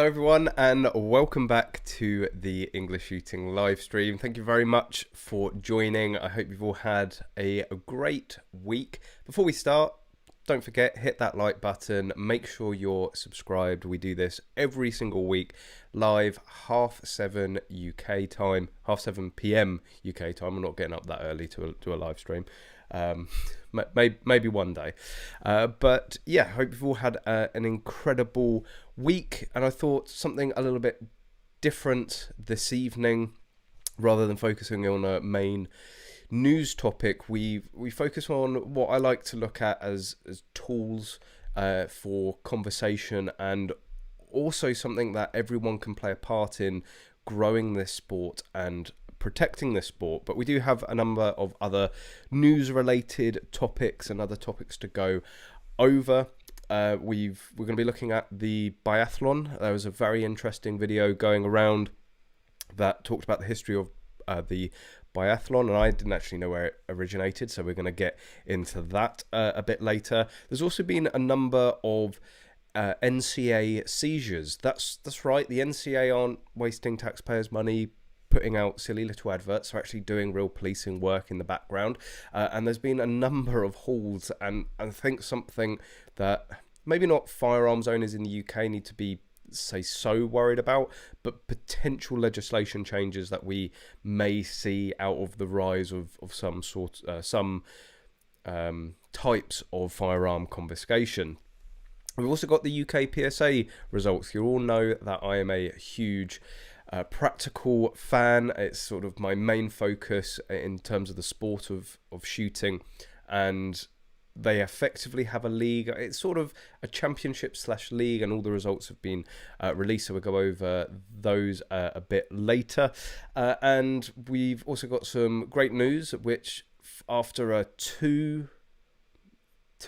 everyone, and welcome back to the English Shooting live stream. Thank you very much for joining. I hope you've all had a great week. Before we start, don't forget, hit that like button. Make sure you're subscribed. We do this every single week, live 7:30 UK time, 7:30 PM UK time. I'm not getting up that early to do a live stream. Maybe one day, but yeah, hope you've all had an incredible week, and I thought something a little bit different this evening. Rather than focusing on a main news topic, we focus on what I like to look at as tools for conversation, and also something that everyone can play a part in growing this sport and protecting this sport. But we do have a number of other news related topics and other topics to go over. We're going to be looking at the biathlon. There was a very interesting video going around that talked about the history of the biathlon, and I didn't actually know where it originated, so we're going to get into that a bit later. There's also been a number of NCA seizures. That's right, the NCA aren't wasting taxpayers' money putting out silly little adverts. They're actually doing real policing work in the background, and there's been a number of hauls, and I think something that maybe not firearms owners in the UK need to be so worried about, but potential legislation changes that we may see out of the rise of some types of firearm confiscation. We've also got the UK PSA results. You all know that I am a huge practical fan. It's sort of my main focus in terms of the sport of shooting, and they effectively have a league. It's sort of a championship / league, and all the results have been released, so we'll go over those a bit later. And we've also got some great news, which after a two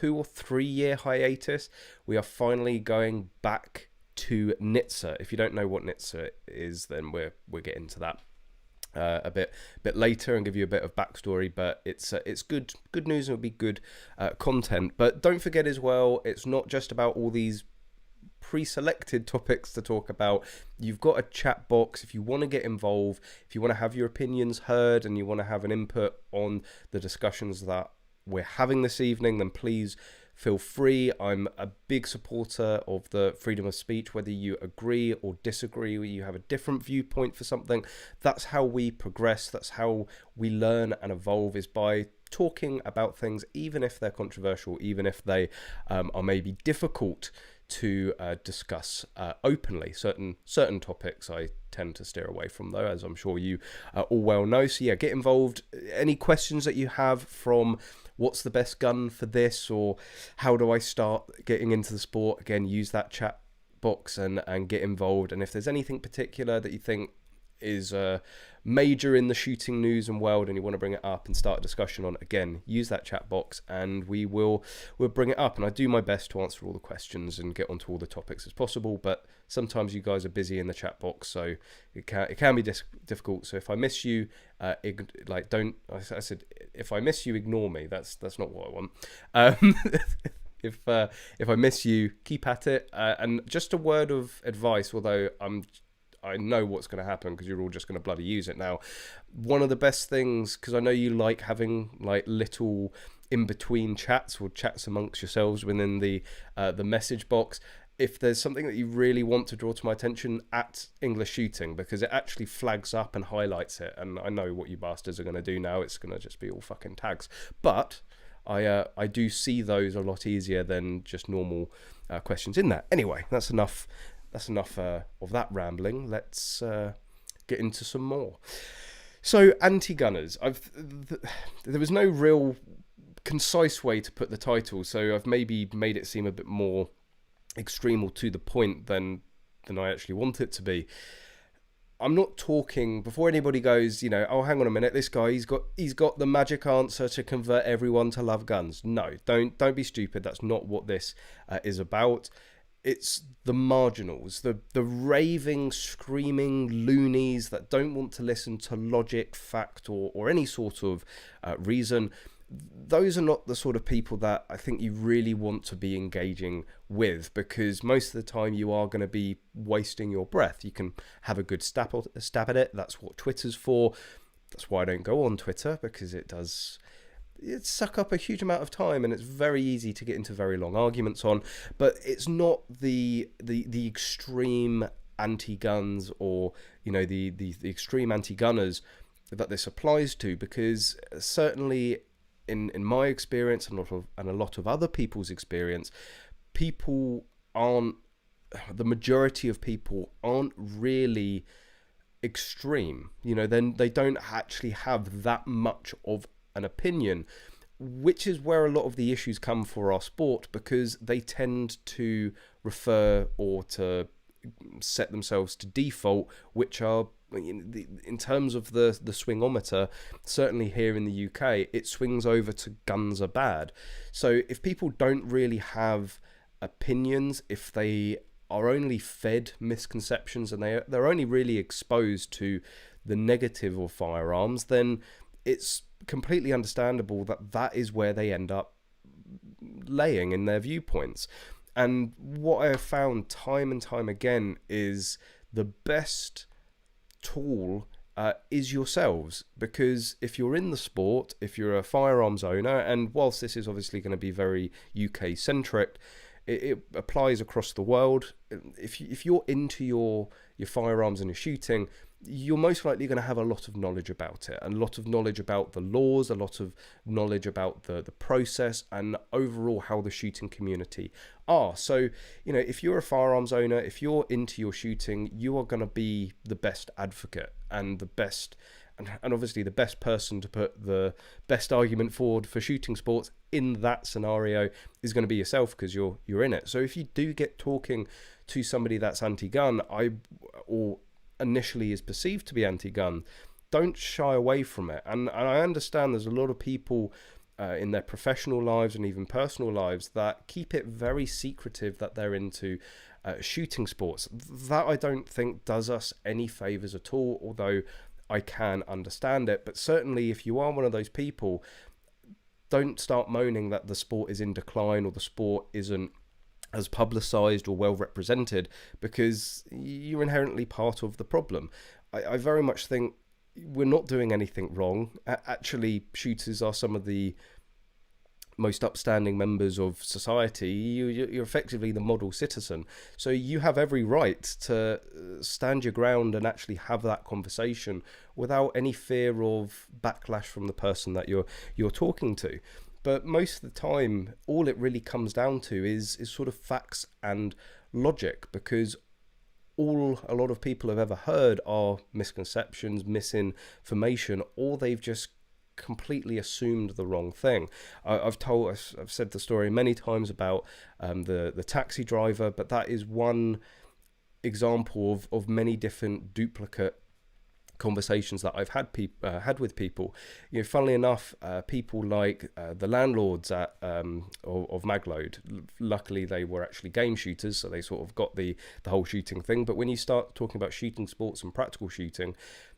or 3 year hiatus, we are finally going back to Nizza. If you don't know what Nizza is, then we'll get into that a bit later and give you a bit of backstory. But it's good news, and it'll be good content. But don't forget as well, it's not just about all these pre-selected topics to talk about. You've got a chat box if you want to get involved, if you want to have your opinions heard, and you want to have an input on the discussions that we're having this evening, then please feel free. I'm a big supporter of the freedom of speech, whether you agree or disagree, or you have a different viewpoint for something. That's how we progress. That's how we learn and evolve, is by talking about things, even if they're controversial, even if they are maybe difficult to discuss openly. Certain topics I tend to steer away from, though, as I'm sure you all well know. So yeah, get involved. Any questions that you have, from what's the best gun for this, or how do I start getting into the sport, again, use that chat box and get involved. And if there's anything particular that you think is major in the shooting news and world, and you want to bring it up and start a discussion on it, again, use that chat box and we'll bring it up. And I do my best to answer all the questions and get onto all the topics as possible, but sometimes you guys are busy in the chat box, so it can be difficult. So if I miss you, I said, if I miss you, ignore me. That's not what I want. If I miss you, keep at it. And just a word of advice, although I know what's going to happen because you're all just going to bloody use it now. One of the best things, because I know you like having like little in-between chats or chats amongst yourselves within the message box. If there's something that you really want to draw to my attention, at English Shooting, because it actually flags up and highlights it. And I know what you bastards are going to do now. It's going to just be all fucking tags. But I do see those a lot easier than just normal questions in that. Anyway, that's enough of that rambling. Let's get into some more. So, anti-gunners. There was no real concise way to put the title, so I've maybe made it seem a bit more extreme or to the point than I actually want it to be. I'm not talking, before anybody goes, oh, hang on a minute, this guy, he's got the magic answer to convert everyone to love guns. No, don't be stupid. That's not what this is about. It's the marginals, the raving, screaming loonies that don't want to listen to logic, fact, or any sort of reason. those are not the sort of people that I think you really want to be engaging with, because most of the time you are going to be wasting your breath. You can have a good stab at it. That's what Twitter's for. That's why I don't go on Twitter, because it suck up a huge amount of time, and it's very easy to get into very long arguments on. But it's not the extreme anti-guns, or the extreme anti-gunners that this applies to, because certainly in my experience and a lot of other people's experience, the majority of people aren't really extreme. Then they don't actually have that much of an opinion, which is where a lot of the issues come for our sport, because they tend to refer or to set themselves to default, which are, in terms of the swingometer, certainly here in the UK, it swings over to guns are bad. So if people don't really have opinions, if they are only fed misconceptions and they're only really exposed to the negative of firearms, then it's completely understandable that is where they end up laying in their viewpoints. And what I have found time and time again is the best tool is yourselves, because if you're in the sport, if you're a firearms owner, and whilst this is obviously going to be very UK centric, it applies across the world. If you're into your firearms and your shooting, you're most likely going to have a lot of knowledge about it, a lot of knowledge about the laws, a lot of knowledge about the process, and overall how the shooting community are. So, if you're a firearms owner, if you're into your shooting, you are going to be the best advocate and the best, and obviously the best person to put the best argument forward for shooting sports in that scenario is going to be yourself, because you're in it. So if you do get talking to somebody that's anti-gun, or initially is perceived to be anti-gun, don't shy away from it. And I understand there's a lot of people in their professional lives and even personal lives that keep it very secretive that they're into shooting sports. That I don't think does us any favors at all, although I can understand it. But certainly if you are one of those people, don't start moaning that the sport is in decline or the sport isn't as publicized or well represented, because you're inherently part of the problem. I very much think we're not doing anything wrong. Actually, shooters are some of the most upstanding members of society. You're effectively the model citizen, so you have every right to stand your ground and actually have that conversation without any fear of backlash from the person that you're talking to. But most of the time, all it really comes down to is sort of facts and logic, because all a lot of people have ever heard are misconceptions, misinformation, or they've just completely assumed the wrong thing. I've said the story many times about the taxi driver, but that is one example of many different duplicate conversations that I've had with people. Funnily enough, people like the landlords of Magload, luckily they were actually game shooters, so they sort of got the whole shooting thing. But when you start talking about shooting sports and practical shooting,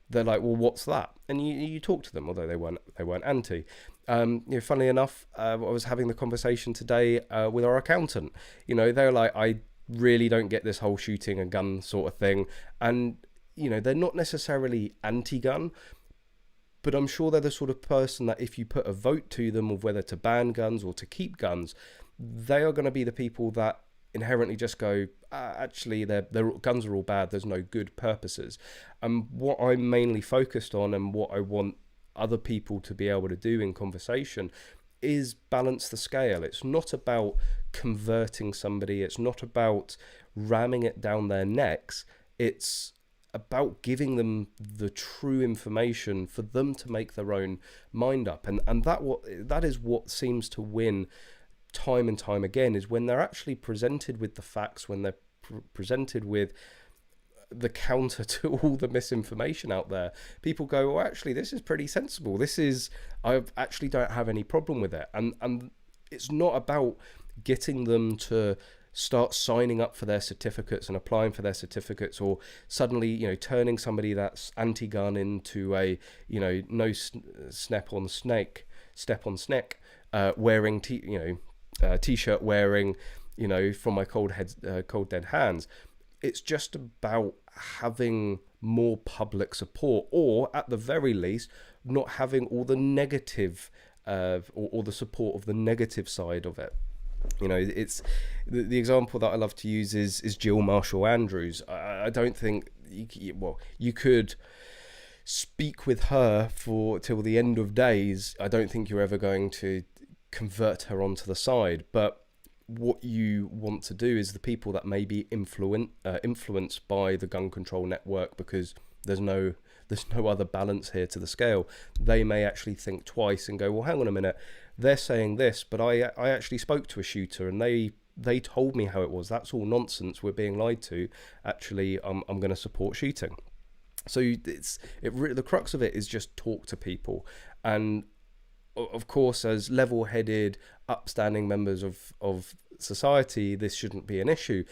they're like, well, what's that? And you talk to them, although they weren't anti. Funnily enough, I was having the conversation today with our accountant. They're like, I really don't get this whole shooting a gun sort of thing. And they're not necessarily anti-gun, but I'm sure they're the sort of person that if you put a vote to them of whether to ban guns or to keep guns, they are going to be the people that inherently just go, actually, their guns are all bad, there's no good purposes. And what I'm mainly focused on, and what I want other people to be able to do in conversation, is balance the scale. It's not about converting somebody, it's not about ramming it down their necks, it's about giving them the true information for them to make their own mind up. And that is what seems to win time and time again, is when they're actually presented with the facts, when they're presented with the counter to all the misinformation out there, people go, well, actually, this is pretty sensible. I actually don't have any problem with it. And it's not about getting them to start signing up for their certificates and applying for their certificates, or suddenly, turning somebody that's anti-gun into a, no snap on snake step on snick, wearing t-shirt wearing, from my cold dead hands. It's just about having more public support, or at the very least, not having all the negative, or the support of the negative side of it. It's the example that I love to use is Jill Marshall Andrews. I don't think you could speak with her till the end of days. I don't think you're ever going to convert her onto the side. But what you want to do is the people that may be influenced by the gun control network, because there's no other balance here to the scale. They may actually think twice and go, well, hang on a minute, they're saying this, but I actually spoke to a shooter and they told me how it was. That's all nonsense. We're being lied to. Actually, I'm going to support shooting. So the crux of it is just talk to people. And of course, as level-headed, upstanding members of society, this shouldn't be an issue.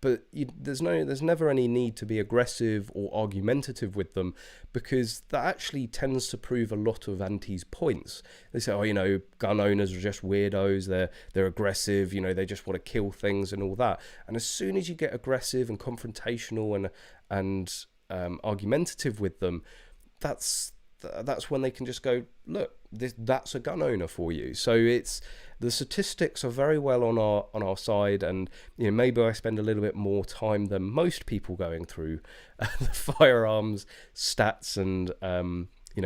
But there's never any need to be aggressive or argumentative with them, because that actually tends to prove a lot of antis' points. They say, gun owners are just weirdos, they're aggressive, they just want to kill things and all that. And as soon as you get aggressive and confrontational and argumentative with them, that's when they can just go, look, that's a gun owner for you. So the statistics are very well on our side, and maybe I spend a little bit more time than most people going through the firearms stats and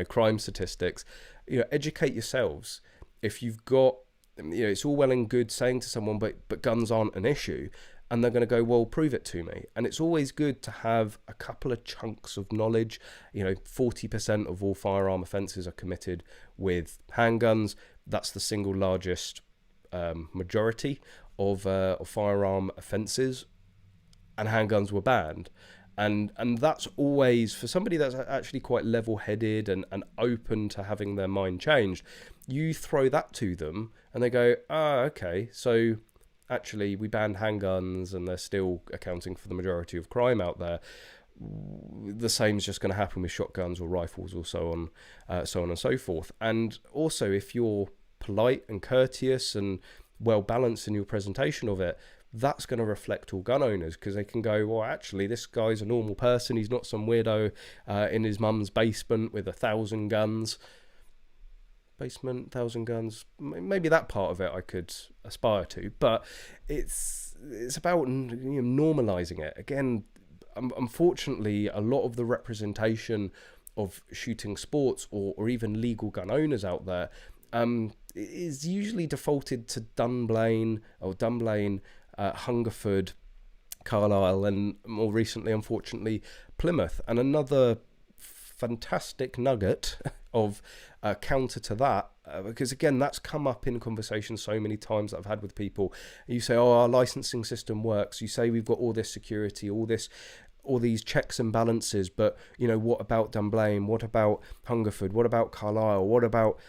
crime statistics. Educate yourselves. If you've got, it's all well and good saying to someone, but guns aren't an issue. And they're going to go, well, prove it to me. And it's always good to have a couple of chunks of knowledge. 40% of all firearm offences are committed with handguns. That's the single largest majority of firearm offences. And handguns were banned. And that's always, for somebody that's actually quite level-headed and open to having their mind changed, you throw that to them and they go, okay, so actually we banned handguns and they're still accounting for the majority of crime out there. The same is just going to happen with shotguns or rifles or so on and so forth. And also, if you're polite and courteous and well balanced in your presentation of it, that's going to reflect all gun owners, because they can go, well, actually, this guy's a normal person. He's not some weirdo in his mum's basement with 1,000 guns. Basement, 1,000 guns, maybe that part of it I could aspire to, but it's about normalizing it. Again, unfortunately, a lot of the representation of shooting sports or even legal gun owners out there is usually defaulted to Dunblane, Hungerford, Carlisle, and more recently, unfortunately, Plymouth. And another fantastic nugget of counter to that, because again, that's come up in conversations so many times that I've had with people. You say, oh, our licensing system works. You say we've got all this security, all these checks and balances, but what about Dunblane? What about Hungerford? What about Carlisle? What about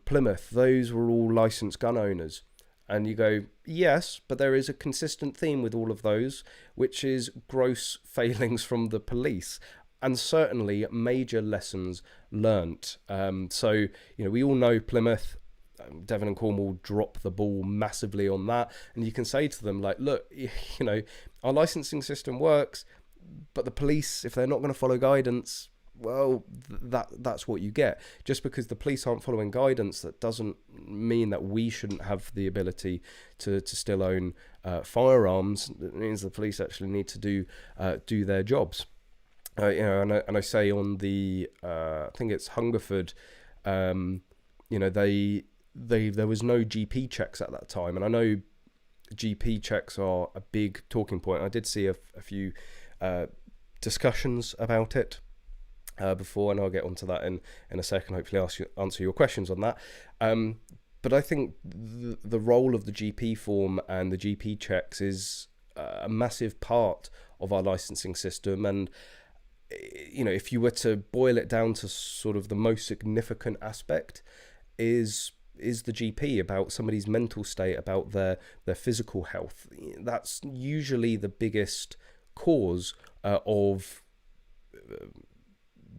Plymouth? Those were all licensed gun owners. And you go, yes, but there is a consistent theme with all of those, which is gross failings from the police. And certainly major lessons learnt. So, we all know Plymouth, Devon and Cornwall drop the ball massively on that. And you can say to them, like, look, our licensing system works, but the police, if they're not going to follow guidance, well, that's what you get. Just because the police aren't following guidance, that doesn't mean that we shouldn't have the ability to still own firearms. It means the police actually need to do their jobs. And I say on the I think it's Hungerford, there was no GP checks at that time, and I know GP checks are a big talking point. I did see a few discussions about it before, and I'll get onto that in a second. Hopefully, answer your questions on that. But I think the role of the GP form and the GP checks is a massive part of our licensing system. And if you were to boil it down to sort of the most significant aspect is the GP, about somebody's mental state, about their physical health. That's usually the biggest cause of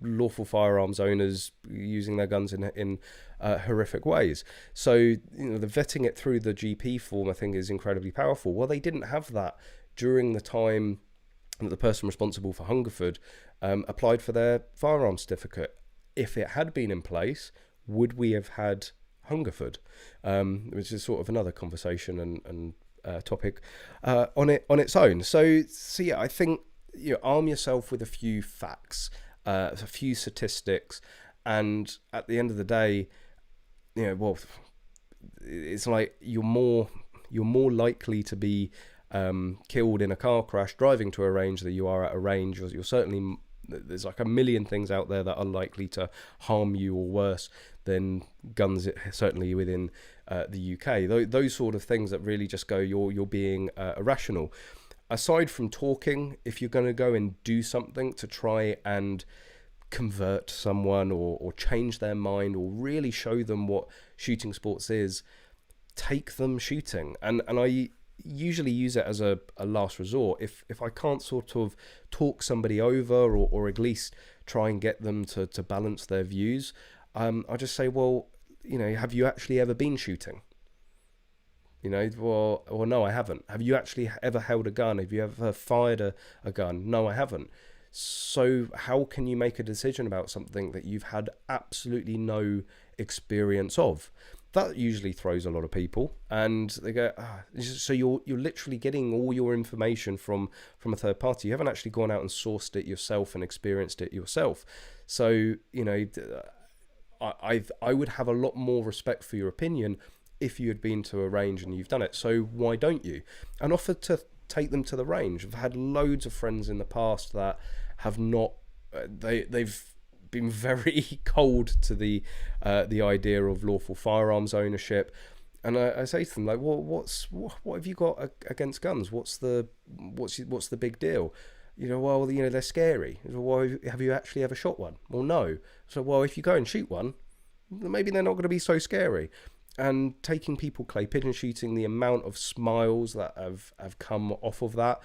lawful firearms owners using their guns in horrific ways. So, you know, the vetting it through the GP form, I think, is incredibly powerful. Well, they didn't have that during the time that the person responsible for Hungerford applied for their firearms certificate. If it had been in place, would we have had Hungerford? Which is sort of another conversation and topic on its own. So yeah, I think, you know, arm yourself with a few facts, a few statistics, and at the end of the day, you know, well, it's like you're more likely to be killed in a car crash driving to a range than you are at a range. You're certainly, there's like a million things out there that are likely to harm you or worse than guns, certainly within the UK. Those sort of things that really just go, you're being irrational. Aside from talking, if you're going to go and do something to try and convert someone or change their mind or really show them what shooting sports is, take them shooting. And I usually use it as a last resort. If I can't sort of talk somebody over or at least try and get them to balance their views, I just say, well, you know, have you actually ever been shooting? You know, well, no, I haven't. Have you actually ever held a gun? Have you ever fired a gun? No, I haven't. So how can you make a decision about something that you've had absolutely no experience of? That usually throws a lot of people, and they go, so you're literally getting all your information from a third party. You haven't actually gone out and sourced it yourself and experienced it yourself. So, you know, I would have a lot more respect for your opinion if you had been to a range and you've done it. So why don't you? And offer to take them to the range. I've had loads of friends in the past that have not, they've been very cold to the idea of lawful firearms ownership. And I say to them, like, well, what have you got against guns? What's the big deal? You know, well, you know, they're scary. Well, have you actually ever shot one? Well, no. So, well, if you go and shoot one, maybe they're not going to be so scary. And taking people clay pigeon shooting, the amount of smiles that have come off of that,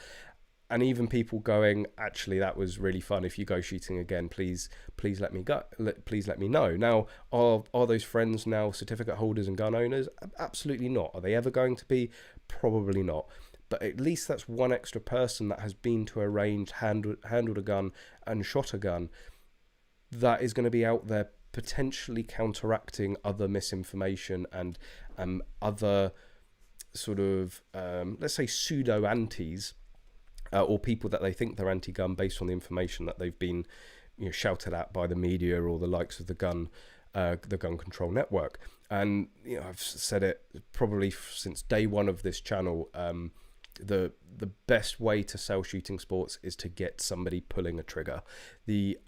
and even people going, actually, that was really fun. If you go shooting again, please let me go. Please let me know. Now, are those friends now certificate holders and gun owners? Absolutely not. Are they ever going to be? Probably not. But at least that's one extra person that has been to a range, handled a gun and shot a gun, that is going to be out there potentially counteracting other misinformation and other sort of, let's say, pseudo-antis, or people that they think they're anti-gun based on the information that they've been, you know, shouted at by the media or the likes of the gun control network. And, you know, I've said it probably since day one of this channel, the best way to sell shooting sports is to get somebody pulling a trigger. The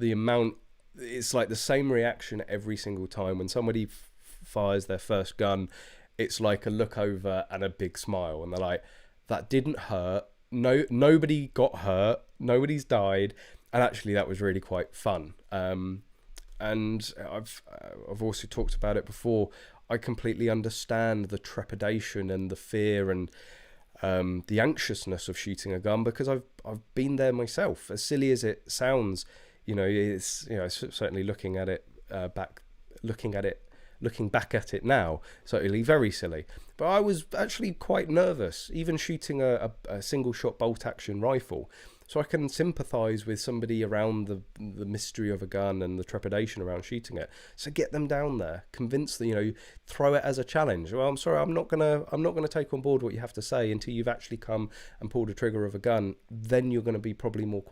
amount, it's like the same reaction every single time when somebody fires their first gun. It's like a look over and a big smile, and they're like, that didn't hurt. No, nobody got hurt. Nobody's died, and actually that was really quite fun. And I've also talked about it before. I completely understand the trepidation and the fear and the anxiousness of shooting a gun, because I've been there myself. As silly as it sounds, you know, it's, you know, certainly looking back at it now, certainly very silly. But I was actually quite nervous, even shooting a single shot bolt action rifle. So I can sympathise with somebody around the mystery of a gun and the trepidation around shooting it. So get them down there, convince them, you know, throw it as a challenge. Well, I'm sorry, I'm not gonna take on board what you have to say until you've actually come and pulled the trigger of a gun. Then you're going to be probably more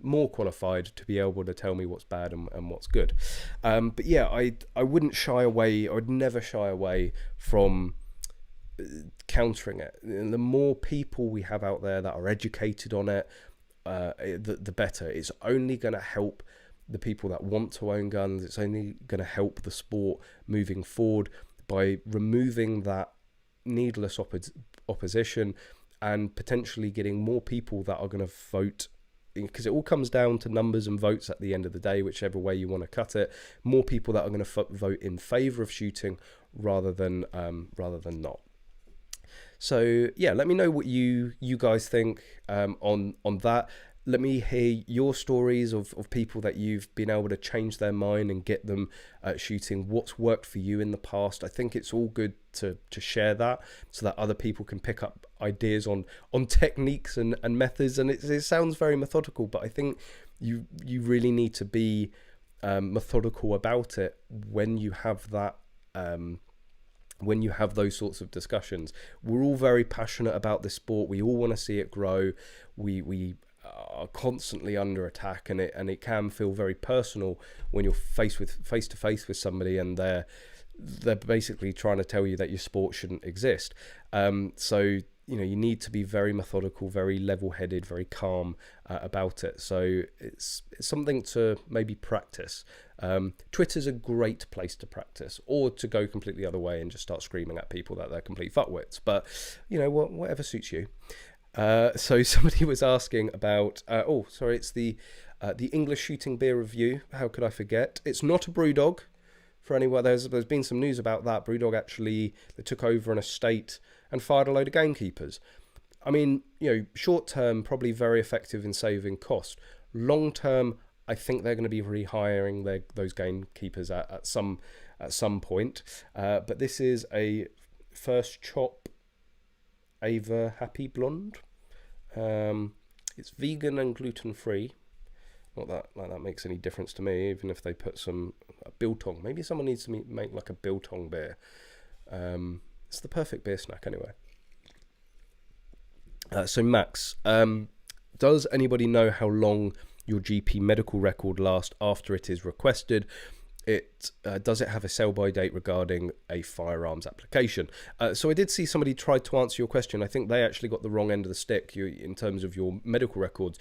more qualified to be able to tell me what's bad and what's good. But yeah, I wouldn't shy away. I would never shy away from countering it. And the more people we have out there that are educated on it, the better. It's only going to help the people that want to own guns. It's only going to help the sport moving forward by removing that needless opposition and potentially getting more people that are going to vote, because it all comes down to numbers and votes at the end of the day, whichever way you want to cut it. More people that are going to vote in favour of shooting rather than not. So yeah, let me know what you guys think on that. Let me hear your stories of people that you've been able to change their mind and get them shooting. What's worked for you in the past? I think it's all good to share that so that other people can pick up ideas on techniques and methods. And it sounds very methodical, but I think you really need to be methodical about it when you have that. When you have those sorts of discussions. We're all very passionate about this sport. We all want to see it grow. We are constantly under attack, and it can feel very personal when you're face to face with somebody and they're basically trying to tell you that your sport shouldn't exist. So you need to be very methodical, very level-headed, very calm about it. So it's something to maybe practice. Twitter's a great place to practice, or to go completely the other way and just start screaming at people that they're complete fuckwits. But whatever suits you. So somebody was asking about it's the English shooting beer review. How could I forget? It's not a Brewdog. For anyone, there's been some news about that. Brewdog actually, they took over an estate and fired a load of gamekeepers. I mean, short term, probably very effective in saving cost. Long term, I think they're going to be rehiring those gamekeepers at some point. But this is a First Chop Ava Happy Blonde. It's vegan and gluten free. Not that makes any difference to me, even if they put some biltong. Maybe someone needs to make like a biltong beer. It's the perfect beer snack anyway. So Max, does anybody know how long your GP medical record lasts after it is requested? Does it have a sell-by date regarding a firearms application? So I did see somebody tried to answer your question. I think they actually got the wrong end of the stick in terms of your medical records.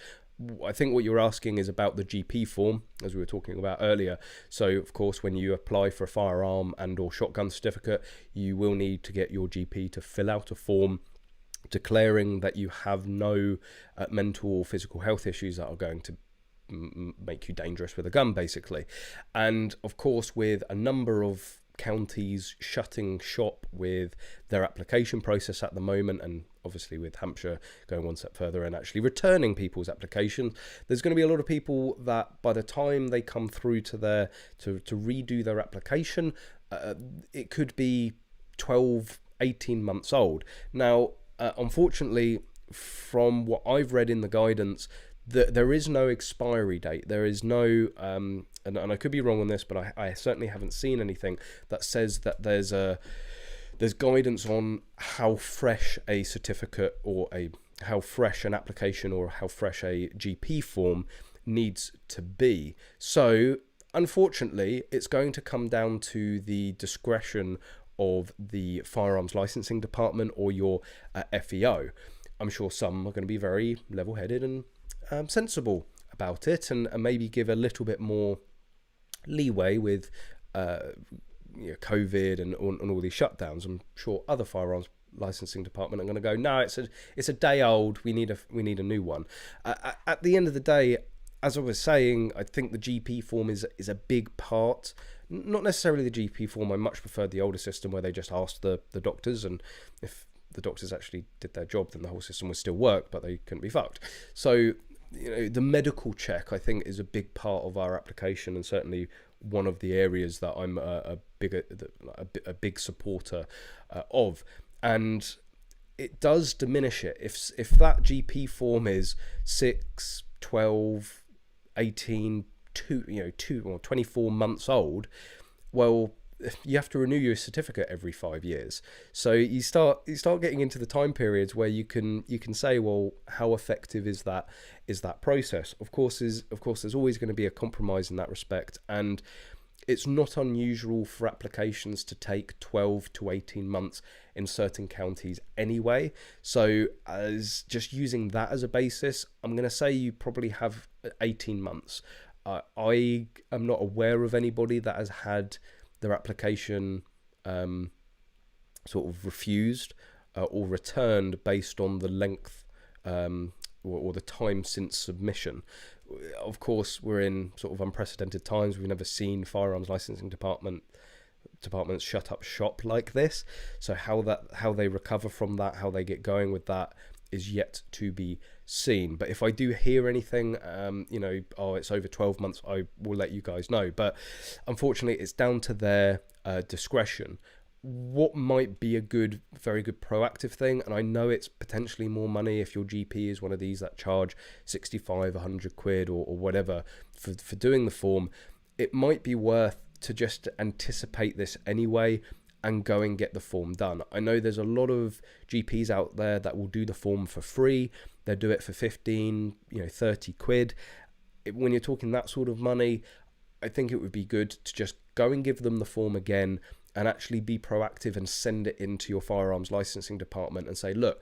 I think what you're asking is about the GP form, as we were talking about earlier. So, of course, when you apply for a firearm and or shotgun certificate, you will need to get your GP to fill out a form declaring that you have no mental or physical health issues that are going to make you dangerous with a gun, basically. And, of course, with a number of counties shutting shop with their application process at the moment, and obviously with Hampshire going one step further and actually returning people's applications, there's going to be a lot of people that by the time they come through to redo their application, it could be 18 months old. Now, unfortunately, from what I've read in the guidance, there is no expiry date. There is no, and I could be wrong on this, but I certainly haven't seen anything that says that there's guidance on how fresh a certificate or how fresh an application or how fresh a GP form needs to be. So, unfortunately, it's going to come down to the discretion of the firearms licensing department or your FEO. I'm sure some are going to be very level-headed and sensible about it, and maybe give a little bit more leeway with COVID and all these shutdowns. I'm sure other firearms licensing department are going to go, no, it's a day old. We need a new one. At the end of the day, as I was saying, I think the GP form is a big part. Not necessarily the GP form. I much preferred the older system where they just asked the doctors, and if the doctors actually did their job, then the whole system would still work, but they couldn't be fucked. So, the medical check, I think, is a big part of our application, and certainly one of the areas that I'm a big supporter of. And it does diminish it. If that GP form is 6, 12, 18, 2 or 24 months old, well, you have to renew your certificate every 5 years. So you start getting into the time periods where you can say, well, how effective is that process? Of course, there's always going to be a compromise in that respect, and it's not unusual for applications to take 12 to 18 months in certain counties anyway. So as just using that as a basis, I'm going to say you probably have 18 months. I am not aware of anybody that has had their application sort of refused or returned based on the length or the time since submission. Of course, we're in sort of unprecedented times. We've never seen firearms licensing departments shut up shop like this. So how they recover from that, how they get going with that, is yet to be seen. But if I do hear anything, you know, oh, it's over 12 months, I will let you guys know. But unfortunately, it's down to their discretion. What might be a very good proactive thing, and I know it's potentially more money if your GP is one of these that charge 65, 100 quid or whatever for doing the form, it might be worth to just anticipate this anyway and go and get the form done. I know there's a lot of GPs out there that will do the form for free. They'll do it for 15, 30 quid. When you're talking that sort of money, I think it would be good to just go and give them the form again and actually be proactive and send it into your firearms licensing department and say, look,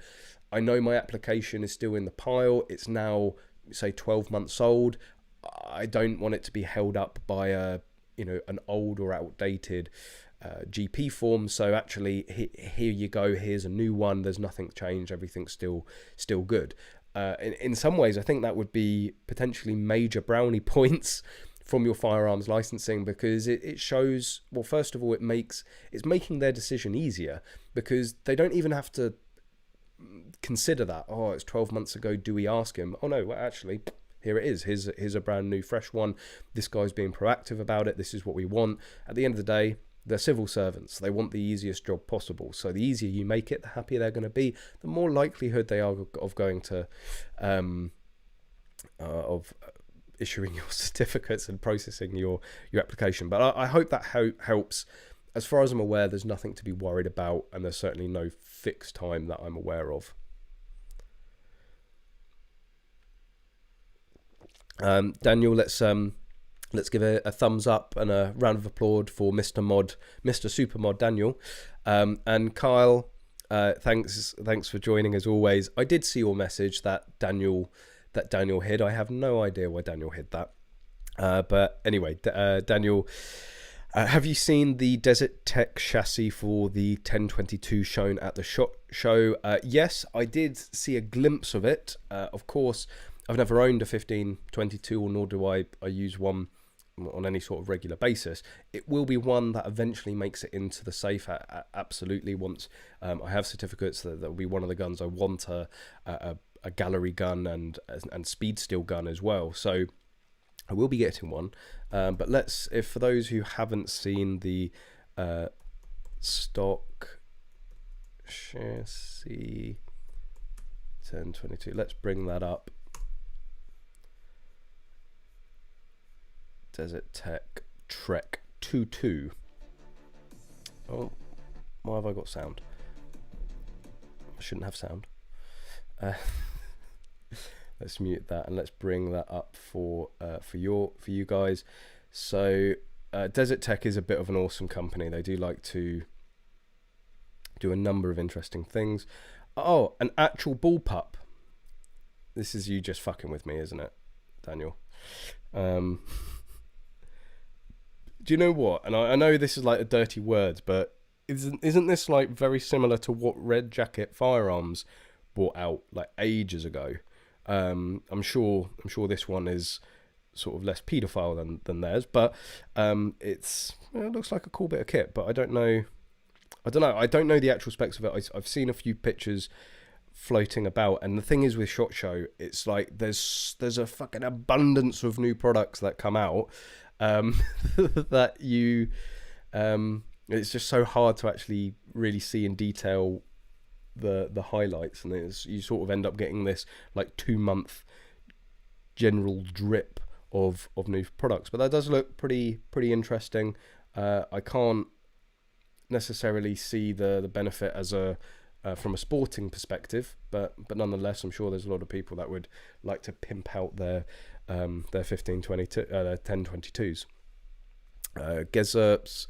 I know my application is still in the pile. It's now, say, 12 months old. I don't want it to be held up by an old or outdated GP form. So actually, here you go. Here's a new one. There's nothing changed. Everything's still good. In some ways, I think that would be potentially major brownie points from your firearms licensing, because it shows, well, first of all, it's making their decision easier, because they don't even have to consider that, oh, it's 12 months ago, do we ask him? Oh no, well, actually, here it is. Here's a brand new fresh one. This guy's being proactive about it. This is what we want. At the end of the day, they're civil servants. They want the easiest job possible. So the easier you make it, the happier they're going to be, the more likelihood they are of going to issuing your certificates and processing your application. But I hope that helps. As far as I'm aware, there's nothing to be worried about, and there's certainly no fixed time that I'm aware of. Daniel, let's give a thumbs up and a round of applause for Mr. Supermod Daniel. And Kyle, thanks for joining as always. I did see your message that Daniel hid. I have no idea why Daniel hid that. But anyway, Daniel, have you seen the Desert Tech chassis for the 1022 shown at the SHOT Show? Yes, I did see a glimpse of it. Of course, I've never owned a 1522, or nor do I use one on any sort of regular basis. It will be one that eventually makes it into the safe, absolutely. Once I have certificates, that will be one of the guns I want a gallery gun and speed steel gun as well. So I will be getting one. But if for those who haven't seen the stock chassis 1022, let's bring that up. Desert Tech Trek 22. Oh, why have I got sound? I shouldn't have sound. Let's mute that and let's bring that up for you guys. So Desert Tech is a bit of an awesome company. They do like to do a number of interesting things. Oh, an actual bullpup. This is you just fucking with me, isn't it, Daniel? Do you know what? And I know this is like a dirty word, but isn't this like very similar to what Red Jacket Firearms brought out like ages ago? I'm sure this one is sort of less paedophile than theirs, but it looks like a cool bit of kit. But I don't know the actual specs of it. I've seen a few pictures floating about, and the thing is with SHOT Show, it's like there's a fucking abundance of new products that come out. That you it's just so hard to actually really see in detail the highlights, and you sort of end up getting this like 2-month general drip of new products. But that does look pretty interesting. I can't necessarily see the benefit as from a sporting perspective, but nonetheless, I'm sure there's a lot of people that would like to pimp out their 1022s. Gezerps.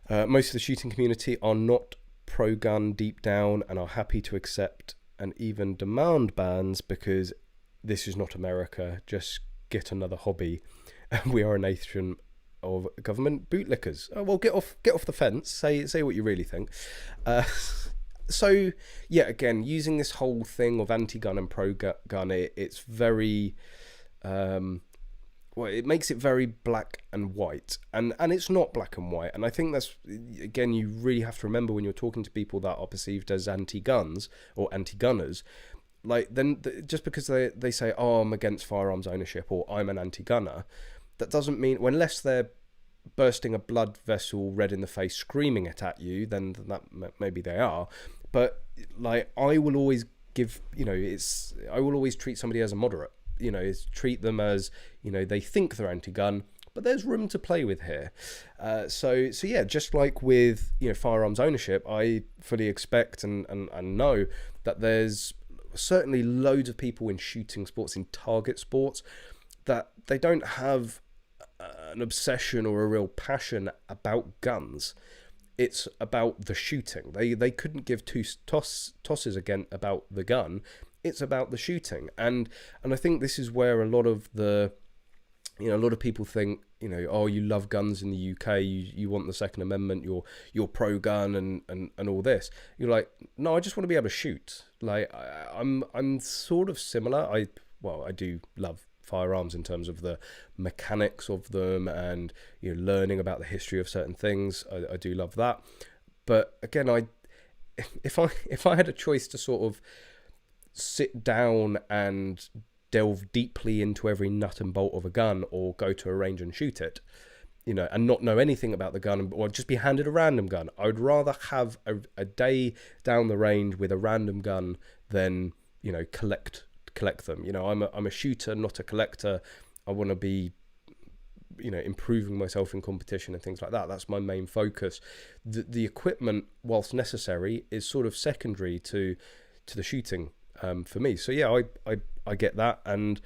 Most of the shooting community are not pro-gun deep down and are happy to accept and even demand bans because this is not America. Just get another hobby. We are a nation of government bootlickers. Oh, well, get off the fence. Say what you really think. So yeah, again, using this whole thing of anti-gun and pro-gun, it's very well, it makes it very black and white, and it's not black and white. And I think that's, again, you really have to remember when you're talking to people that are perceived as anti-guns or anti-gunners, like, then just because they say, oh, I'm against firearms ownership or I'm an anti-gunner, that doesn't mean, well, unless they're bursting a blood vessel red in the face screaming it at you, then that maybe they are. But like, I will always give, I will always treat somebody as a moderate, treat them as, they think they're anti-gun, but there's room to play with here. So yeah, just like with, firearms ownership, I fully expect and know that there's certainly loads of people in shooting sports, in target sports, that they don't have an obsession or a real passion about guns. It's about the shooting. They couldn't give two tosses again about the gun. It's about the shooting. And I think this is where a lot of a lot of people think, oh, you love guns in the UK, you want the Second Amendment, you're pro-gun and all this. You're like, no, I just want to be able to shoot. Like, I'm sort of similar. I do love firearms in terms of the mechanics of them and learning about the history of certain things. I do love that. But again, if I had a choice to sort of sit down and delve deeply into every nut and bolt of a gun, or go to a range and shoot it, and not know anything about the gun, or just be handed a random gun, I would rather have a day down the range with a random gun than collect them. I'm a shooter, not a collector. I want to be improving myself in competition and things like that. That's my main focus. The equipment, whilst necessary, is sort of secondary to the shooting for me. So yeah, I get that, and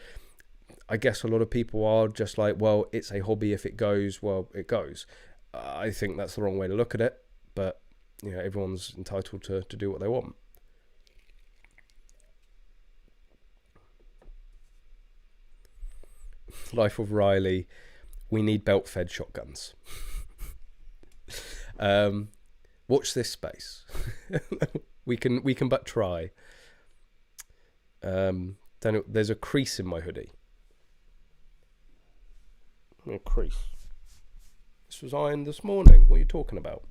I guess a lot of people are just like, well, it's a hobby. If it goes, well, it goes. I think that's the wrong way to look at it, but everyone's entitled to do what they want. Life of Riley, we need belt-fed shotguns. Watch this space. we can but try. Then there's a crease in my hoodie. A crease. This was ironed this morning. What are you talking about?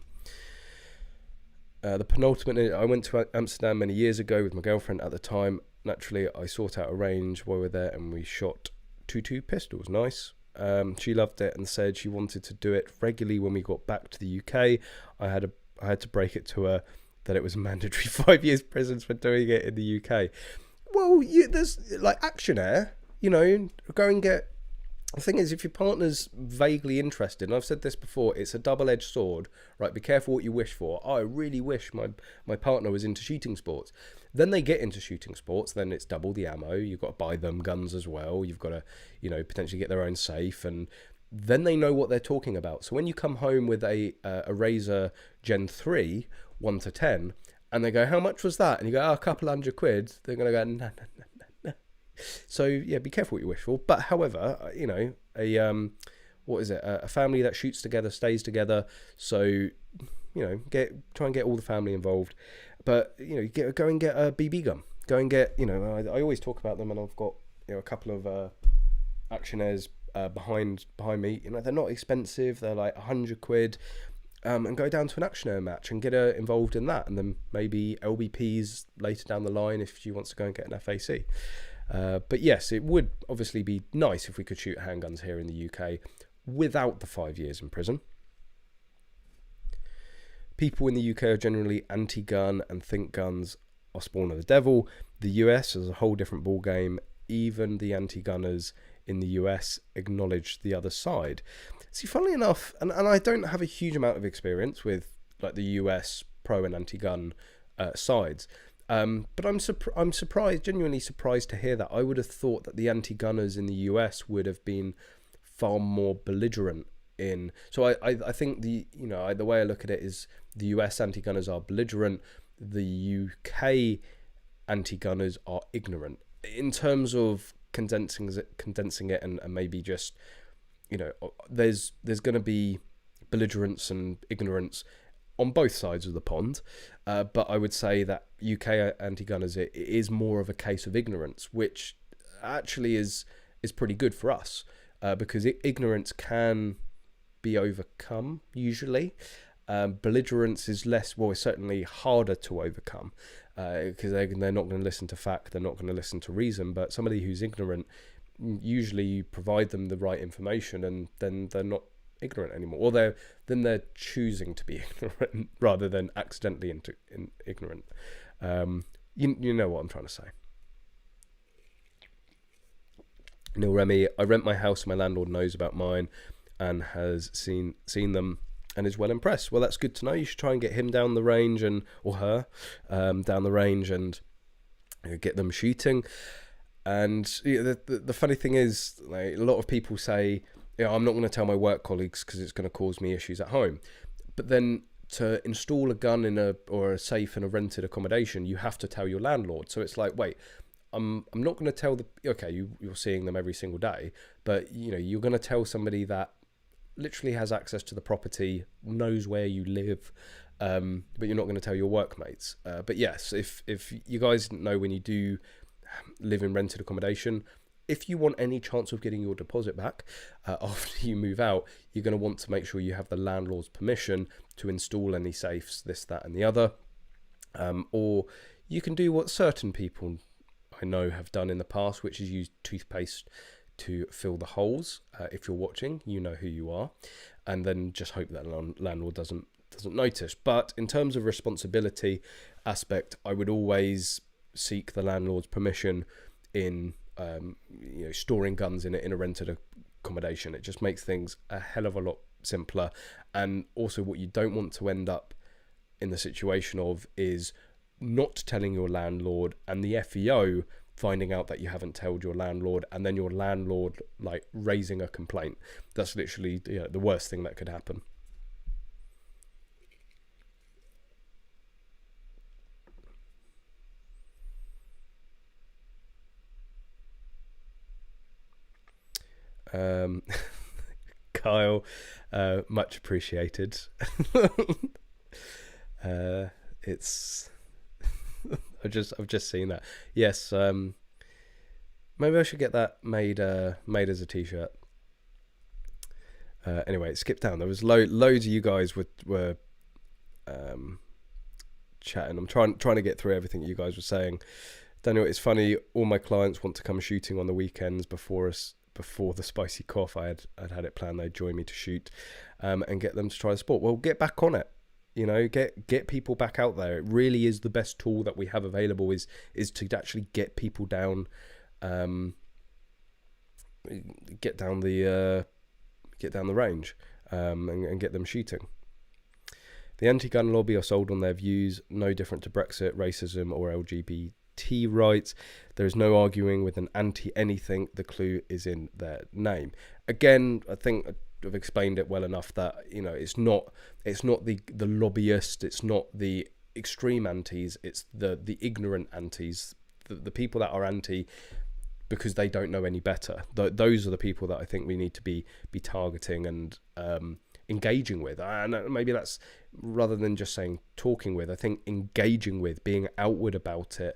The penultimate, I went to Amsterdam many years ago with my girlfriend at the time. Naturally, I sought out a range while we were there, and we shot 2.2 pistols. Nice. She loved it and said she wanted to do it regularly when we got back to the UK. I had to break it to her that it was mandatory 5 years prison for doing it in the UK. Well, there's like Action Air, go and get. The thing is, if your partner's vaguely interested, and I've said this before, it's a double-edged sword, right? Be careful what you wish for. I really wish my partner was into shooting sports. Then they get into shooting sports, then it's double the ammo. You've got to buy them guns as well. You've got to, potentially get their own safe, and then they know what they're talking about. So when you come home with a Razor Gen 3, 1 to 10, and they go, how much was that? And you go, oh, a couple £100. They're going to go, no. So yeah, be careful what you wish for. But however, a family that shoots together stays together. So try and get all the family involved. But go and get a BB gun. Go and get I always talk about them, and I've got a couple of Action Airs behind me. They're not expensive. They're like £100. And go down to an Action Air match and get her involved in that, and then maybe LBPs later down the line if she wants to go and get an FAC. But yes, it would obviously be nice if we could shoot handguns here in the UK without the 5 years in prison. People in the UK are generally anti-gun and think guns are spawn of the devil. The US is a whole different ballgame. Even the anti-gunners in the US acknowledge the other side. See, funnily enough, and I don't have a huge amount of experience with like the US pro and anti-gun sides, but I'm surprised, genuinely surprised to hear that. I would have thought that the anti-gunners in the US would have been far more belligerent in. So I think the way I look at it is the US anti-gunners are belligerent, the UK anti-gunners are ignorant in terms of condensing it and maybe just there's going to be belligerence and ignorance on both sides of the pond, but I would say that UK anti-gunners, it is more of a case of ignorance, which actually is pretty good for us. because ignorance can be overcome usually. Belligerence is less, well, it's certainly harder to overcome, because they're not going to listen to fact, they're not going to listen to reason. But somebody who's ignorant, usually you provide them the right information, and then they're not ignorant anymore, or they're choosing to be ignorant rather than accidentally ignorant. You know what I'm trying to say. Neil Remy, I rent my house, my landlord knows about mine and has seen them and is well impressed. Well, that's good to know. You should try and get him down the range, or her down the range, and get them shooting. And the funny thing is, like, a lot of people say, I'm not going to tell my work colleagues because it's going to cause me issues at home. But then to install a gun or a safe in a rented accommodation, you have to tell your landlord. So it's like, wait, I'm not going to tell you're seeing them every single day, but you're going to tell somebody that literally has access to the property, knows where you live, but you're not going to tell your workmates. But yes, if you guys know, when you do live in rented accommodation, if you want any chance of getting your deposit back after you move out, you're going to want to make sure you have the landlord's permission to install any safes, this, that, and the other. Or you can do what certain people I know have done in the past, which is use toothpaste to fill the holes. If you're watching, you know who you are, and then just hope that landlord doesn't notice. But in terms of responsibility aspect, I would always seek the landlord's permission in storing guns in a rented accommodation. It just makes things a hell of a lot simpler. And also, what you don't want to end up in the situation of is not telling your landlord, and the FEO finding out that you haven't told your landlord, and then your landlord like raising a complaint. That's literally the worst thing that could happen. Kyle, much appreciated. It's I've just seen that. Yes, maybe I should get that made as a t-shirt. Anyway, it skipped down. There was loads of you guys were chatting. I'm trying to get through everything you guys were saying. Daniel, it's funny, all my clients want to come shooting on the weekends before the spicy cough. I had it planned they'd join me to shoot, and get them to try the sport. Well, get back on it. Get people back out there. It really is the best tool that we have available, is to actually get people down, get down the range, and get them shooting. The anti-gun lobby are sold on their views, no different to Brexit, racism, or LGBT rights. There is no arguing with an anti-anything. The clue is in their name. Again, I think I've explained it well enough that it's not the lobbyist, it's not the extreme antis, it's the ignorant antis, the people that are anti because they don't know any better. Those are the people that I think we need to be targeting and engaging with. And maybe that's, rather than just saying talking with, I think engaging with, being outward about it,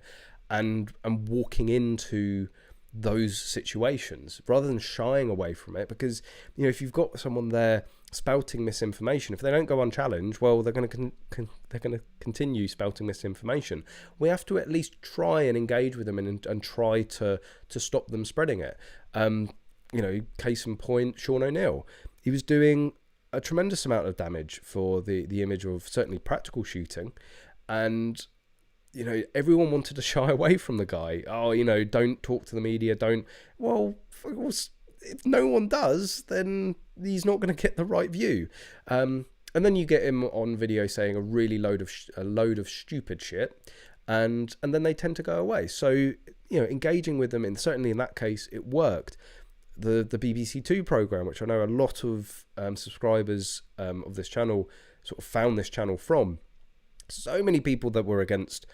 and walking into those situations rather than shying away from it. Because if you've got someone there spouting misinformation, if they don't go unchallenged, well, they're going to continue spouting misinformation. We have to at least try and engage with them and try to stop them spreading it. Case in point, Sean O'Neill, he was doing a tremendous amount of damage for the image of certainly practical shooting, and everyone wanted to shy away from the guy. Don't talk to the media, don't. Well, if no one does, then he's not going to get the right view. And then you get him on video saying a load of stupid shit, and then they tend to go away. So engaging with them, certainly in that case, it worked. The BBC Two program, which I know a lot of subscribers of this channel sort of found this channel from. So many people that were against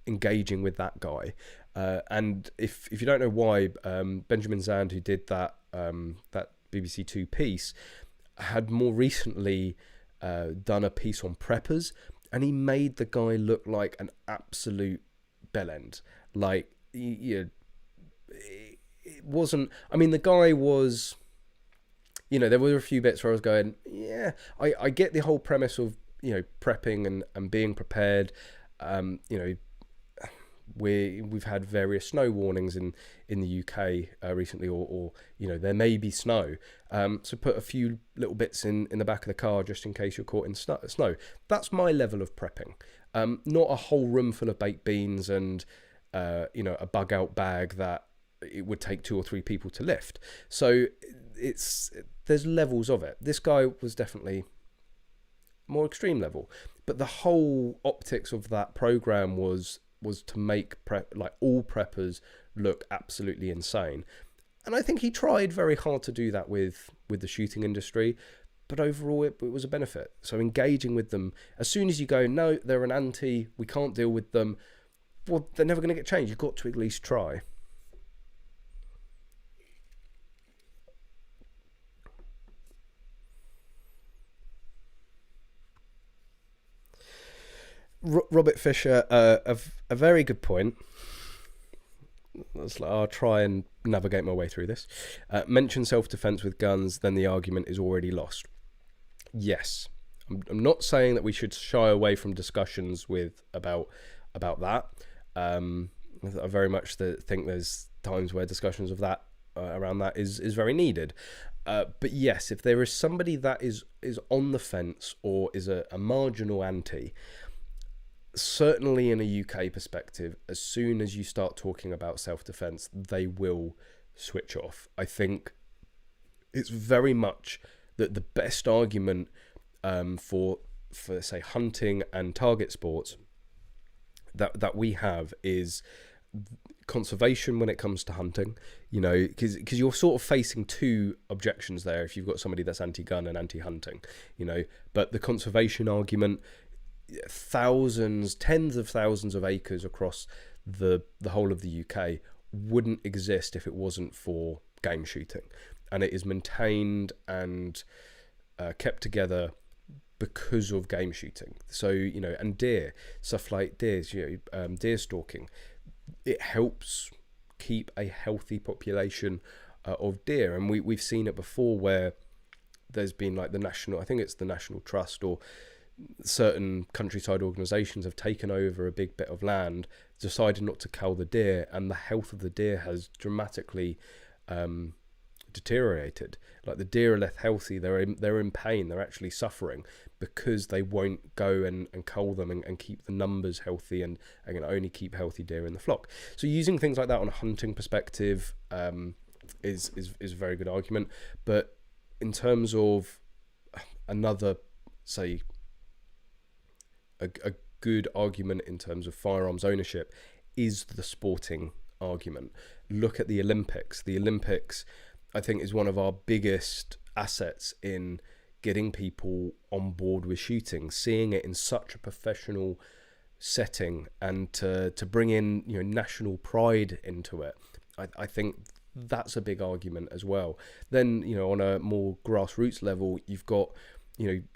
engaging with that guy, and if you don't know why, Benjamin Zand, who did that BBC Two piece, had more recently done a piece on preppers, and he made the guy look like an absolute bellend. Like it wasn't. I mean, the guy was. There were a few bits where I was going, yeah, I get the whole premise of prepping and being prepared. We've had various snow warnings in the UK recently, or there may be snow. So put a few little bits in the back of the car just in case you're caught in snow. That's my level of prepping. Not a whole room full of baked beans and a bug out bag that it would take 2 or 3 people to lift. So there's levels of it. This guy was definitely more extreme level, but the whole optics of that program was to make all preppers look absolutely insane. And I think he tried very hard to do that with the shooting industry, but overall it was a benefit. So engaging with them, as soon as you go, no, they're an anti, we can't deal with them, well, they're never going to get changed. You've got to at least try. Robert Fisher, a very good point. I'll try and navigate my way through this. Mention self-defense with guns, then the argument is already lost. Yes, I'm not saying that we should shy away from discussions about that. I very much think there's times where discussions of that around that is very needed. But yes, if there is somebody that is on the fence or is a marginal anti, certainly in a UK perspective, as soon as you start talking about self-defense, they will switch off. I think it's very much that the best argument for say hunting and target sports that we have is conservation when it comes to hunting, because you're sort of facing 2 objections there if you've got somebody that's anti-gun and anti-hunting, but the conservation argument, tens of thousands of acres across the whole of the UK wouldn't exist if it wasn't for game shooting, and it is maintained and kept together because of game shooting. So and deer, stuff like deer stalking, it helps keep a healthy population of deer, and we've seen it before where there's been like the National Trust or certain countryside organisations have taken over a big bit of land, decided not to cull the deer, and the health of the deer has dramatically deteriorated. Like the deer are less healthy, they're in pain, they're actually suffering because they won't go and cull them and keep the numbers healthy and only keep healthy deer in the flock. So using things like that on a hunting perspective is a very good argument. But in terms of another, say, a good argument in terms of firearms ownership is the sporting argument. Look at the Olympics. The Olympics, I think, is one of our biggest assets in getting people on board with shooting, seeing it in such a professional setting, and to bring in national pride into it. I think that's a big argument as well. Then on a more grassroots level, you've got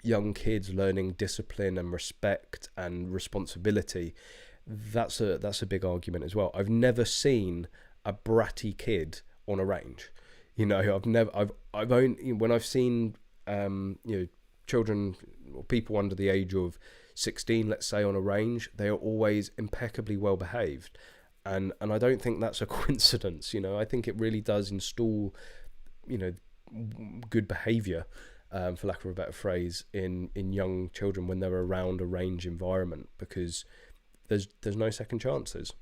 young kids learning discipline and respect and responsibility. That's a big argument as well. I've never seen a bratty kid on a range. I've only, when I've seen children or people under the age of 16, let's say, on a range, they are always impeccably well behaved, and I don't think that's a coincidence. I think it really does install good behavior, for lack of a better phrase, in young children when they're around a range environment, because there's no second chances.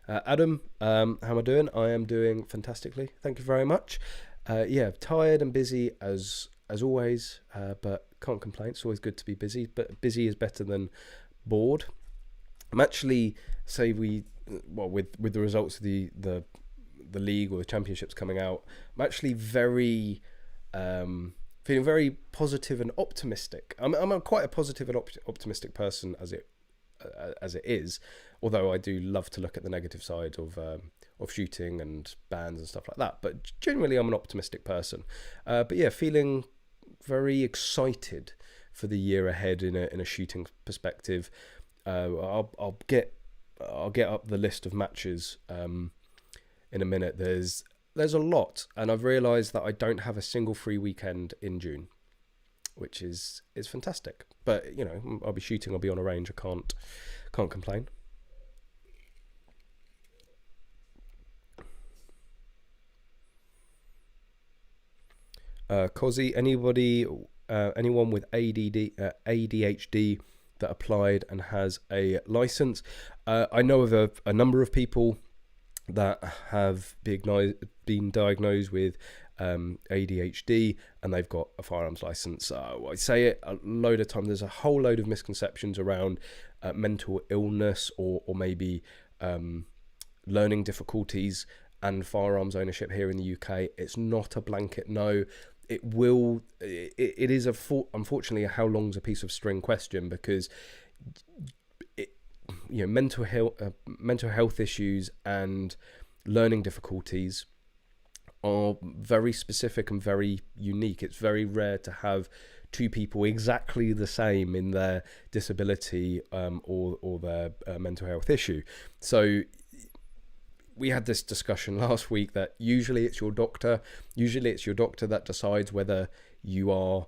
Adam, how am I doing? I am doing fantastically, thank you very much. Tired and busy as always, but can't complain. It's always good to be busy, but busy is better than bored. I'm actually, with the results of the league or the championships coming out, I'm actually very feeling very positive and optimistic. I'm quite a positive and optimistic person as it is, although I do love to look at the negative side of shooting and bans and stuff like that. But generally, I'm an optimistic person. Feeling very excited for the year ahead in a shooting perspective. I'll get up the list of matches in a minute. There's a lot, and I've realised that I don't have a single free weekend in June, which is fantastic. But you know, I'll be shooting, I'll be on a range. I can't complain. Cozzy, anyone with ADHD that applied and has a license? I know of a number of people that have been diagnosed with ADHD and they've got a firearms license. I say it a load of times. There's a whole load of misconceptions around mental illness or maybe learning difficulties and firearms ownership here in the UK. It's not a blanket no. It is unfortunately a how long's a piece of string question, because mental health issues and learning difficulties are very specific and very unique. It's very rare to have two people exactly the same in their disability or their mental health issue. So we had this discussion last week that usually it's your doctor that decides whether your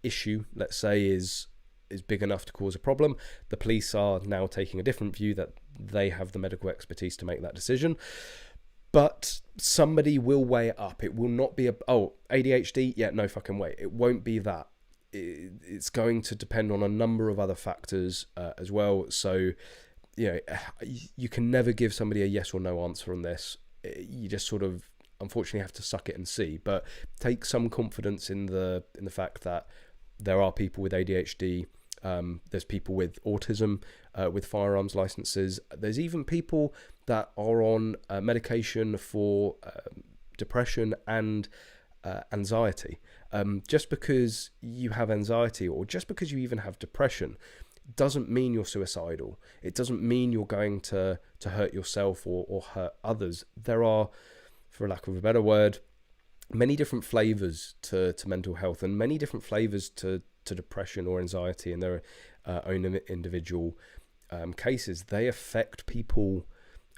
issue, let's say, is big enough to cause a problem. The police are now taking a different view, that they have the medical expertise to make that decision. But somebody will weigh it up. It will not be ADHD, yeah, no fucking way. It won't be that. It's going to depend on a number of other factors as well. So you can never give somebody a yes or no answer on this. You just sort of unfortunately have to suck it and see. But take some confidence in the fact that there are people with ADHD. There's people with autism with firearms licenses. There's even people that are on medication for depression and anxiety. Just because you have anxiety or just because you even have depression doesn't mean you're suicidal. It doesn't mean you're going to hurt yourself or hurt others. There are, for lack of a better word, many different flavors to mental health and many different flavors to depression or anxiety, and their own individual cases. They affect people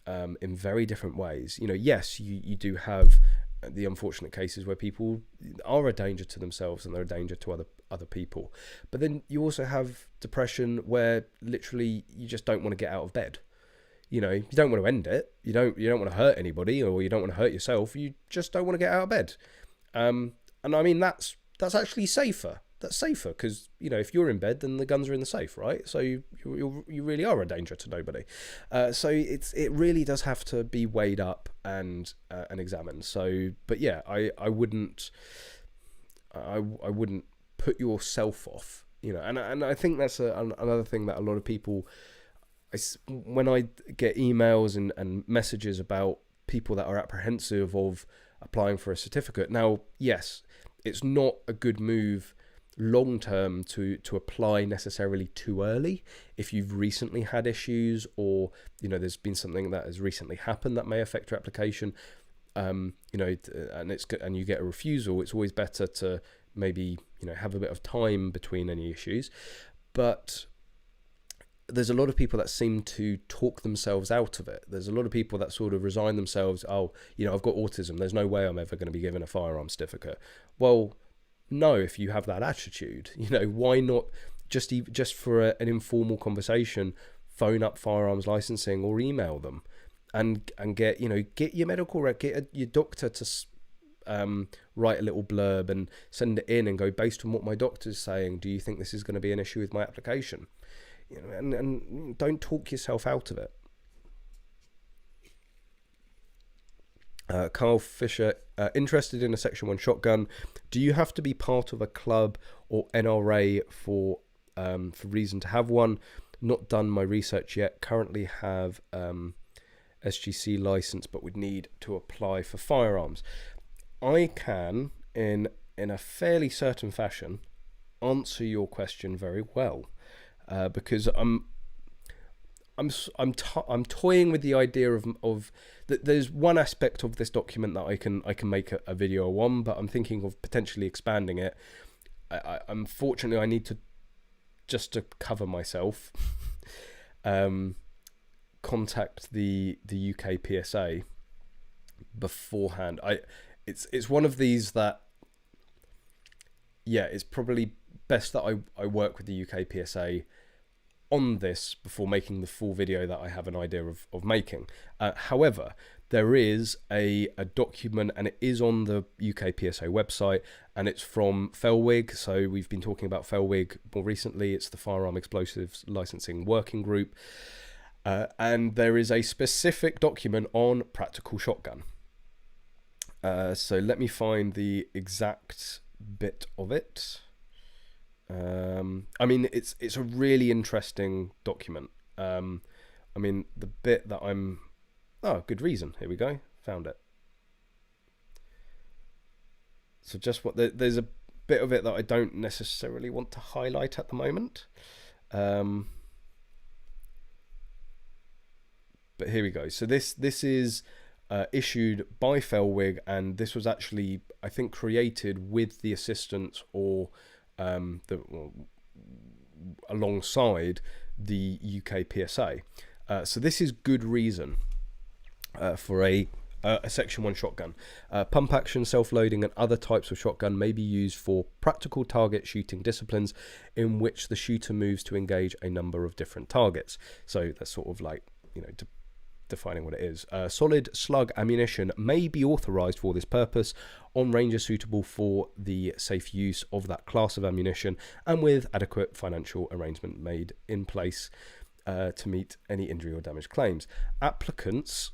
in very different ways. Yes, you do have the unfortunate cases where people are a danger to themselves and they're a danger to other people. But then you also have depression where literally you just don't want to get out of bed. You don't want to end it. You don't want to hurt anybody, or you don't want to hurt yourself. You just don't want to get out of bed. And I mean, that's actually safer. That's safer because, if you're in bed, then the guns are in the safe, right? So you really are a danger to nobody. So it really does have to be weighed up and examined. So, but yeah, I wouldn't put yourself off, and I think that's another thing that a lot of people, when I get emails and messages about people that are apprehensive of applying for a certificate. Now, yes, it's not a good move long term to apply necessarily too early if you've recently had issues, or there's been something that has recently happened that may affect your application, and you get a refusal. It's always better to maybe have a bit of time between any issues. But there's a lot of people that seem to talk themselves out of it. There's a lot of people that sort of resign themselves. I've got autism, there's no way I'm ever going to be given a firearm certificate. Well, no, if you have that attitude, why not just for an informal conversation, phone up firearms licensing or email them and get your medical rep, get your doctor to write a little blurb and send it in and go, based on what my doctor's saying, do you think this is going to be an issue with my application? And don't talk yourself out of it. Carl Fisher, interested in a Section 1 shotgun. Do you have to be part of a club or NRA for reason to have one? Not done my research yet. Currently have SGC license, but would need to apply for firearms. I can, in a fairly certain fashion, answer your question very well, because I'm toying with the idea of that. There's one aspect of this document that I can make a video on, but I'm thinking of potentially expanding it. Unfortunately, I need to cover myself, contact the UK PSA beforehand. It's one of these that, yeah, it's probably best that I work with the UK PSA on this before making the full video that I have an idea of making. However, there is a document, and it is on the UK PSA website, and it's from FELWIG. So we've been talking about FELWIG more recently. It's the Firearm Explosives Licensing Working Group. And there is a specific document on practical shotgun. So let me find the exact bit of it. I mean, it's a really interesting document. I mean, the bit that good reason. Here we go. Found it. So just there's a bit of it that I don't necessarily want to highlight at the moment. But here we go. So this is issued by FELWIG, and this was actually, I think, created with the assistance or alongside the UK PSA. So this is good reason for a Section 1 shotgun. Pump action, self-loading and other types of shotgun may be used for practical target shooting disciplines in which the shooter moves to engage a number of different targets. So that's sort of like, you know, defining what it is. Solid slug ammunition may be authorized for this purpose on ranges suitable for the safe use of that class of ammunition, and with adequate financial arrangement made in place to meet any injury or damage claims. Applicants,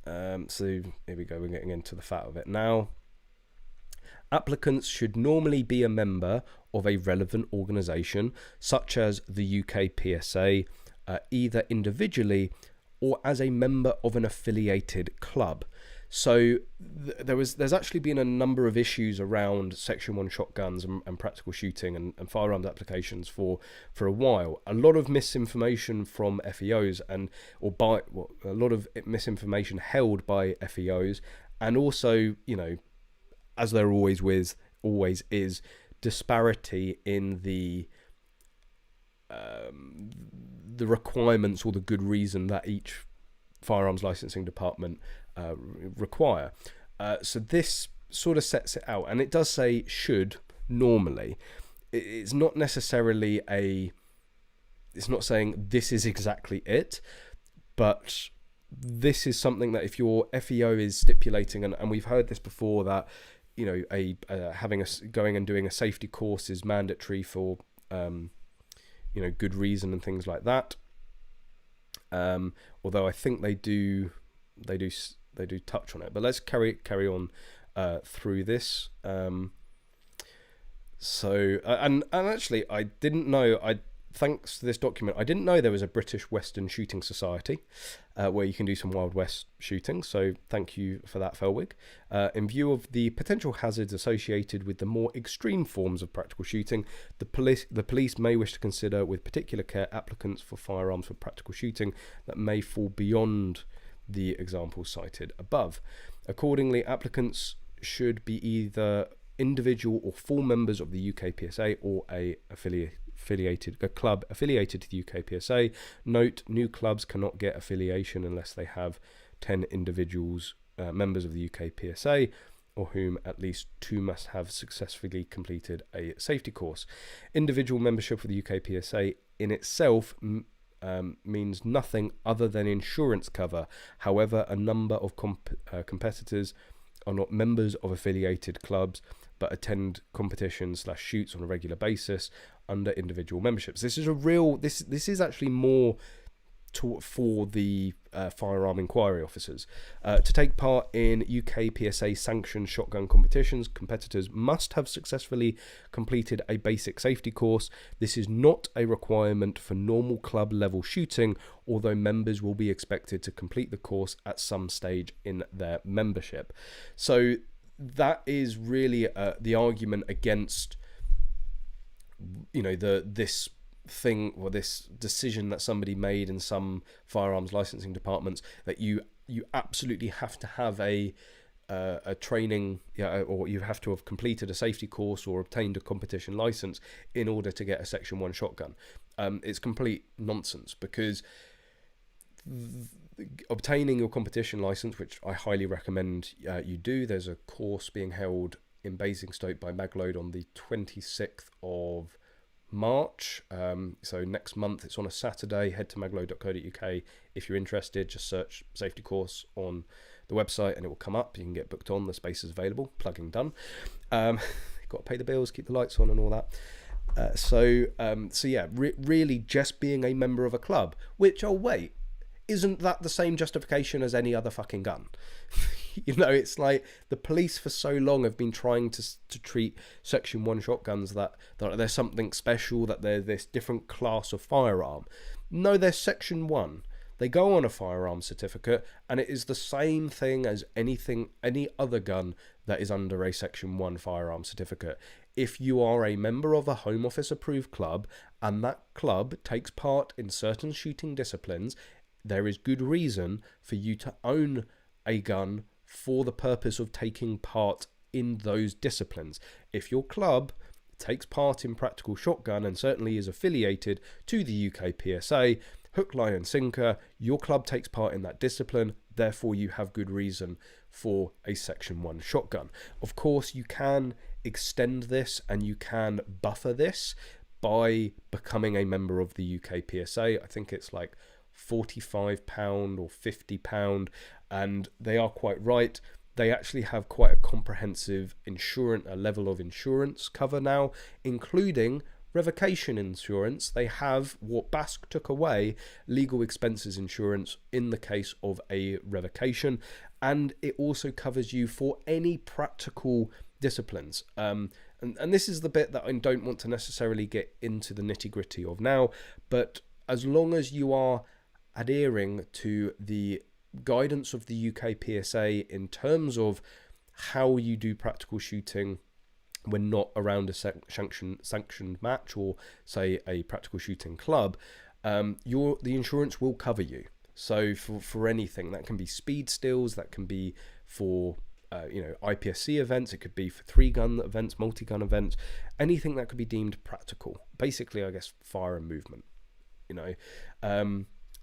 so here we go, we're getting into the fat of it now. Applicants should normally be a member of a relevant organisation, such as the UK PSA, either individually or as a member of an affiliated club. So there's actually been a number of issues around Section 1 shotguns and practical shooting and firearms applications for a while. A lot of misinformation from FEOs a lot of misinformation held by FEOs, and also, you know, as there always is, disparity in the requirements or the good reason that each firearms licensing department require. So this sort of sets it out, and it does say should normally. It's not necessarily it's not saying this is exactly it, but this is something that if your FEO is stipulating, and we've heard this before, that, you know, going and doing a safety course is mandatory for you know, good reason and things like that. Although I think they do touch on it, but let's carry on through this. So and actually, I didn't know. Thanks to this document, I didn't know there was a British Western Shooting Society where you can do some Wild West shooting. So thank you for that, FELWIG. In view of the potential hazards associated with the more extreme forms of practical shooting, the police may wish to consider with particular care applicants for firearms for practical shooting that may fall beyond the examples cited above. Accordingly, applicants should be either individual or full members of the UK PSA or a club affiliated to the UK PSA. Note, new clubs cannot get affiliation unless they have 10 individuals, members of the UK PSA, or whom at least 2 must have successfully completed a safety course. Individual membership of the UK PSA in itself means nothing other than insurance cover. However, a number of competitors are not members of affiliated clubs but attend competitions / shoots on a regular basis under individual memberships. This is this is actually more for the firearm inquiry officers. To take part in UK PSA sanctioned shotgun competitions, competitors must have successfully completed a basic safety course. This is not a requirement for normal club level shooting, although members will be expected to complete the course at some stage in their membership. So that is really the argument against, you know, this thing or this decision that somebody made in some firearms licensing departments, that you absolutely have to have a training, or you have to have completed a safety course or obtained a competition license in order to get a Section 1 shotgun. It's complete nonsense, because obtaining your competition license, which I highly recommend you do. There's a course being held in Basingstoke by Magload on the 26th of March. So next month, it's on a Saturday. Head to magload.co.uk if you're interested. Just search safety course on the website and it will come up. You can get booked on. The space is available. Plugging done. Got to pay the bills, keep the lights on and all that. So yeah, really just being a member of a club, which, oh wait, isn't that the same justification as any other fucking gun? You know, it's like the police for so long have been trying to treat Section 1 shotguns that they're something special, that they're this different class of firearm. No, they're Section 1. They go on a firearm certificate, and it is the same thing as any other gun that is under a Section 1 firearm certificate. If you are a member of a Home Office approved club, and that club takes part in certain shooting disciplines, there is good reason for you to own a gun for the purpose of taking part in those disciplines. If your club takes part in practical shotgun and certainly is affiliated to the UK PSA, hook, line and sinker, your club takes part in that discipline, therefore you have good reason for a Section 1 shotgun. Of course, you can extend this and you can buffer this by becoming a member of the UK PSA. I think it's like £45 or £50, and they are quite right. They actually have quite a comprehensive level of insurance cover now, including revocation insurance. They have what BASC took away, legal expenses insurance in the case of a revocation, and it also covers you for any practical disciplines. And this is the bit that I don't want to necessarily get into the nitty-gritty of now, but as long as you are adhering to the guidance of the UK PSA in terms of how you do practical shooting when not around a sanctioned match or say a practical shooting club, the insurance will cover you. So for anything, that can be speed stills, that can be for IPSC events, it could be for 3-gun events, multi-gun events, anything that could be deemed practical. Basically, I guess fire and movement.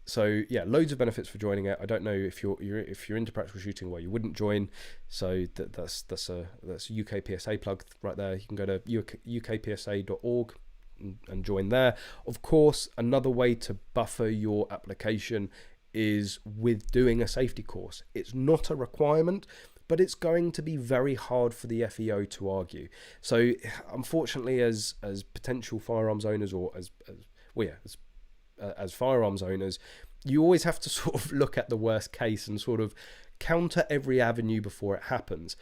So yeah, loads of benefits for joining it. I don't know if you're into practical shooting, why you wouldn't join. So that's a UK PSA plug right there. You can go to ukpsa.org and join there. Of course, another way to buffer your application is with doing a safety course. It's not a requirement, but it's going to be very hard for the FEO to argue. So unfortunately, as potential firearms owners or as firearms owners, you always have to sort of look at the worst case and sort of counter every avenue before it happens.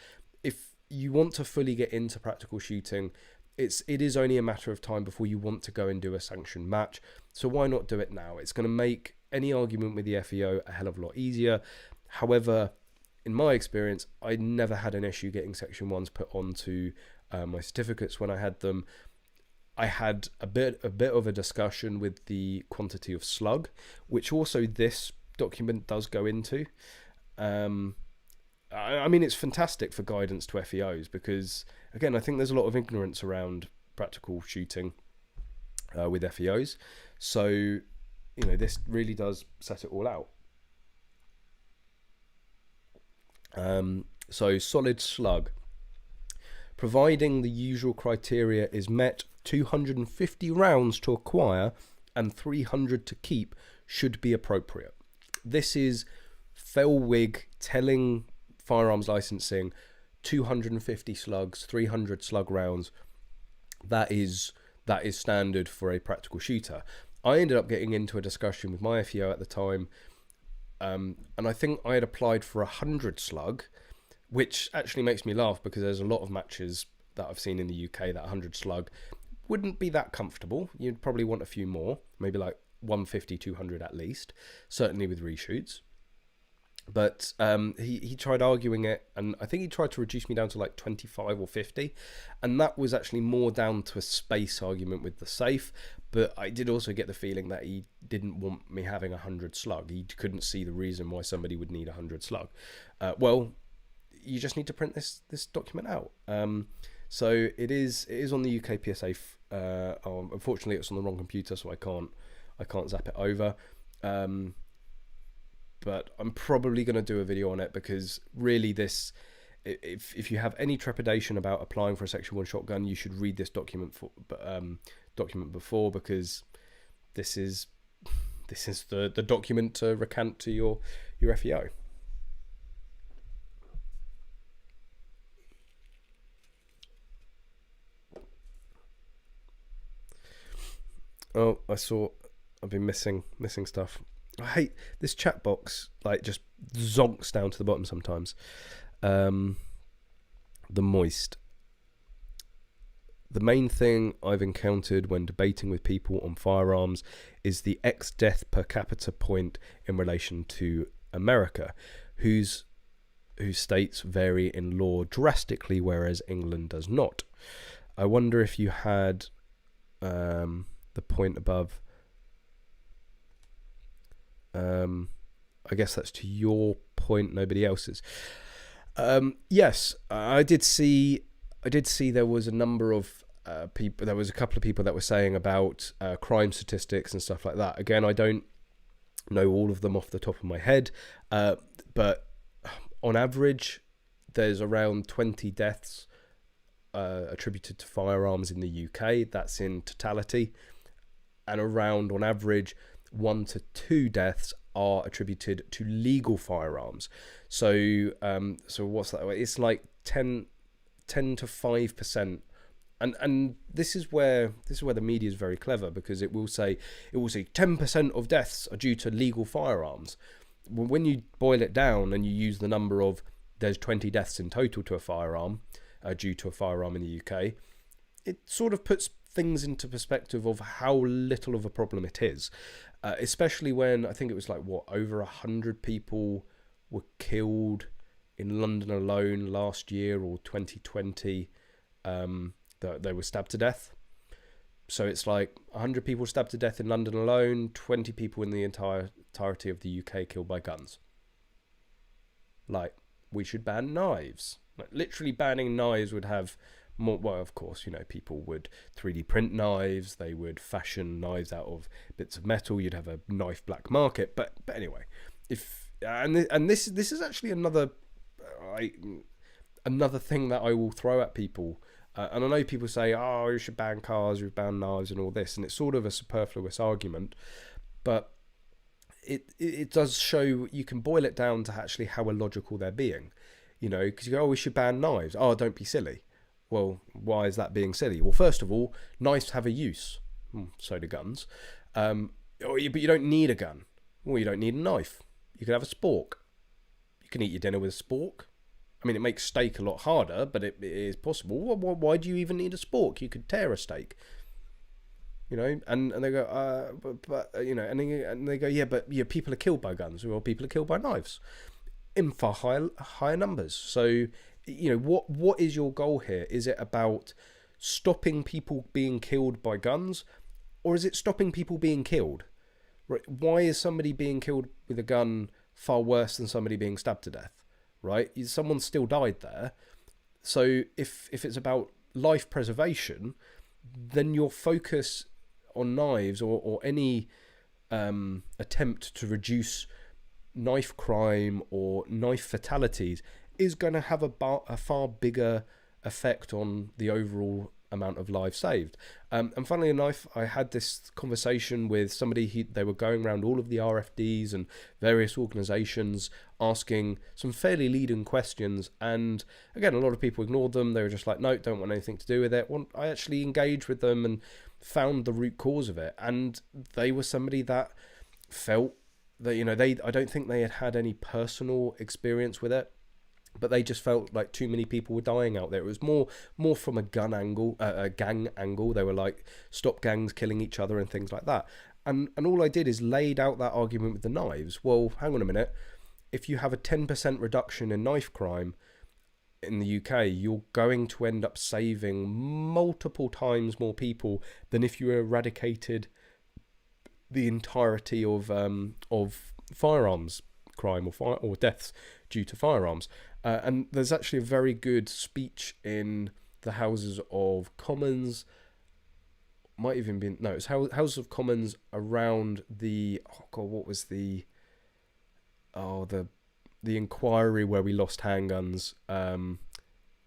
If you want to fully get into practical shooting, it is only a matter of time before you want to go and do a sanctioned match. So why not do it now? It's going to make any argument with the FEO a hell of a lot easier. However, in my experience, I never had an issue getting Section 1s put onto my certificates when I had them. I had a bit of a discussion with the quantity of slug, which also this document does go into. I mean, it's fantastic for guidance to FEOs because, again, I think there's a lot of ignorance around practical shooting with FEOs. So, this really does set it all out. So, solid slug. Providing the usual criteria is met, 250 rounds to acquire and 300 to keep should be appropriate. This is Felwig telling firearms licensing 250 slugs, 300 slug rounds. That is standard for a practical shooter. I ended up getting into a discussion with my FEO at the time, and I think I had applied for 100 slug, which actually makes me laugh because there's a lot of matches that I've seen in the UK that 100 slug wouldn't be that comfortable. You'd probably want a few more, maybe like 150, 200 at least, certainly with reshoots. But he tried arguing it, and I think he tried to reduce me down to like 25 or 50, and that was actually more down to a space argument with the safe. But I did also get the feeling that he didn't want me having 100 slug. He couldn't see the reason why somebody would need 100 slug. Well, you just need to print this document out. So it is on the UK PSA. Unfortunately, it's on the wrong computer, so I can't zap it over. but I'm probably going to do a video on it, because really this, if you have any trepidation about applying for a Section 1 shotgun, you should read this document before, because this is the document to recant to your FEO. Oh, I've been missing stuff. I hate this chat box, like, just zonks down to the bottom sometimes. The moist. The main thing I've encountered when debating with people on firearms is the death per capita point in relation to America, whose states vary in law drastically, whereas England does not. I wonder if you had the point above. I guess that's to your point, nobody else's. Yes, I did see there was a number of people. There was a couple of people that were saying about crime statistics and stuff like that. Again, I don't know all of them off the top of my head, but on average, there's around 20 deaths attributed to firearms in the UK. That's in totality, and around, on average, 1 to 2 deaths are attributed to legal firearms. So what's that? It's like 10 to 5%, and this is where the media is very clever, because it will say 10% of deaths are due to legal firearms. When you boil it down and you use the number of, there's 20 deaths in total to a firearm, due to a firearm in the UK, it sort of puts things into perspective of how little of a problem it is, especially when I think it was like over 100 people were killed in London alone last year, or 2020, that they were stabbed to death. So it's like 100 people stabbed to death in London alone, 20 people in the entirety of the UK killed by guns. Like, we should ban knives. Like, literally banning knives would have more. Well, of course, people would 3D print knives. They would fashion knives out of bits of metal. You'd have a knife black market. But anyway, this is actually another thing that I will throw at people. And I know people say, "Oh, you should ban cars, you should ban knives, and all this," and it's sort of a superfluous argument, but it does show. You can boil it down to actually how illogical they're being. Because you go, "Oh, we should ban knives." "Oh, don't be silly." Well, why is that being silly? Well, first of all, knives have a use. So do guns. But you don't need a gun. Well, you don't need a knife. You can have a spork. You can eat your dinner with a spork. I mean, it makes steak a lot harder, but it is possible. Why do you even need a spork? You could tear a steak. And they go, and they go, yeah, but people are killed by guns. Well, people are killed by knives in far higher numbers. So, what is your goal here? Is it about stopping people being killed by guns, or is it stopping people being killed? Right? Why is somebody being killed with a gun far worse than somebody being stabbed to death? Right? Someone still died there. So if it's about life preservation, then your focus on knives or any attempt to reduce knife crime or knife fatalities is going to have a far bigger effect on the overall amount of lives saved. And funnily enough, I had this conversation with somebody. They were going around all of the RFDs and various organizations asking some fairly leading questions, and again, a lot of people ignored them. They were just like, no, don't want anything to do with it. Well, I actually engaged with them and found the root cause of it, and they were somebody that felt that I don't think they had any personal experience with it, but they just felt like too many people were dying out there. It was more from a gang angle. They were like, stop gangs killing each other and things like that. And all I did is laid out that argument with the knives. Well, hang on a minute. If you have a 10% reduction in knife crime in the UK, you're going to end up saving multiple times more people than if you eradicated the entirety of firearms crime or deaths due to firearms. And there's actually a very good speech in the Houses of Commons. Might even been, no, it's House of Commons around the, what was the the inquiry where we lost handguns.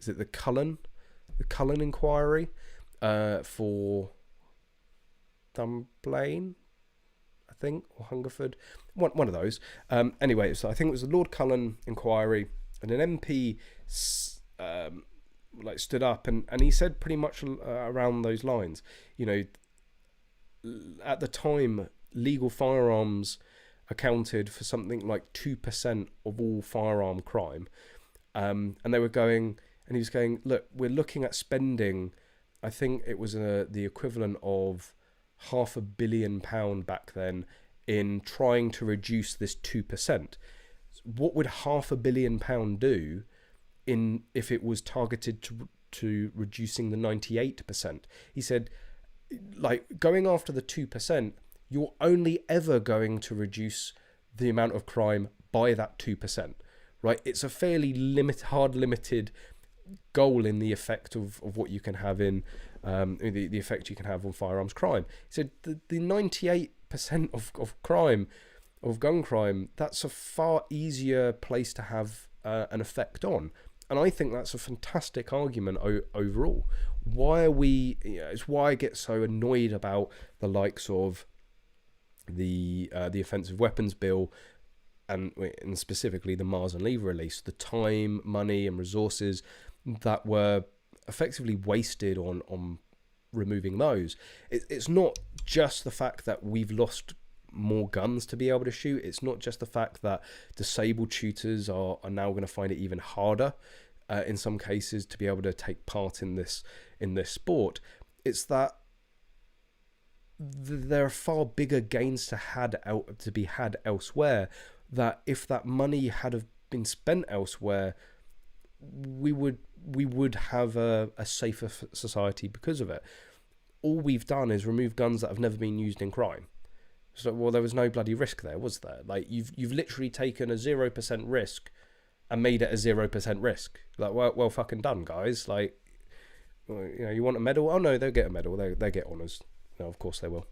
Is it the Cullen inquiry for Dunblane, I think, or Hungerford, one of those. Anyway, so I think it was the Lord Cullen inquiry, and an MP like stood up and he said pretty much around those lines. You know, at the time, legal firearms accounted for something like 2% of all firearm crime, and they were going, and he was going, look, we're looking at spending, I think it was the equivalent of £500 million back then in trying to reduce this 2%. What would £500 million do if it was targeted to reducing the 98%? He said, like, going after the 2%, you're only ever going to reduce the amount of crime by that 2%, right? It's a fairly limited goal in the effect of what you can have in the effect you can have on firearms crime. He said the 98% of crime, of gun crime, that's a far easier place to have an effect on. And I think that's a fantastic argument overall. Why are we? It's why I get so annoyed about the likes of the offensive weapons bill, and specifically the Mars and Lever release. The time, money, and resources that were effectively wasted on removing those. It's not just the fact that we've lost more guns to be able to shoot. It's not just the fact that disabled shooters are now going to find it even harder in some cases to be able to take part in this sport. It's that there are far bigger gains to be had elsewhere, that if that money had have been spent elsewhere, we would have a safer society because of it. All we've done is remove guns that have never been used in crime. So, well, there was no bloody risk there, was there? Like, you've literally taken a 0% risk and made it a 0% risk. Like, well fucking done, guys. Like, you know, you want a medal? Oh no, they'll get a medal. They get honours. No, of course they will.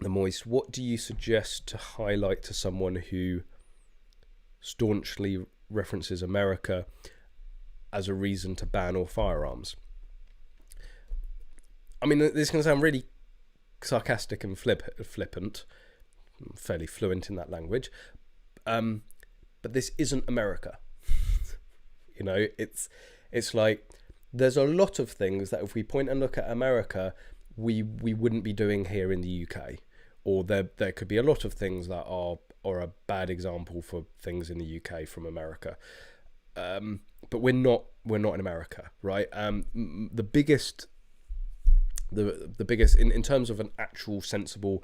The Moist, what do you suggest to highlight to someone who staunchly references America as a reason to ban all firearms? I mean, this is going to sound really sarcastic and flippant. I'm fairly fluent in that language. But this isn't America. You know, it's like there's a lot of things that if we point and look at America, we wouldn't be doing here in the UK. Or there could be a lot of things that are a bad example for things in the UK from America. But we're not in America, right? The biggest in terms of an actual sensible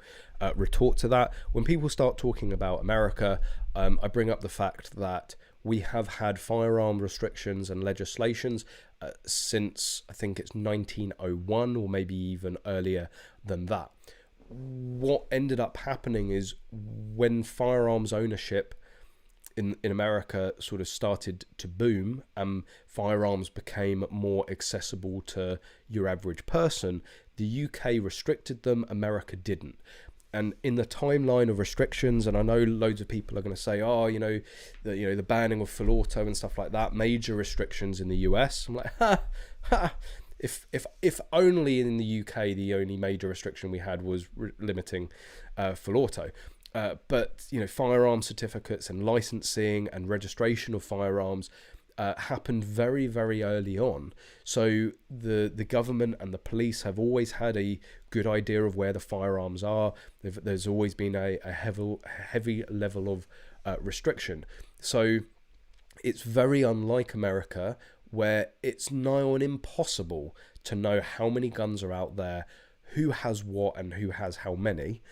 retort to that, when people start talking about America, I bring up the fact that we have had firearm restrictions and legislations since, I think it's 1901, or maybe even earlier than that. What ended up happening is when firearms ownership in America sort of started to boom, firearms became more accessible to your average person. The UK restricted them, America didn't. And in the timeline of restrictions, and I know loads of people are going to say, oh, the banning of full auto and stuff like that, major restrictions in the US. I'm like, If only in the UK the only major restriction we had was limiting full auto. But firearm certificates and licensing and registration of firearms happened very, very early on. So the government and the police have always had a good idea of where the firearms are. There's always been a heavy level of restriction. So it's very unlike America, where it's nigh on impossible to know how many guns are out there, who has what and who has how many.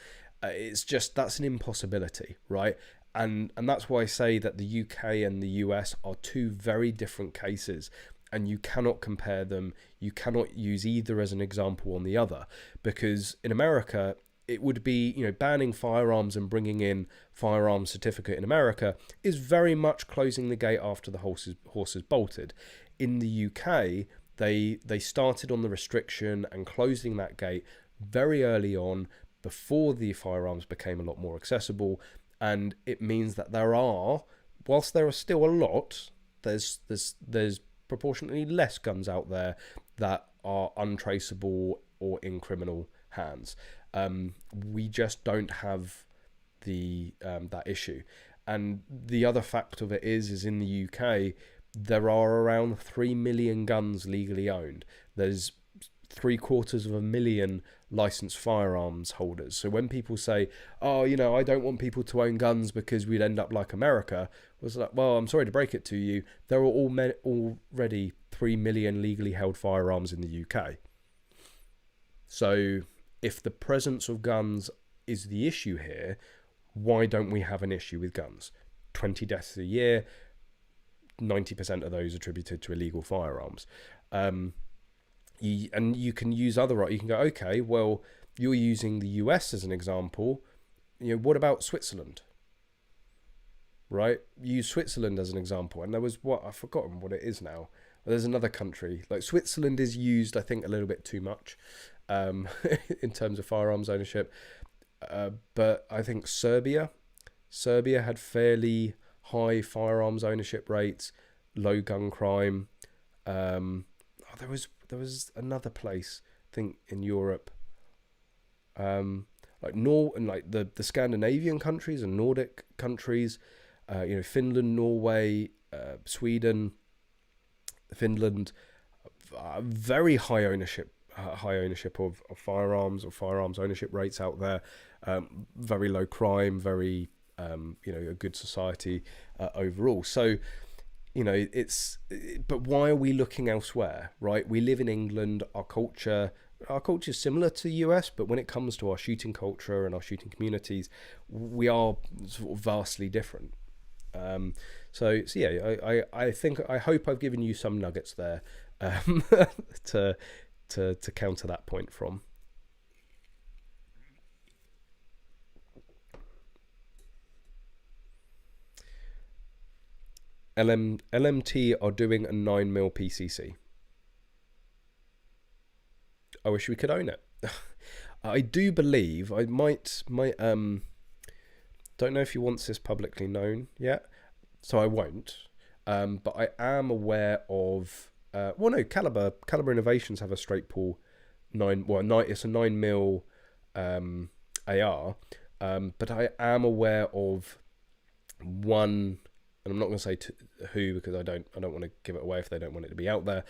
That's an impossibility, right? And that's why I say that the UK and the US are two very different cases, and you cannot compare them. You cannot use either as an example on the other, because in America, it would be, you know, banning firearms and bringing in firearms certificate in America is very much closing the gate after the horses bolted. In the UK, they started on the restriction and closing that gate very early on, before the firearms became a lot more accessible, and it means that there are, whilst there are still a lot, there's proportionately less guns out there that are untraceable or in criminal hands. We just don't have the that issue. And the other fact of it is in the UK, there are around 3 million guns legally owned. There's 750,000 licensed firearms holders. So when people say, oh, you know, I don't want people to own guns because we'd end up like America, I was like, well, I'm sorry to break it to you, there are already 3 million legally held firearms in the UK. So if the presence of guns is the issue here, why don't we have an issue with guns? 20 deaths a year, 90% of those attributed to illegal firearms. And you can use you can go, okay, well, you're using the US as an example. You know, what about Switzerland? Right? Use Switzerland as an example. And there was I've forgotten what it is now. There's another country. Like Switzerland is used, I think, a little bit too much in terms of firearms ownership. But I think Serbia had fairly high firearms ownership rates, low gun crime. There was another place, I think, in Europe, like the Scandinavian countries and Nordic countries, you know, Finland, Norway, Sweden, Finland, very high ownership of firearms, or firearms ownership rates out there. Very low crime, very you know, a good society overall. So, you know, but why are we looking elsewhere, right? We live in England. Our culture is similar to the US, but when it comes to our shooting culture and our shooting communities, we are sort of vastly different. So yeah, I hope I've given you some nuggets there to counter that point from. LMT are doing a 9mm PCC. I wish we could own it. I do believe I might don't know if he wants this publicly known yet, so I won't. But I am aware of Caliber Innovations have a straight pull it's a 9mm AR, but I am aware of one. And I'm not going to say who, because I don't want to give it away if they don't want it to be out there.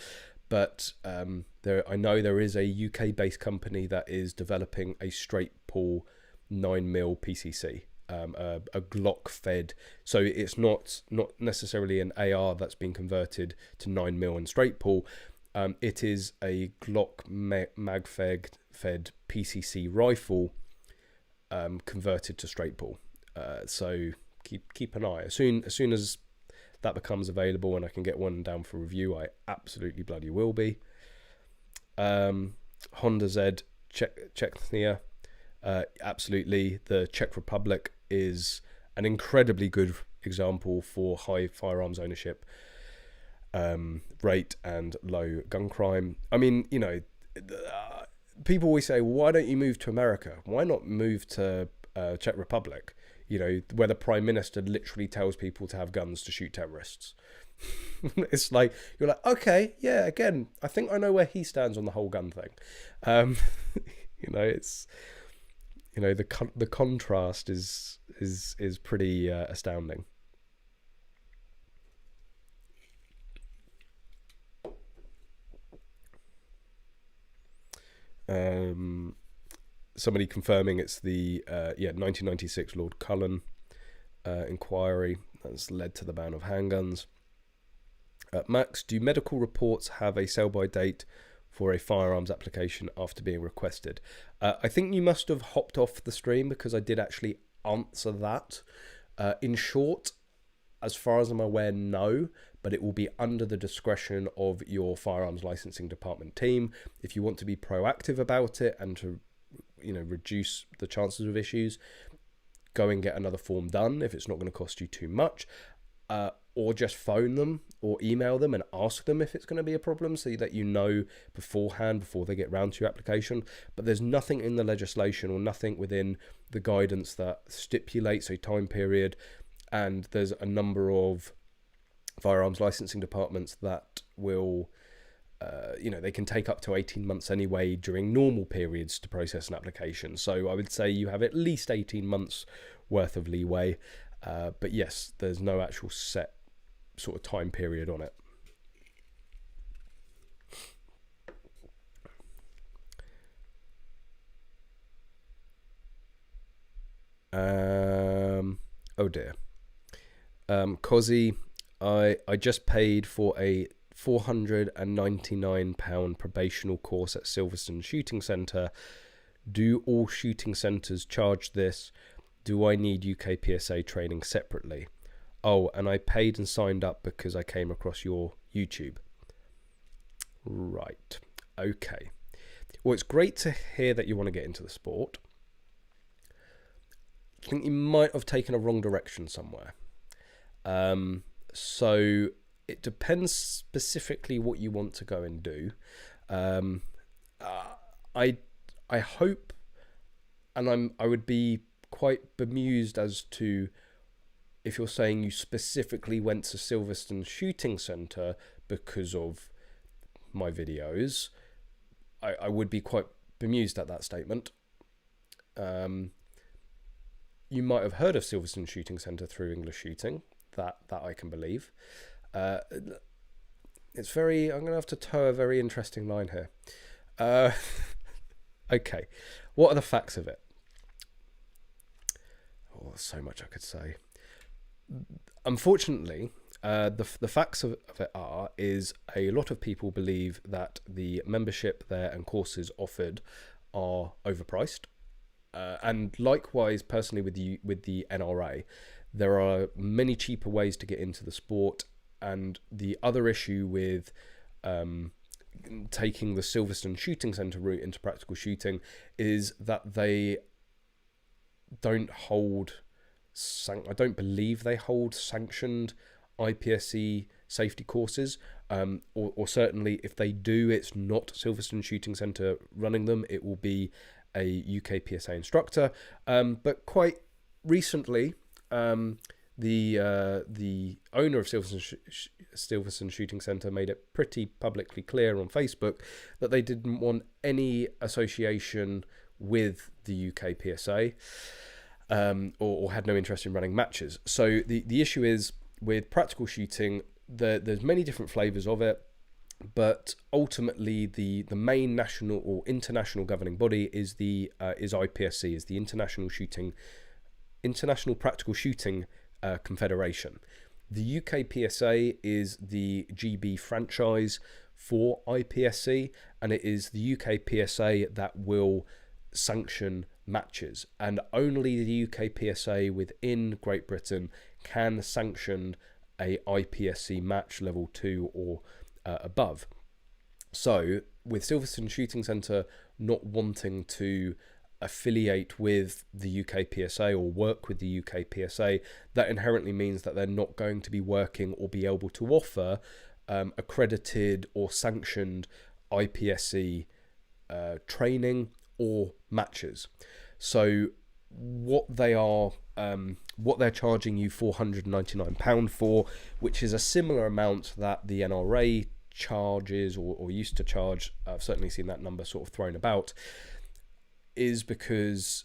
But I know there is a UK-based company that is developing a straight pull 9mm PCC, a Glock fed. So it's not necessarily an AR that's been converted to 9mm and straight pull. It is a Glock mag fed PCC rifle converted to straight pull. So keep an eye. As soon as that becomes available and I can get one down for review, I absolutely bloody will be. Honda Z Czechia, absolutely. The Czech Republic is an incredibly good example for high firearms ownership rate and low gun crime. I mean, you know, people always say, why don't you move to America? Why not move to Czech Republic? You know, where the Prime Minister literally tells people to have guns to shoot terrorists. It's like, you're like, okay, yeah, again, I think I know where he stands on the whole gun thing. You know, it's, you know, the contrast is pretty astounding. Somebody confirming it's the 1996 Lord Cullen inquiry that's led to the ban of handguns. Max, do medical reports have a sell-by date for a firearms application after being requested? I think you must have hopped off the stream, because I did actually answer that. In short, as far as I'm aware, no, but it will be under the discretion of your firearms licensing department team. If you want to be proactive about it and to, reduce the chances of issues, go and get another form done if it's not going to cost you too much, or just phone them or email them and ask them if it's going to be a problem, so that you know beforehand before they get round to your application. But there's nothing in the legislation or nothing within the guidance that stipulates a time period, and there's a number of firearms licensing departments that will they can take up to 18 months anyway during normal periods to process an application. So I would say you have at least 18 months worth of leeway. But yes, there's no actual set sort of time period on it. Oh dear. Cozzy, I just paid for a £499 probational course at Silverstone Shooting Centre. Do all shooting centres charge this? Do I need UK PSA training separately? Oh, and I paid and signed up because I came across your YouTube. Right. Okay. Well, it's great to hear that you want to get into the sport. I think you might have taken a wrong direction somewhere. So it depends specifically what you want to go and do. I hope, and I would be quite bemused as to if you're saying you specifically went to Silverstone Shooting Centre because of my videos. I would be quite bemused at that statement. You might have heard of Silverstone Shooting Centre through English Shooting. That I can believe. It's very. I'm going to have to toe a very interesting line here. Okay, what are the facts of it? Oh, so much I could say. Unfortunately, the facts of it is a lot of people believe that the membership there and courses offered are overpriced, and likewise, personally with the NRA, there are many cheaper ways to get into the sport. And the other issue with taking the Silverstone Shooting Centre route into practical shooting is that they don't hold. I don't believe they hold sanctioned IPSC safety courses, or certainly if they do, it's not Silverstone Shooting Centre running them. It will be a UK PSA instructor. But quite recently, the owner of Silverstone Shooting Centre made it pretty publicly clear on Facebook that they didn't want any association with the UK PSA. Or had no interest in running matches. So the issue is with practical shooting, there's many different flavours of it, but ultimately the main national or international governing body is IPSC, is the International Practical Shooting Confederation. The UK PSA is the GB franchise for IPSC, and it is the UK PSA that will sanction matches, and only the UK PSA within Great Britain can sanction a IPSC match level 2 or above. So with Silverstone Shooting Centre not wanting to affiliate with the UK PSA or work with the UK PSA, that inherently means that they're not going to be working or be able to offer accredited or sanctioned IPSC training or matches. So what they're charging you £499 for, which is a similar amount that the NRA charges or used to charge, I've certainly seen that number sort of thrown about, is because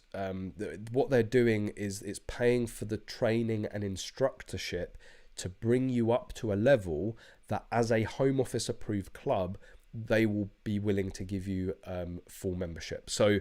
what they're doing is it's paying for the training and instructorship to bring you up to a level that as a Home Office approved club, they will be willing to give you full membership. So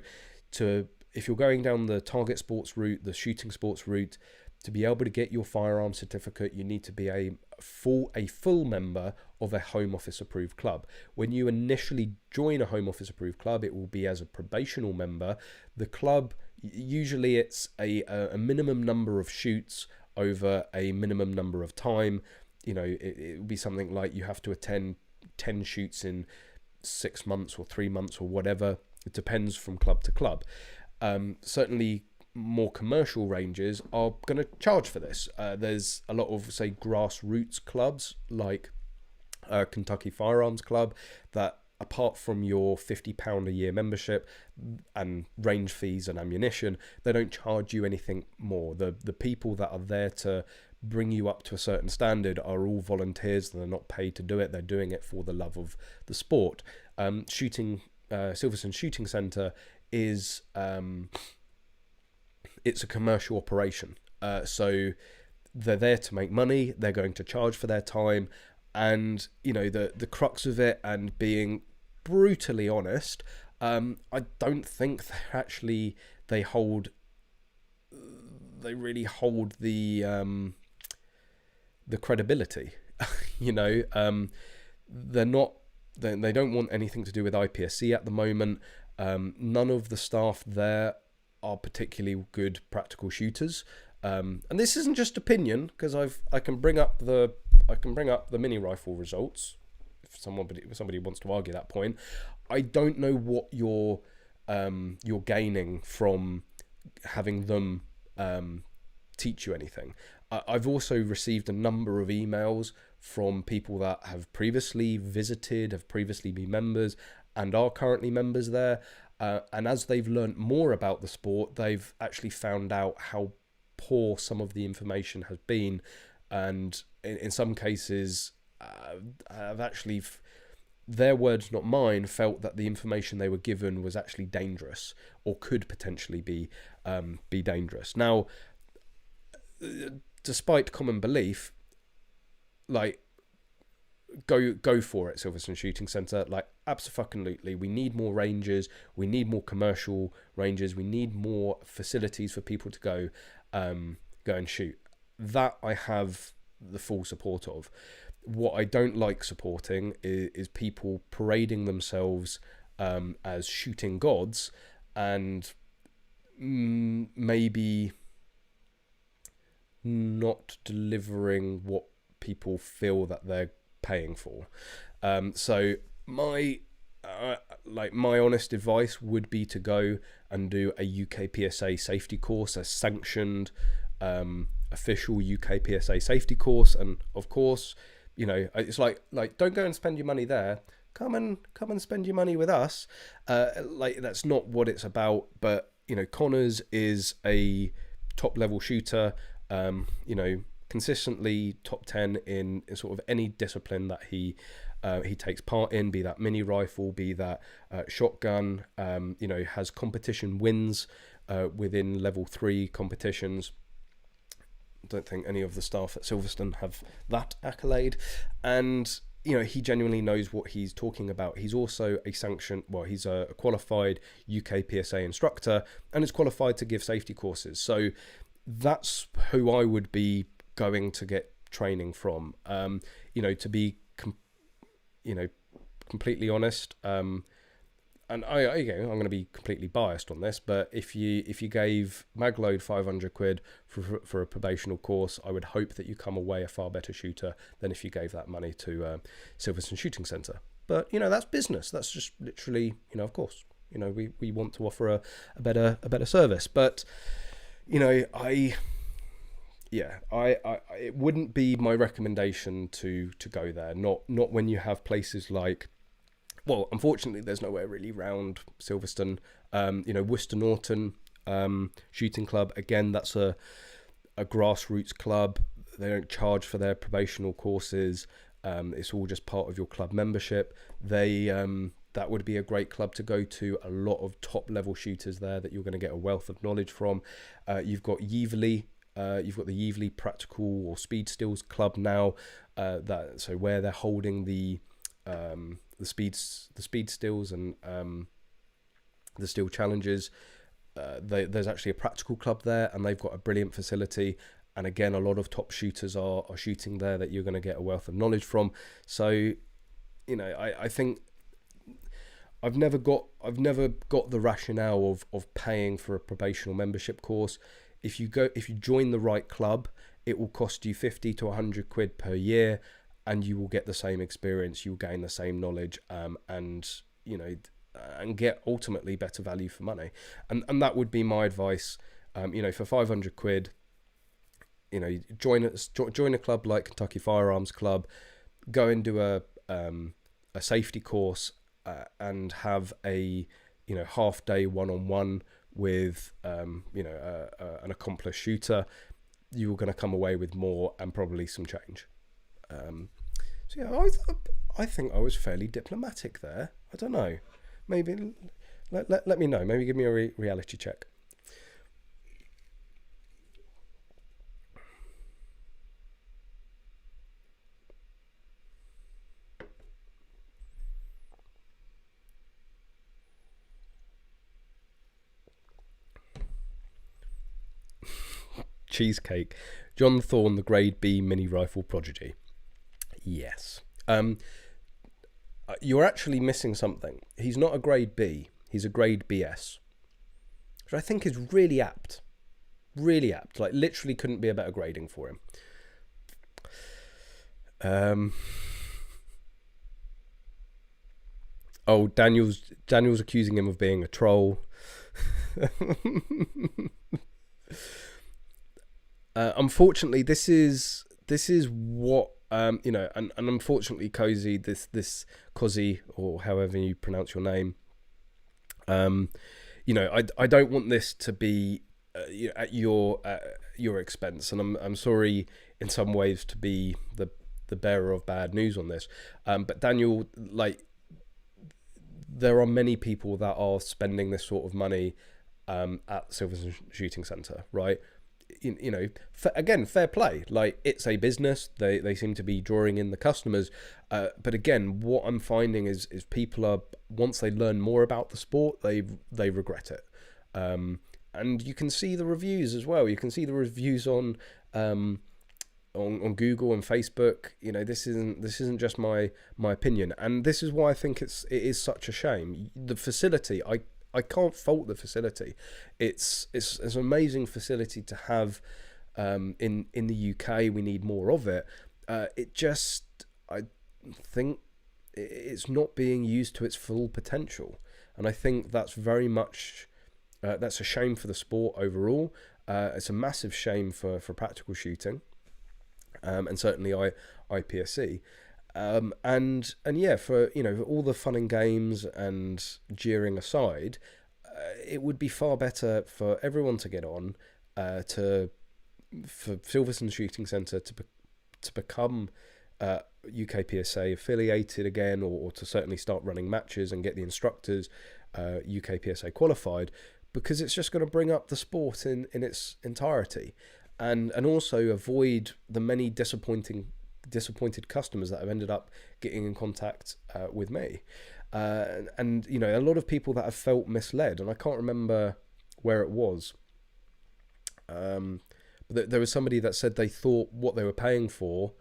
if you're going down the target sports route, the shooting sports route, to be able to get your firearm certificate, you need to be a full member of a Home Office approved club. When you initially join a Home Office approved club, it will be as a probational member. The club, usually it's a minimum number of shoots over a minimum number of time. You know, it will be something like you have to attend 10 shoots in 6 months or 3 months or whatever. It depends from club to club. Certainly more commercial ranges are going to charge for this. There's a lot of, say, grassroots clubs like Kentucky Firearms Club that, apart from your £50 a year membership and range fees and ammunition, they don't charge you anything more. The people that are there to bring you up to a certain standard are all volunteers. They're not paid to do it. They're doing it for the love of the sport. Silverstone Shooting Centre is it's a commercial operation. So they're there to make money. They're going to charge for their time. And, you know, the crux of it, and being brutally honest, I don't think they really hold the credibility. You know, they don't want anything to do with IPSC at the moment. None of the staff there are particularly good practical shooters. And this isn't just opinion, because I can bring up the mini rifle results if somebody wants to argue that point. I don't know what you're gaining from having them teach you anything. I've also received a number of emails from people that have previously visited, have previously been members, and are currently members there. And as they've learnt more about the sport, they've actually found out how poor some of the information has been, and in some cases have actually, their words not mine, felt that the information they were given was actually dangerous, or could potentially be dangerous. Now, despite common belief, like, go for it, Silverstone Shooting Centre. Like, absolutely, we need more ranges, we need more commercial ranges, we need more facilities for people to go and shoot. That I have the full support of. What I don't like supporting is people parading themselves as shooting gods, and maybe not delivering what people feel that they're paying for. So my honest advice would be to go and do a UK PSA safety course, a sanctioned official UK PSA safety course. And of course, you know, it's like don't go and spend your money there. Come and spend your money with us. Like, that's not what it's about. But, you know, Connors is a top level shooter. You know, consistently top 10 in sort of any discipline that he takes part in, be that mini rifle, be that shotgun. You know, has competition wins within level 3 competitions. I don't think any of the staff at Silverstone have that accolade, and you know, he genuinely knows what he's talking about. He's also he's a qualified UK PSA instructor, and is qualified to give safety courses. So that's who I would be going to get training from. You know, to be completely honest, and I'm going to be completely biased on this, but if you gave Magload 500 quid for a probational course, I would hope that you come away a far better shooter than if you gave that money to Silverstone Shooting Centre. But, you know, that's business. That's just literally, you know, of course, you know, we want to offer a better service. But, you know, it wouldn't be my recommendation to go there. Not when you have places like, well, unfortunately, there's nowhere really round Silverstone. You know, Worcester Norton Shooting Club, again, that's a grassroots club. They don't charge for their probational courses. It's all just part of your club membership. That would be a great club to go to. A lot of top level shooters there that you're going to get a wealth of knowledge from. You've got Yeaverley. You've got the Yeaverley Practical or Speed Stills Club now. So where they're holding the speed stills and the steel challenges. There's actually a practical club there, and they've got a brilliant facility. And again, a lot of top shooters are shooting there that you're going to get a wealth of knowledge from. So, you know, I think I've never got the rationale of paying for a probational membership course. If you join the right club, it will cost you 50 to 100 quid per year, and you will get the same experience. You'll gain the same knowledge, and you know, and get ultimately better value for money. And that would be my advice. You know, for 500 quid, you know, join a club like Kentucky Firearms Club, go and do a safety course, and have a, you know, half day one-on-one with you know, an accomplished shooter. You're going to come away with more and probably some change. So yeah, I think I was fairly diplomatic there. I don't know. Maybe let me know. Maybe give me a reality check. Cheesecake. John Thorne, the grade B mini rifle prodigy. Yes. You're actually missing something. He's not a grade B. He's a grade BS, which I think is really apt. Really apt. Like, literally couldn't be a better grading for him. Oh, Daniel's accusing him of being a troll. Unfortunately, this is what you know, and unfortunately, Cozy, this Cozy, or however you pronounce your name, you know, I don't want this to be at your expense, and I'm sorry in some ways to be the bearer of bad news on this, but Daniel, like, there are many people that are spending this sort of money at Silverstone Shooting Centre, right? You know, again, fair play. Like, it's a business. They seem to be drawing in the customers. But again, what I'm finding is people are, once they learn more about the sport, they regret it. And you can see the reviews as well. You can see the reviews on Google and Facebook. You know, this isn't just my opinion, and this is why I think it is such a shame. The facility, I can't fault the facility. It's an amazing facility to have in the UK. We need more of it. It just, I think it's not being used to its full potential, and I think that's very much that's a shame for the sport overall. It's a massive shame for practical shooting, and certainly IPSC. And yeah, for, you know, all the fun and games and jeering aside, it would be far better for everyone to get on, for Silverstone Shooting Centre to become UK PSA affiliated again, or to certainly start running matches and get the instructors UK PSA qualified, because it's just going to bring up the sport in its entirety, and also avoid the many disappointed customers that have ended up getting in contact with me, and you know, a lot of people that have felt misled, and I can't remember where it was, but there was somebody that said they thought what they were paying for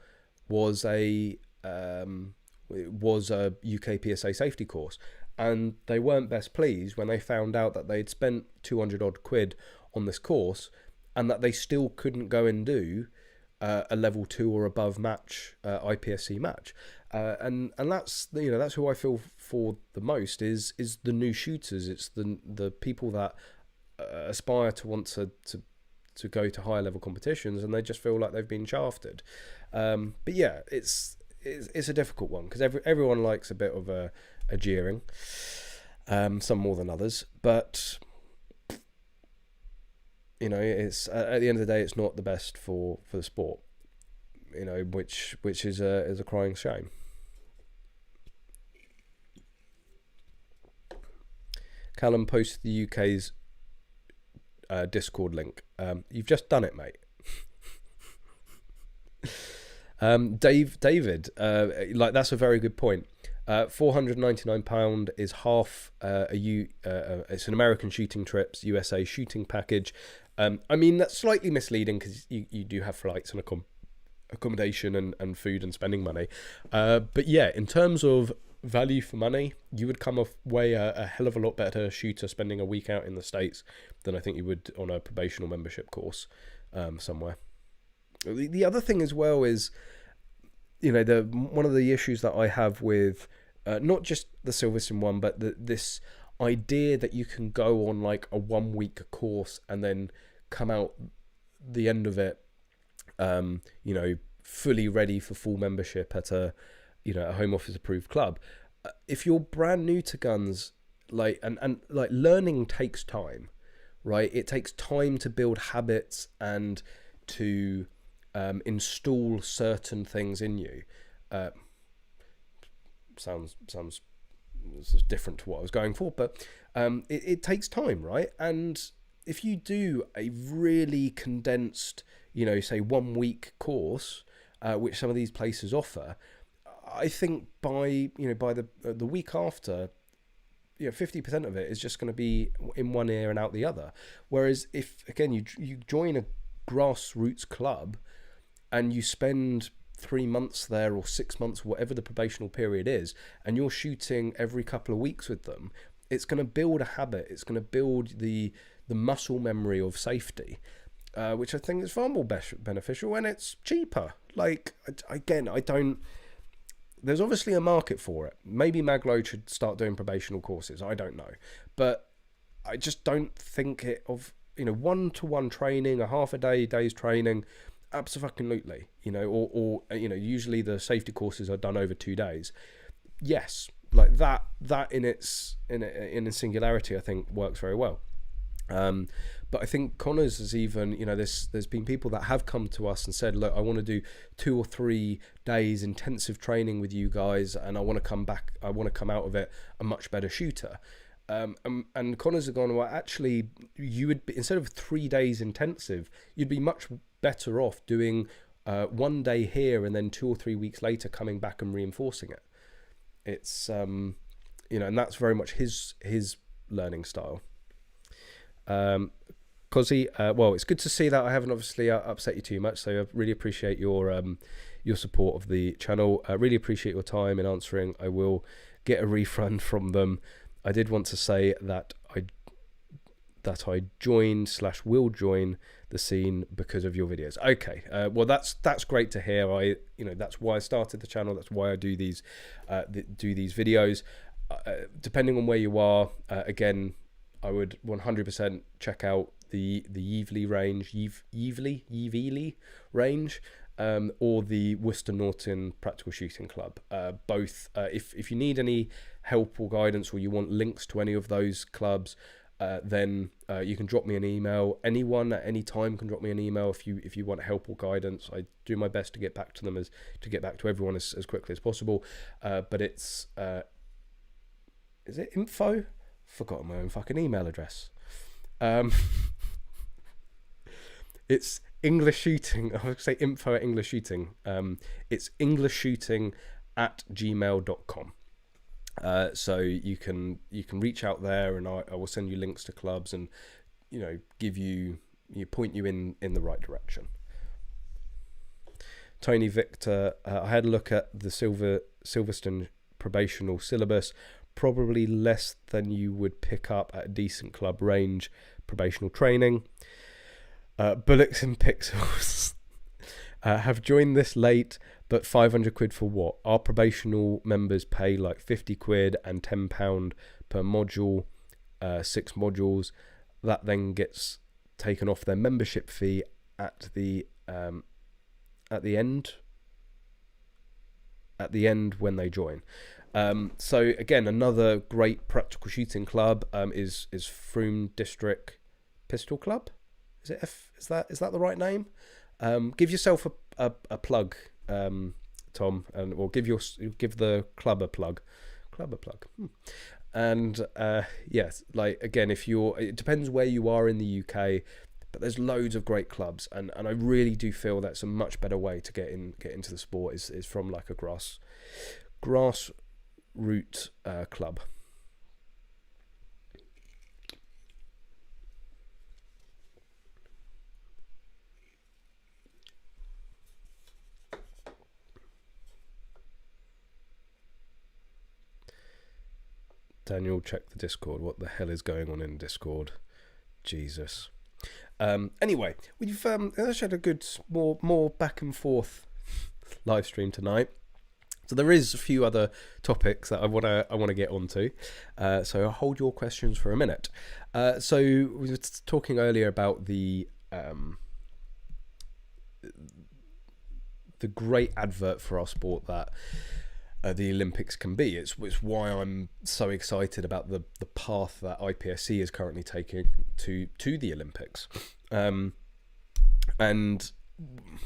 was a UK PSA safety course, and they weren't best pleased when they found out that they'd spent 200 odd quid on this course, and that they still couldn't go and do a level 2 or above match, IPSC match, and that's, you know, that's who I feel for the most, is the new shooters. It's the people that aspire to want to go to higher level competitions, and they just feel like they've been shafted. But yeah, it's a difficult one, because everyone likes a bit of a jeering, some more than others, but you know, it's at the end of the day, it's not the best for the sport, you know, which is a crying shame. Callum posted the UK's Discord link. You've just done it, mate. David, like, that's a very good point. £499 is half it's an American Shooting Trips USA shooting package. I mean, that's slightly misleading, because you do have flights and accommodation and food and spending money. But yeah, in terms of value for money, you would come away a hell of a lot better shooter spending a week out in the States than I think you would on a probation or membership course somewhere. The other thing as well is, you know, one of the issues that I have with not just the Silverstone one, but this idea that you can go on like a 1 week course and then come out the end of it, you know, fully ready for full membership at a, you know, a Home Office approved club. If you're brand new to guns, like, and like, learning takes time, right? It takes time to build habits and to install certain things in you. Sounds different to what I was going for, but it takes time, right? And if you do a really condensed, you know, say 1 week course, which some of these places offer, I think by the week after, you know, 50% of it is just going to be in one ear and out the other. Whereas if, again, you join a grassroots club and you spend 3 months there, or 6 months, whatever the probational period is, and you're shooting every couple of weeks with them, it's going to build a habit. It's going to build the muscle memory of safety, which I think is far more beneficial, and it's cheaper. Like, again, there's obviously a market for it. Maybe Magload should start doing probational courses. I don't know. But I just don't think it of, you know, one-to-one training, a half a day's training, absolutely, you know, or you know, usually the safety courses are done over 2 days. Yes, like that in a singularity, I think works very well. But I think Connors has even, you know, there's been people that have come to us and said, look, I want to do 2 or 3 days intensive training with you guys, and I want to come back, I want to come out of it a much better shooter. And Connors have gone, well, actually, you would be, instead of 3 days intensive, you'd be much better off doing 1 day here and then 2 or 3 weeks later coming back and reinforcing it. It's you know, and that's very much his learning style. Cozzy, well, it's good to see that I haven't obviously upset you too much, so I really appreciate your support of the channel. I really appreciate your time in answering. I will get a refund from them. I did want to say that I joined/will join the scene because of your videos. Okay, well, that's great to hear. You know, that's why I started the channel. That's why I do these videos. Depending on where you are, again, I would 100% check out the Yevley range, Yevley range, or the Worcester Norton Practical Shooting Club. Both, if you need any help or guidance, or you want links to any of those clubs, then you can drop me an email. Anyone at any time can drop me an email if you want help or guidance. I do my best to get back to them, to get back to everyone as quickly as possible. But it's is it info? Forgotten my own fucking email address. It's EnglishShooting. I would say info at EnglishShooting. It's EnglishShooting@gmail.com. So you can reach out there, and I will send you links to clubs, and, you know, point you in the right direction. Tony Victor, I had a look at the Silverstone probational syllabus. Probably less than you would pick up at a decent club range probational training. Bullets and Pixels. Have joined this late, but 500 quid for what? Our probational members pay like 50 quid and £10 per module, 6 modules. That then gets taken off their membership fee at the end when they join. So again, another great practical shooting club is Frome District Pistol Club. Is that the right name? Give yourself a plug, Tom, or give the club a plug. And yes, like, again, it depends where you are in the UK, but there's loads of great clubs, and I really do feel that's a much better way to get into the sport is from like a grassroots club. Daniel, check the Discord. What the hell is going on in Discord? Jesus. Anyway, we've actually had a good more back and forth live stream tonight. So there is a few other topics that I wanna get onto. So I'll hold your questions for a minute. So we were talking earlier about the great advert for our sport that the Olympics can be. It's why I'm so excited about the path that IPSC is currently taking to the Olympics. And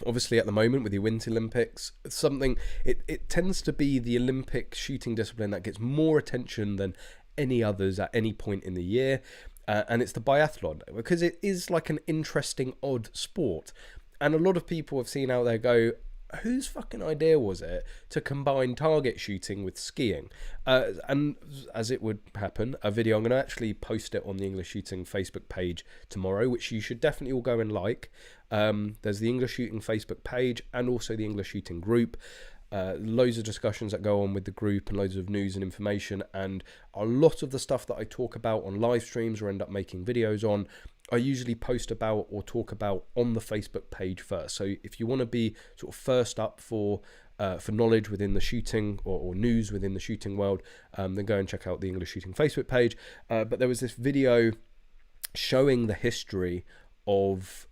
obviously at the moment with the Winter Olympics, it tends to be the Olympic shooting discipline that gets more attention than any others at any point in the year, and it's the biathlon, because it is like an interesting, odd sport, and a lot of people have seen out there go, whose fucking idea was it to combine target shooting with skiing? And as it would happen, a video, I'm going to actually post it on the English Shooting Facebook page tomorrow, which you should definitely all go and like. There's the English Shooting Facebook page and also the English Shooting group. Loads of discussions that go on with the group and loads of news and information, and a lot of the stuff that I talk about on live streams or end up making videos on, I usually post about or talk about on the Facebook page first. So if you want to be sort of first up for knowledge within the shooting or news within the shooting world, then go and check out the English Shooting Facebook page. But there was this video showing the history of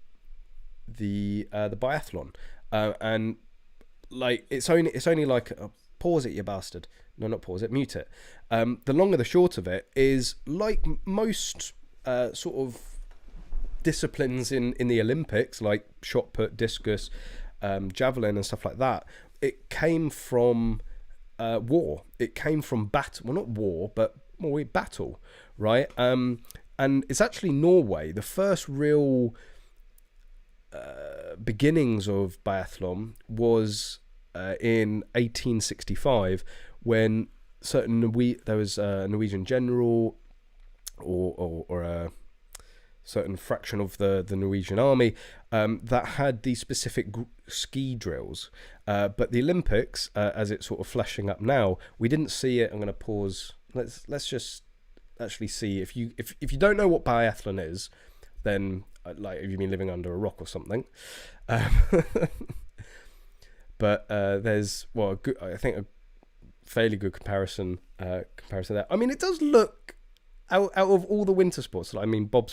the biathlon, and like it's only like pause it, you bastard. No, not pause it, mute it. The long and the short of it is, like most sort of disciplines in the Olympics, like shot put, discus, javelin and stuff like that, it came from war. It came from battle. Well, not war, but more battle, right? And it's actually Norway, the first real beginnings of biathlon was in 1865, when there was a Norwegian general or a certain fraction of the Norwegian army that had these specific ski drills, but the Olympics, as it's sort of fleshing up now, we didn't see it. I'm going to pause. Let's just actually see. If you don't know what biathlon is, then like, have you been living under a rock or something? But there's, well, I think a fairly good comparison there. I mean, it does look out of all the winter sports. I mean, bob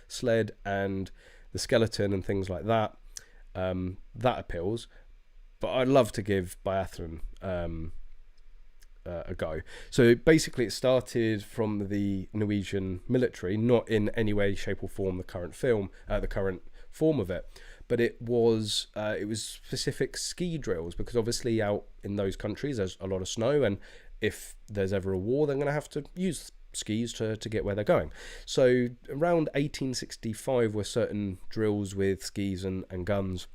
sled and the skeleton and things like that. That appeals, but I'd love to give biathlon a go. So basically, it started from the Norwegian military, not in any way, shape, or form the current form of it, but it was specific ski drills, because obviously out in those countries there's a lot of snow, and if there's ever a war, they're going to have to use skis to get where they're going. So around 1865 were certain drills with skis and guns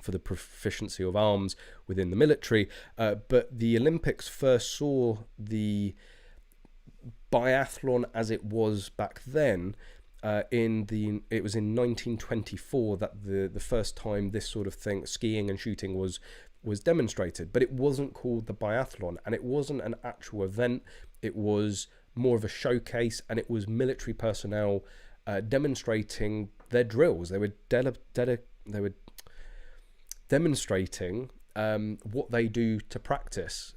for the proficiency of arms within the military, but the Olympics first saw the biathlon as it was back then. It was in 1924 that the first time this sort of thing, skiing and shooting, was demonstrated, but it wasn't called the biathlon, and it wasn't an actual event. It was more of a showcase, and it was military personnel demonstrating their drills. They were demonstrating what they do to practice,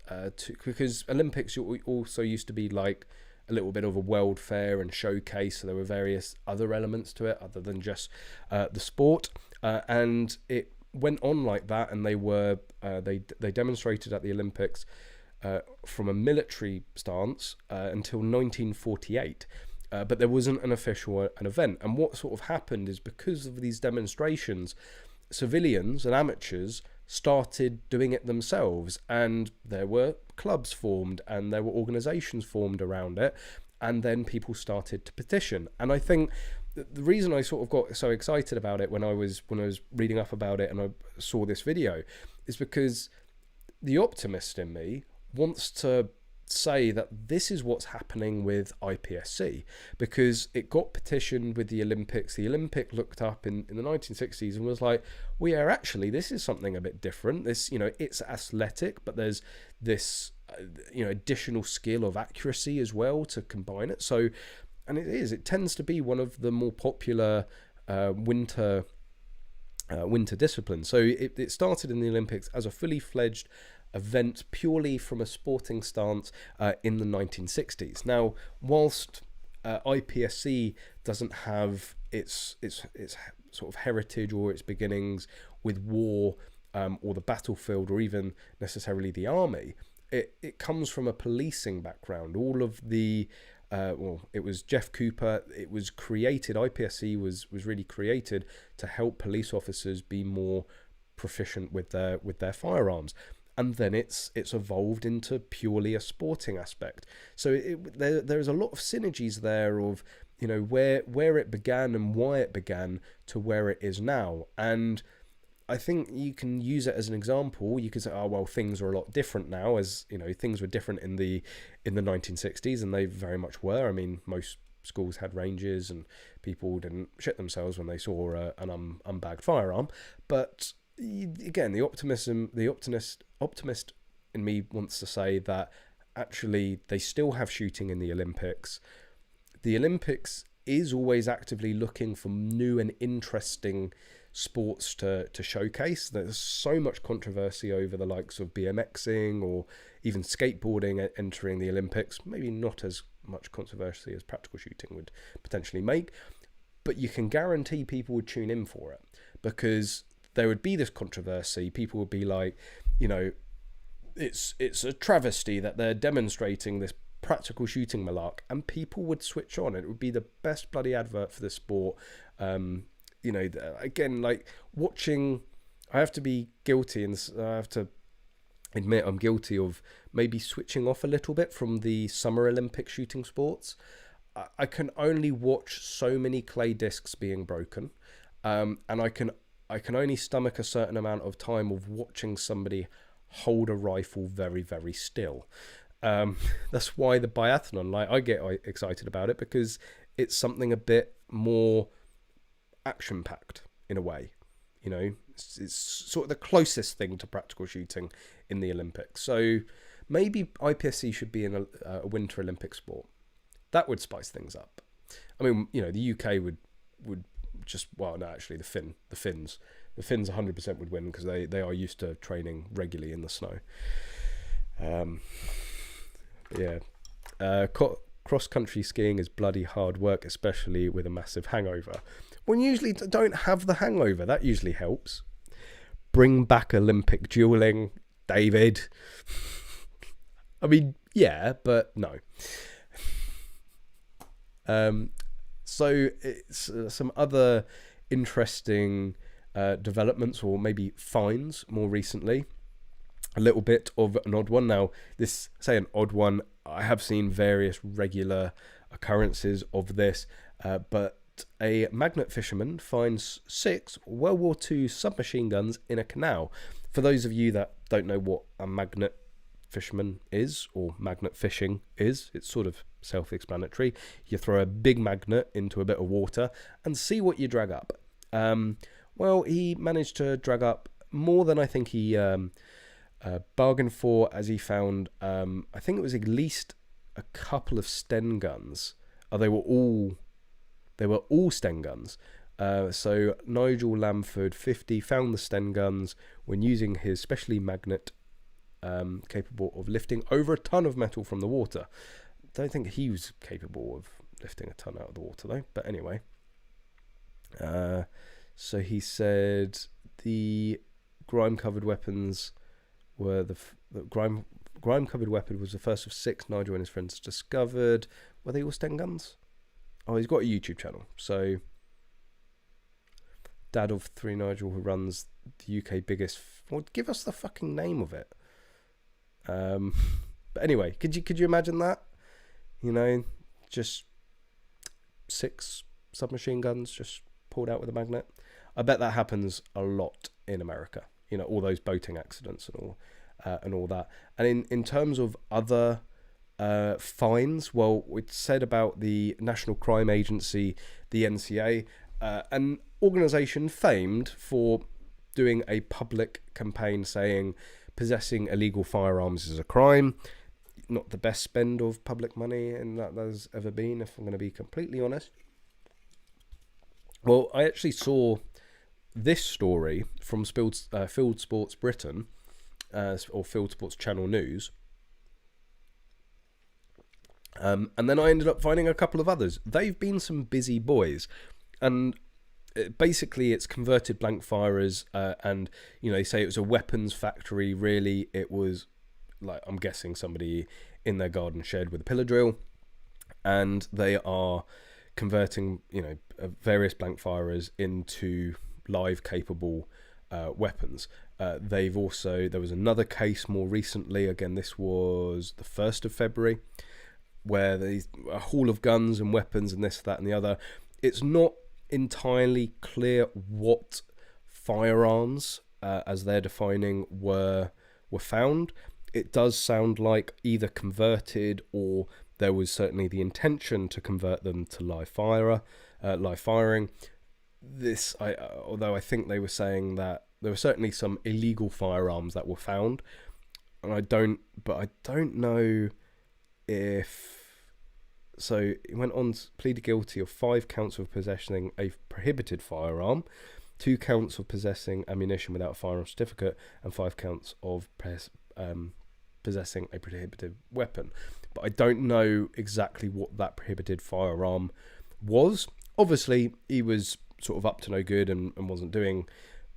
because Olympics also used to be like a little bit of a world fair and showcase, so there were various other elements to it other than just the sport, and it went on like that, and they demonstrated at the Olympics from a military stance until 1948, but there wasn't an event. And what sort of happened is, because of these demonstrations, civilians and amateurs started doing it themselves, and there were clubs formed and there were organizations formed around it, and then people started to petition. And I think the reason I sort of got so excited about it when I was reading up about it and I saw this video is because the optimist in me wants to say that this is what's happening with IPSC, because it got petitioned with the Olympics. The Olympic looked up in the 1960s and was like, well, yeah, actually, this is something a bit different. This, it's athletic, but there's this, additional skill of accuracy as well to combine it. So, and it tends to be one of the more popular winter winter discipline. So it started in the Olympics as a fully fledged event purely from a sporting stance in the 1960s. Now, whilst IPSC doesn't have its sort of heritage or its beginnings with war or the battlefield or even necessarily the army, it comes from a policing background. All of the it was Jeff Cooper. It was created. IPSC was really created to help police officers be more proficient with their firearms, and then it's evolved into purely a sporting aspect. So there's a lot of synergies there of, you know, where it began and why it began to where it is now. And I think you can use it as an example. You could say, oh, well, things are a lot different now, as you know, things were different in the 1960s, and they very much were. I mean, most schools had ranges, and people didn't shit themselves when they saw an unbagged firearm. But again, the optimist in me wants to say that actually they still have shooting in the Olympics. The Olympics is always actively looking for new and interesting sports to showcase. There's so much controversy over the likes of BMXing or even skateboarding entering the Olympics. Maybe not as much controversy as practical shooting would potentially make, but you can guarantee people would tune in for it, because there would be this controversy. People would be like, you know, it's a travesty that they're demonstrating this practical shooting malark, and people would switch on. It would be the best bloody advert for the sport. You know, again, like watching, I have to be guilty, and I have to admit I'm guilty of maybe switching off a little bit from the Summer Olympic shooting sports. I can only watch so many clay discs being broken, and I can only stomach a certain amount of time of watching somebody hold a rifle very, very still. That's why the biathlon, like, I get excited about it, because it's something a bit more action-packed in a way. You know, it's sort of the closest thing to practical shooting in the Olympics. So maybe IPSC should be in a Winter Olympic sport. That would spice things up. I mean, you know, the UK would just, well, no, actually the Finns 100% would win, because they are used to training regularly in the snow. Cross-country skiing is bloody hard work, especially with a massive hangover. Well, you usually don't have the hangover. That usually helps. Bring back Olympic dueling, David. I mean, yeah, but no. So it's some other interesting developments, or maybe finds more recently. A little bit of an odd one. Now, this, say an odd one, I have seen various regular occurrences of this, but a magnet fisherman finds 6 World War II submachine guns in a canal. For those of you that don't know what a magnet fisherman is, or magnet fishing is, it's sort of self-explanatory. You throw a big magnet into a bit of water and see what you drag up. Well, he managed to drag up more than I think he bargained for, as he found, I think it was at least a couple of Sten guns. They were all Sten guns. So Nigel Lamford, 50, found the Sten guns when using his specially magnet capable of lifting over a ton of metal from the water. I don't think he was capable of lifting a ton out of the water though, but anyway. So he said the grime-covered weapons were the grime-covered weapon was the first of 6 Nigel and his friends discovered. Were they all Sten guns? Oh, he's got a YouTube channel. So, dad of 3 Nigel, who runs the UK biggest. Well, give us the fucking name of it. But anyway, could you imagine that? You know, just 6 submachine guns just pulled out with a magnet. I bet that happens a lot in America. You know, all those boating accidents and all that. And in terms of other fines, well, it's said about the National Crime Agency, the NCA, an organisation famed for doing a public campaign saying possessing illegal firearms is a crime. Not the best spend of public money and that there's ever been, if I'm going to be completely honest. Well, I actually saw this story from Field Sports Britain, or Field Sports Channel News. And then I ended up finding a couple of others. They've been some busy boys. And basically it's converted blank firers, and, you know, they say it was a weapons factory. Really, it was, like, I'm guessing somebody in their garden shed with a pillar drill. And they are converting, you know, various blank firers into live capable weapons. There was another case more recently, again this was the 1st of February, where there's a haul of guns and weapons and this, that and the other. It's not entirely clear what firearms, as they're defining, were found. It does sound like either converted, or there was certainly the intention to convert them to live firing. Although I think they were saying that there were certainly some illegal firearms that were found, and I don't know if. So he went on to plead guilty of 5 counts of possessing a prohibited firearm, 2 counts of possessing ammunition without a firearm certificate, and 5 counts of possessing a prohibited weapon. But I don't know exactly what that prohibited firearm was. Obviously, he was sort of up to no good and wasn't doing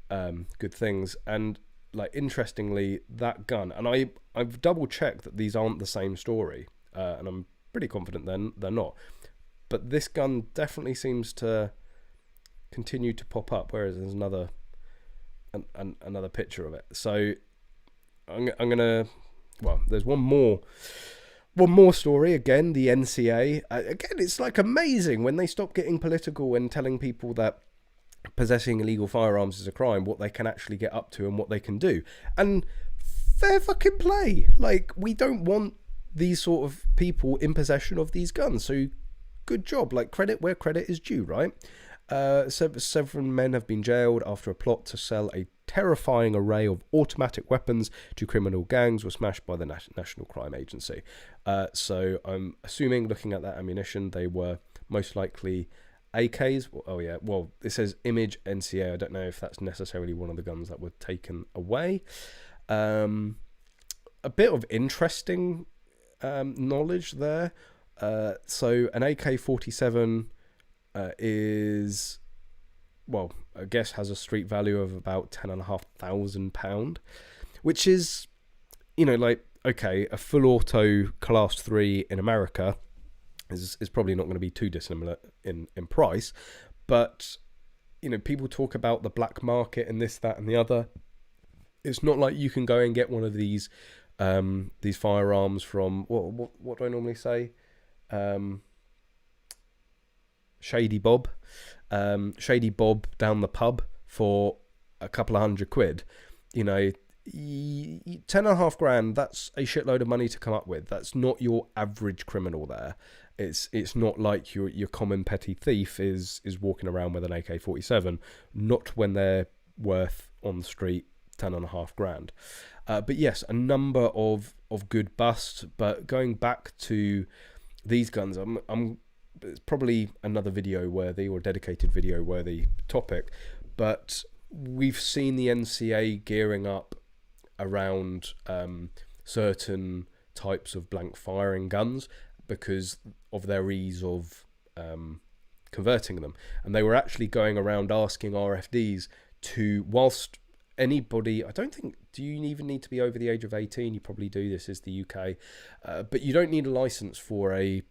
good things. And, like, interestingly, that gun, and I've double checked that these aren't the same story, and I'm pretty confident then they're not. But this gun definitely seems to continue to pop up, whereas there's another picture of it. So I'm gonna, well, there's one more story. Again, the NCA. Again, it's like amazing when they stop getting political and telling people that possessing illegal firearms is a crime, what they can actually get up to and what they can do. And fair fucking play. Like, we don't want these sort of people in possession of these guns. So good job. Like, credit where credit is due, right? Several men have been jailed after a plot to sell a terrifying array of automatic weapons to criminal gangs was smashed by the National Crime Agency. So I'm assuming, looking at that ammunition, they were most likely AKs. Oh yeah, well, it says image NCA. I don't know if that's necessarily one of the guns that were taken away. A bit of interesting knowledge there. So an AK-47 is, well, I guess has a street value of about £10,500, which is, you know, like, okay, a full auto class 3 in America is probably not going to be too dissimilar in price. But, you know, people talk about the black market and this, that and the other. It's not like you can go and get one of these firearms from, what do I normally say? Shady Bob down the pub for a couple of £100. You know, £10,500, that's a shitload of money to come up with. That's not your average criminal there. It's not like your common petty thief is walking around with an AK-47, not when they're worth on the street £10,500. But yes, a number of good busts. But going back to these guns, it's probably another video worthy, or dedicated video worthy topic, but we've seen the NCA gearing up around certain types of blank firing guns because of their ease of converting them. And they were actually going around asking RFDs to, whilst anybody, I don't think, do you even need to be over the age of 18? You probably do. This is the UK. But you don't need a license for a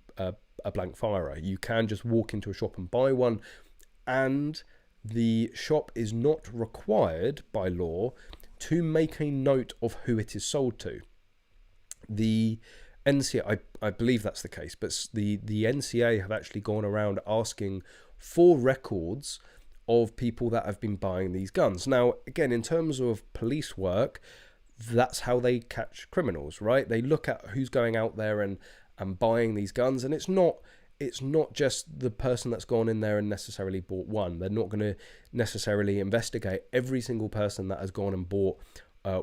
blank firer. You can just walk into a shop and buy one, and the shop is not required by law to make a note of who it is sold to. The NCA, I believe that's the case, but the NCA have actually gone around asking for records of people that have been buying these guns. Now, again, in terms of police work, that's how they catch criminals, right? They look at who's going out there and buying these guns, and it's not just the person that's gone in there and necessarily bought one. They're not going to necessarily investigate every single person that has gone and bought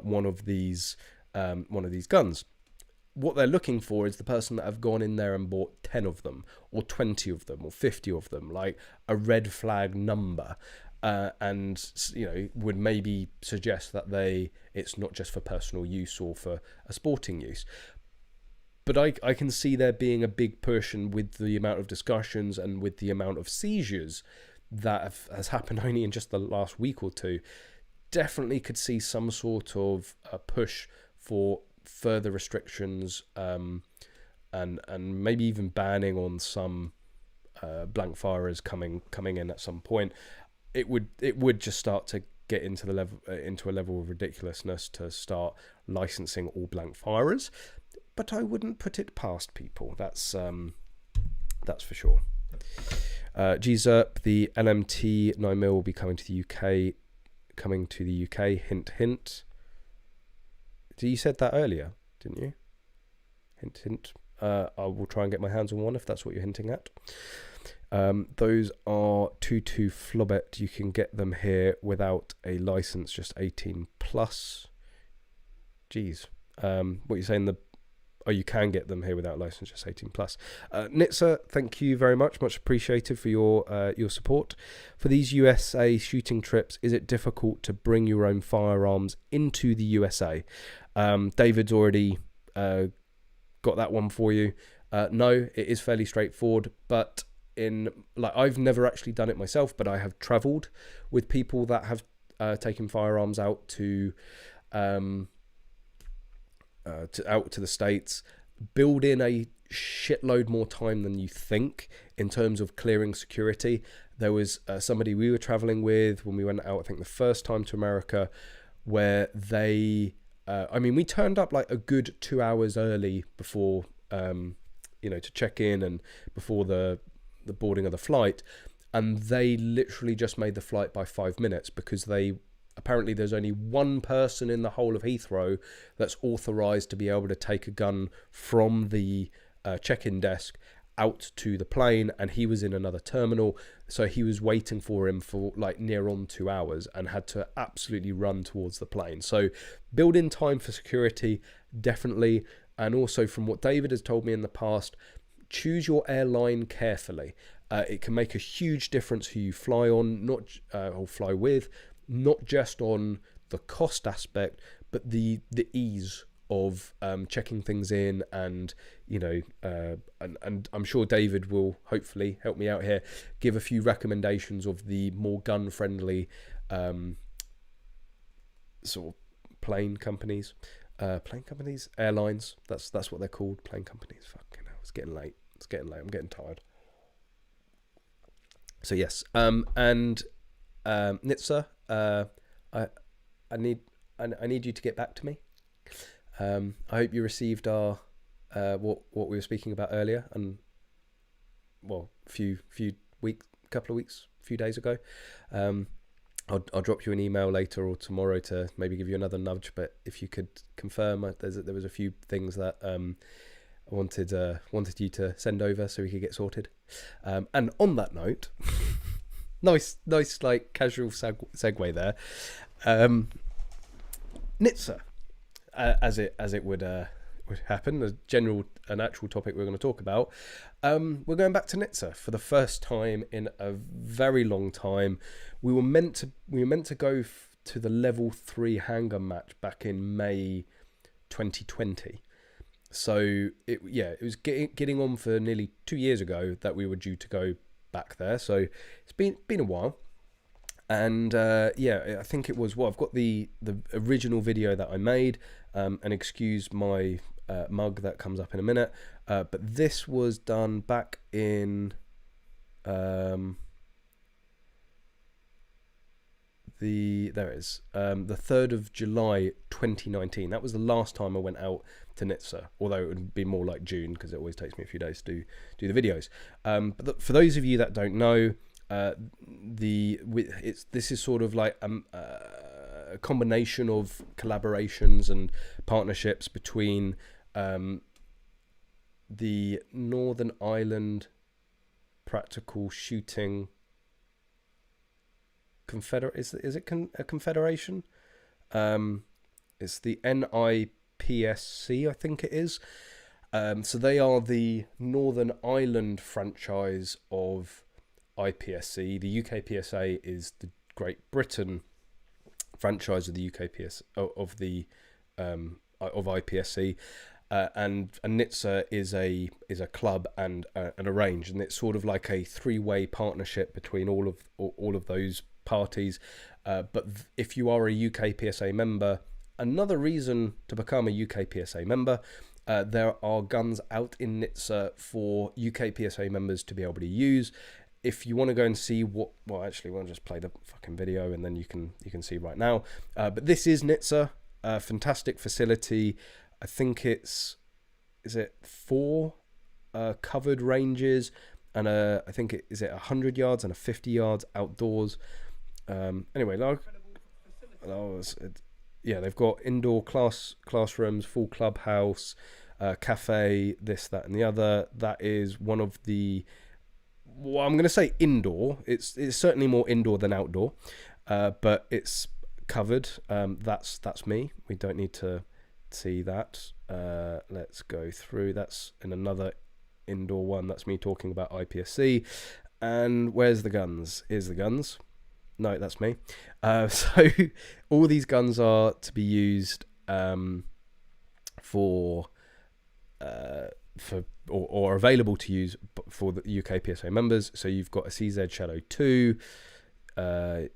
one of these guns. What they're looking for is the person that have gone in there and bought 10 of them, or 20 of them, or 50 of them, like a red flag number. and would maybe suggest that it's not just for personal use or for a sporting use. But I can see there being a big push, and with the amount of discussions and with the amount of seizures that has happened only in just the last week or two, definitely could see some sort of a push for further restrictions, and maybe even banning on some blank firers coming in at some point. It would just start to get into a level of ridiculousness to start licensing all blank firers. But I wouldn't put it past people. That's for sure. GZERP, the LMT 9mm will be coming to the UK. Hint, hint. You said that earlier, didn't you? Hint, hint. I will try and get my hands on one if that's what you're hinting at. Those are 2.2 Flobet. You can get them here without a license, just 18 plus. Jeez. What you're saying? You can get them here without license, just 18 plus. Nitsa, thank you very much. Much appreciated for your support. For these USA shooting trips, is it difficult to bring your own firearms into the USA? David's already got that one for you. No, it is fairly straightforward, but I've never actually done it myself, but I have traveled with people that have taken firearms out to the States. Build in a shitload more time than you think in terms of clearing security. There was somebody we were traveling with when we went out, I think the first time to America, where we turned up like a good 2 hours early before to check in and before the boarding of the flight, and they literally just made the flight by 5 minutes because apparently there's only one person in the whole of Heathrow that's authorized to be able to take a gun from the check-in desk out to the plane, and he was in another terminal, so he was waiting for him for like near on 2 hours and had to absolutely run towards the plane. So build in time for security, definitely. And also, from what David has told me in the past, choose your airline carefully. It can make a huge difference who you fly on, or fly with, not just on the cost aspect, but the ease of checking things in, and and I'm sure David will hopefully help me out here, give a few recommendations of the more gun friendly sort of plane companies, airlines. That's what they're called, plane companies. Fucking hell, it's getting late. I'm getting tired. So yes, and Nitsa, I need you to get back to me. I hope you received our what we were speaking about earlier, and few days ago. I'll drop you an email later or tomorrow to maybe give you another nudge. But if you could confirm, there was a few things that I wanted you to send over so we could get sorted. And on that note, nice like casual segue there. Nitsa, as it would happen, an actual topic we're going to talk about. We're going back to Nitsa for the first time in a very long time. We were meant to go to the level 3 handgun match back in May 2020. So it was getting on for nearly 2 years ago that we were due to go back there. So it's been a while. And I think it was I've got the original video that I made, and excuse my mug that comes up in a minute, but this was done back in the 3rd of July 2019. That was the last time I went out to Nitsa, although it would be more like June because it always takes me a few days to do the videos. But for those of you that don't know, this is sort of like a combination of collaborations and partnerships between the Northern Ireland Practical Shooting is it a confederation? It's the NIPSC, I think it is. So they are the Northern Ireland franchise of IPSC. The UK PSA is the Great Britain franchise of the UKPS of IPSC, and NHTSA is a club and a range, and it's sort of like a three-way partnership between all of those parties. But if you are a UKPSA member, another reason to become a UKPSA member, there are guns out in NHTSA for UKPSA members to be able to use. If you want to go and see what, well, actually, we'll just play the fucking video and then you can see right now. But this is NHTSA, a fantastic facility. I think is it 4 covered ranges, and I think is it 100 yards and a 50 yards outdoors. Anyway, yeah, they've got indoor classrooms, full clubhouse, cafe, this, that, and the other. That is one of the, well, I'm going to say indoor. It's certainly more indoor than outdoor, but it's covered. That's me. We don't need to see that. Let's go through. That's in another indoor one. That's me talking about IPSC. And where's the guns? Here's the guns. No, that's me. So all these guns are to be used for or available to use for the UKPSA members. So you've got a CZ Shadow 2. Yeah,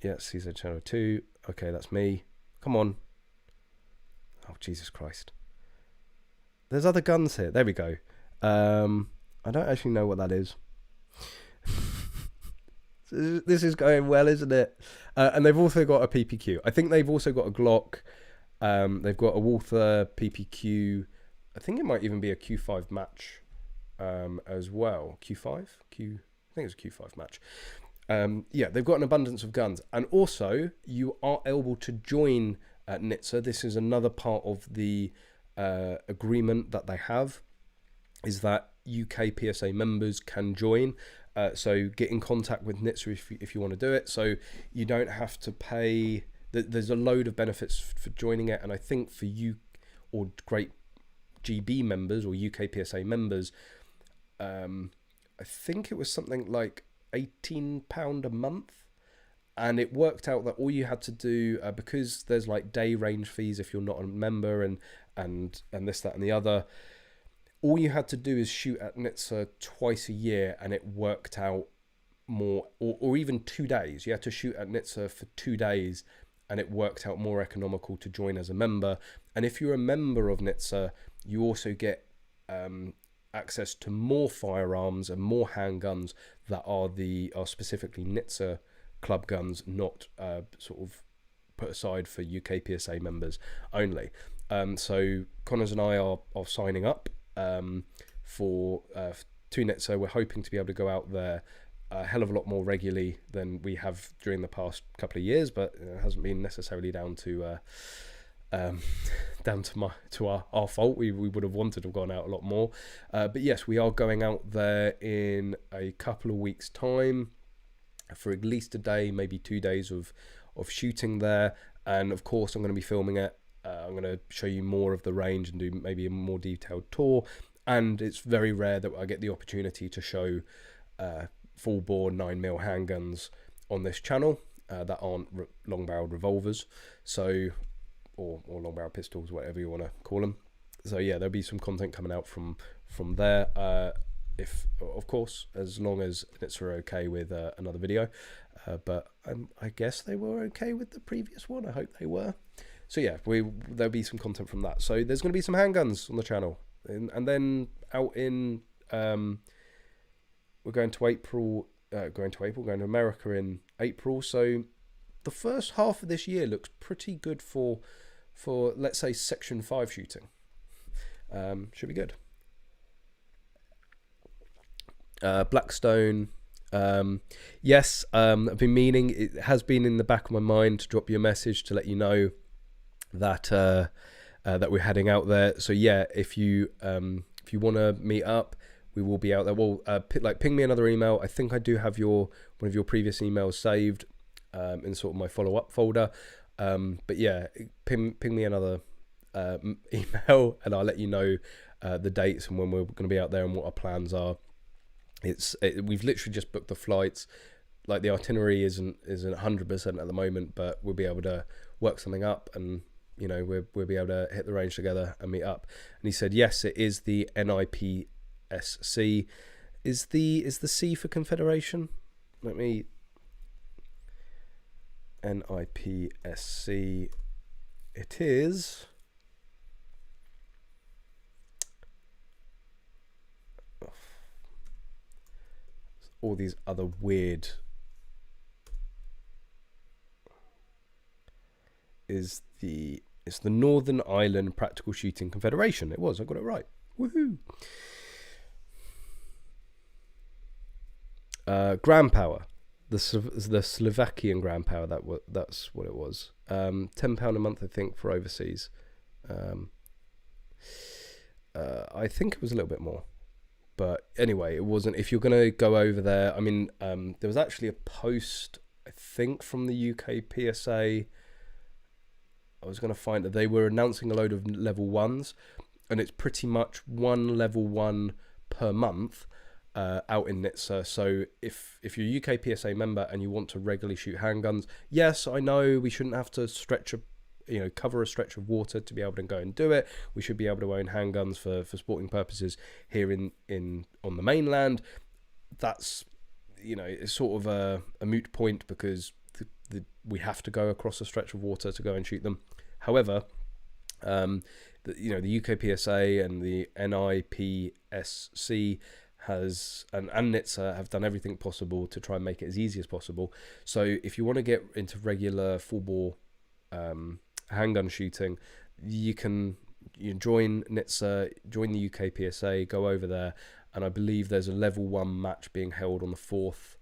CZ Shadow 2. Okay, that's me. Come on. Oh, Jesus Christ. There's other guns here. There we go. I don't actually know what that is. This is going well, isn't it? And they've also got a PPQ. I think they've also got a Glock. They've got a Walther PPQ. I think it might even be a Q5 match as well. Q5? I think it's a Q5 match. Yeah, they've got an abundance of guns. And also, you are able to join NHTSA. This is another part of the agreement that they have, is that UKPSA members can join. So get in contact with NHTSA if you want to do it. So you don't have to pay. There's a load of benefits for joining it. And I think for you or Great GB members or UKPSA members, I think it was something like £18 a month. And it worked out that all you had to do, because there's like day range fees if you're not a member and this, that, and the other, all you had to do is shoot at NHTSA twice a year, and it worked out more, or even 2 days. You had to shoot at NHTSA for 2 days, and it worked out more economical to join as a member. And if you're a member of NHTSA, you also get access to more firearms and more handguns that are specifically NHTSA club guns, not sort of put aside for UKPSA members only. So Connors and I are signing up for to NHTSA. We're hoping to be able to go out there a hell of a lot more regularly than we have during the past couple of years, but it hasn't been necessarily down to our fault. We would have wanted to have gone out a lot more, but yes, we are going out there in a couple of weeks' time for at least a day, maybe 2 days of shooting there. And of course, I'm going to be filming it. I'm going to show you more of the range and do maybe a more detailed tour. And it's very rare that I get the opportunity to show full bore 9mm handguns on this channel that aren't long barreled revolvers, so or long barrel pistols, whatever you want to call them. So yeah, there'll be some content coming out from there. If, of course, as long as it's okay with another video, but I guess they were okay with the previous one. I hope they were. So yeah, there'll be some content from that. So there's going to be some handguns on the channel, and then out in we're going to America in April. So the first half of this year looks pretty good for let's say Section 5 shooting. Should be good. Blackstone, yes, I've been meaning, it has been in the back of my mind to drop you a message to let you know that that we're heading out there. So yeah, if you want to meet up, we will be out there. Well, ping me another email. I think I do have one of your previous emails saved in sort of my follow-up folder, but yeah, ping me another email and I'll let you know the dates and when we're going to be out there and what our plans are. We've literally just booked the flights like the itinerary isn't 100% at the moment, but we'll be able to work something up, and you know, we'll be able to hit the range together and meet up. And he said, yes, it is the NIPSC. Is the C for Confederation? Let me... NIPSC. It is... all these other weird... It's the Northern Ireland Practical Shooting Confederation. It was. I got it right. Woohoo! Grand Power, the Slovakian Grand Power. That's what it was. £10 a month, I think, for overseas. I think it was a little bit more, but anyway, it wasn't. If you're gonna go over there, I mean, there was actually a post, I think, from the UK PSA. I was going to find that they were announcing a load of level 1s, and it's pretty much one level 1 per month out in Nizza. So if you're a UK PSA member and you want to regularly shoot handguns, yes, I know we shouldn't have to cover a stretch of water to be able to go and do it. We should be able to own handguns for sporting purposes here on the mainland. That's, you know, it's sort of a moot point because we have to go across a stretch of water to go and shoot them. However, the UK PSA and the NIPSC and Nizza have done everything possible to try and make it as easy as possible. So if you want to get into regular full bore handgun shooting, you join Nizza, join the UK PSA, go over there, and I believe there's a level 1 match being held on the 4th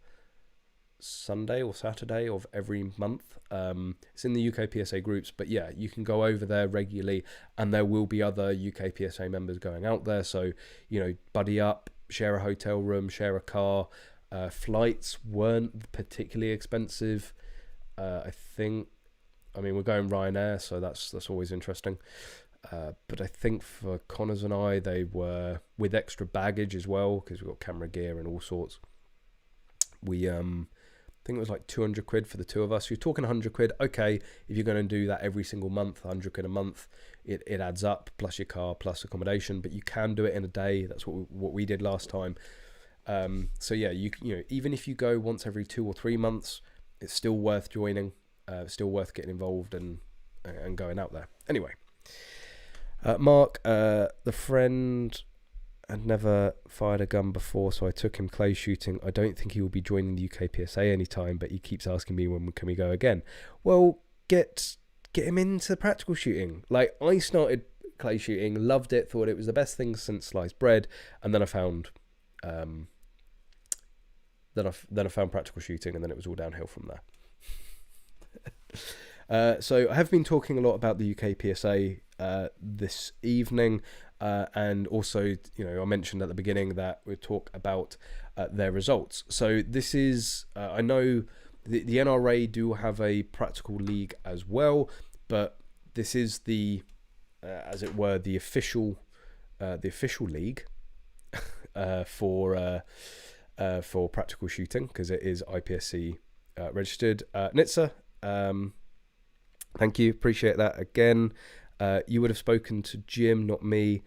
Sunday or Saturday of every month. It's in the UK PSA groups, but yeah, you can go over there regularly, and there will be other UK PSA members going out there. So, you know, buddy up, share a hotel room, share a car. Flights weren't particularly expensive. I think, I mean, we're going Ryanair, so that's always interesting. But I think for Connors and I, they were with extra baggage as well, because we've got camera gear and all sorts. We I think it was like 200 quid for the two of us. You're talking 100 quid. Okay, if you're going to do that every single month, 100 quid a month, it adds up, plus your car, plus accommodation. But you can do it in a day. That's what we did last time. So yeah, you know, even if you go once every 2 or 3 months, it's still worth joining. Still worth getting involved and going out there. Anyway, Mark, the friend had never fired a gun before, so I took him clay shooting. I don't think he will be joining the UK PSA anytime, but he keeps asking me when can we go again. Well, get him into practical shooting. Like, I started clay shooting, loved it, thought it was the best thing since sliced bread, and then I found then I found practical shooting, and then it was all downhill from there. So I have been talking a lot about the UK PSA this evening. And also, you know, I mentioned at the beginning that we'll talk about their results. So this is, I know the NRA do have a practical league as well, but this is the, as it were, the official league for practical shooting, because it is IPSC registered. Nizza, thank you, appreciate that again. You would have spoken to Jim, not me.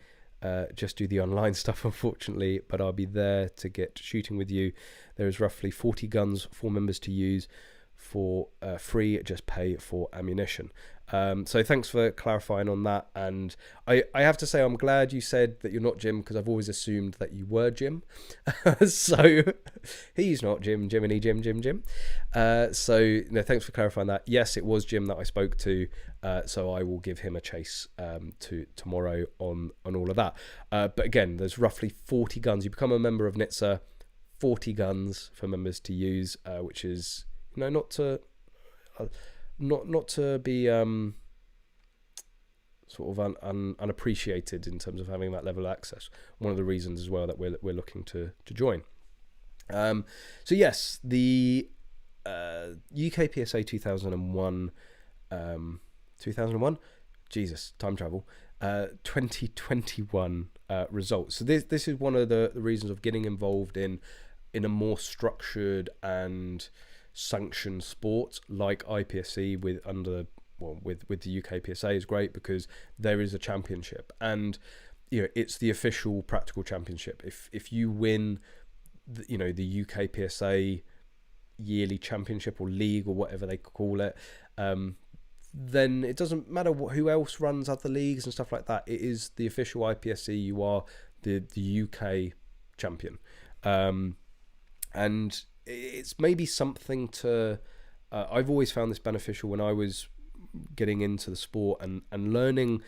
Just do the online stuff, unfortunately, but I'll be there to get shooting with you. There is roughly 40 guns for members to use for free, just pay for ammunition. So thanks for clarifying on that. And I have to say, I'm glad you said that you're not Jim, because I've always assumed that you were Jim. So he's not Jim, Jiminy, Jim. So no, thanks for clarifying that. Yes, it was Jim that I spoke to. So I will give him a chase to tomorrow on all of that. But again, there's roughly 40 guns. You become a member of Nizza, 40 guns for members to use, which is, you know, not to be sort of unappreciated in terms of having that level of access. One of the reasons as well that we're looking to join. So yes, the UK PSA 2001, 2001, Jesus, time travel, 2021 results. So this is one of the reasons of getting involved in in a more structured and sanctioned sport like IPSC with the UK PSA is great, because there is a championship, and it's the official practical championship. If you win the UK PSA yearly championship or league or whatever they call it, then it doesn't matter who else runs other leagues and stuff like that. It is the official IPSC. You are the UK champion, and it's maybe something to I've always found this beneficial when I was getting into the sport, and learning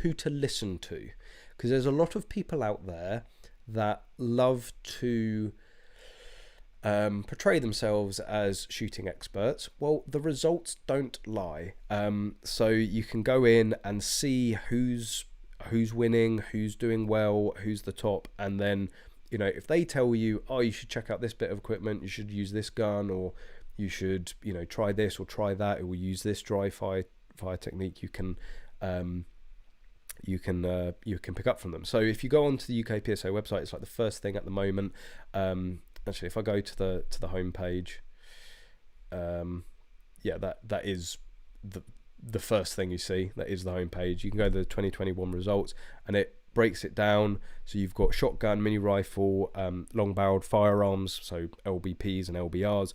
who to listen to, because there's a lot of people out there that love to portray themselves as shooting experts. Well, the results don't lie. So you can go in and see who's winning, who's doing well, who's the top, and then if they tell you, oh, you should check out this bit of equipment, you should use this gun, or you should try this or try that, or use this dry fire technique, you can pick up from them. So if you go onto the UK PSA website, it's like the first thing at the moment. Actually, if I go to the home page, that is the first thing you see. That is the home page. You can go to the 2021 results, and it breaks it down. So you've got shotgun, mini rifle, long-barreled firearms, so LBPs and LBRs,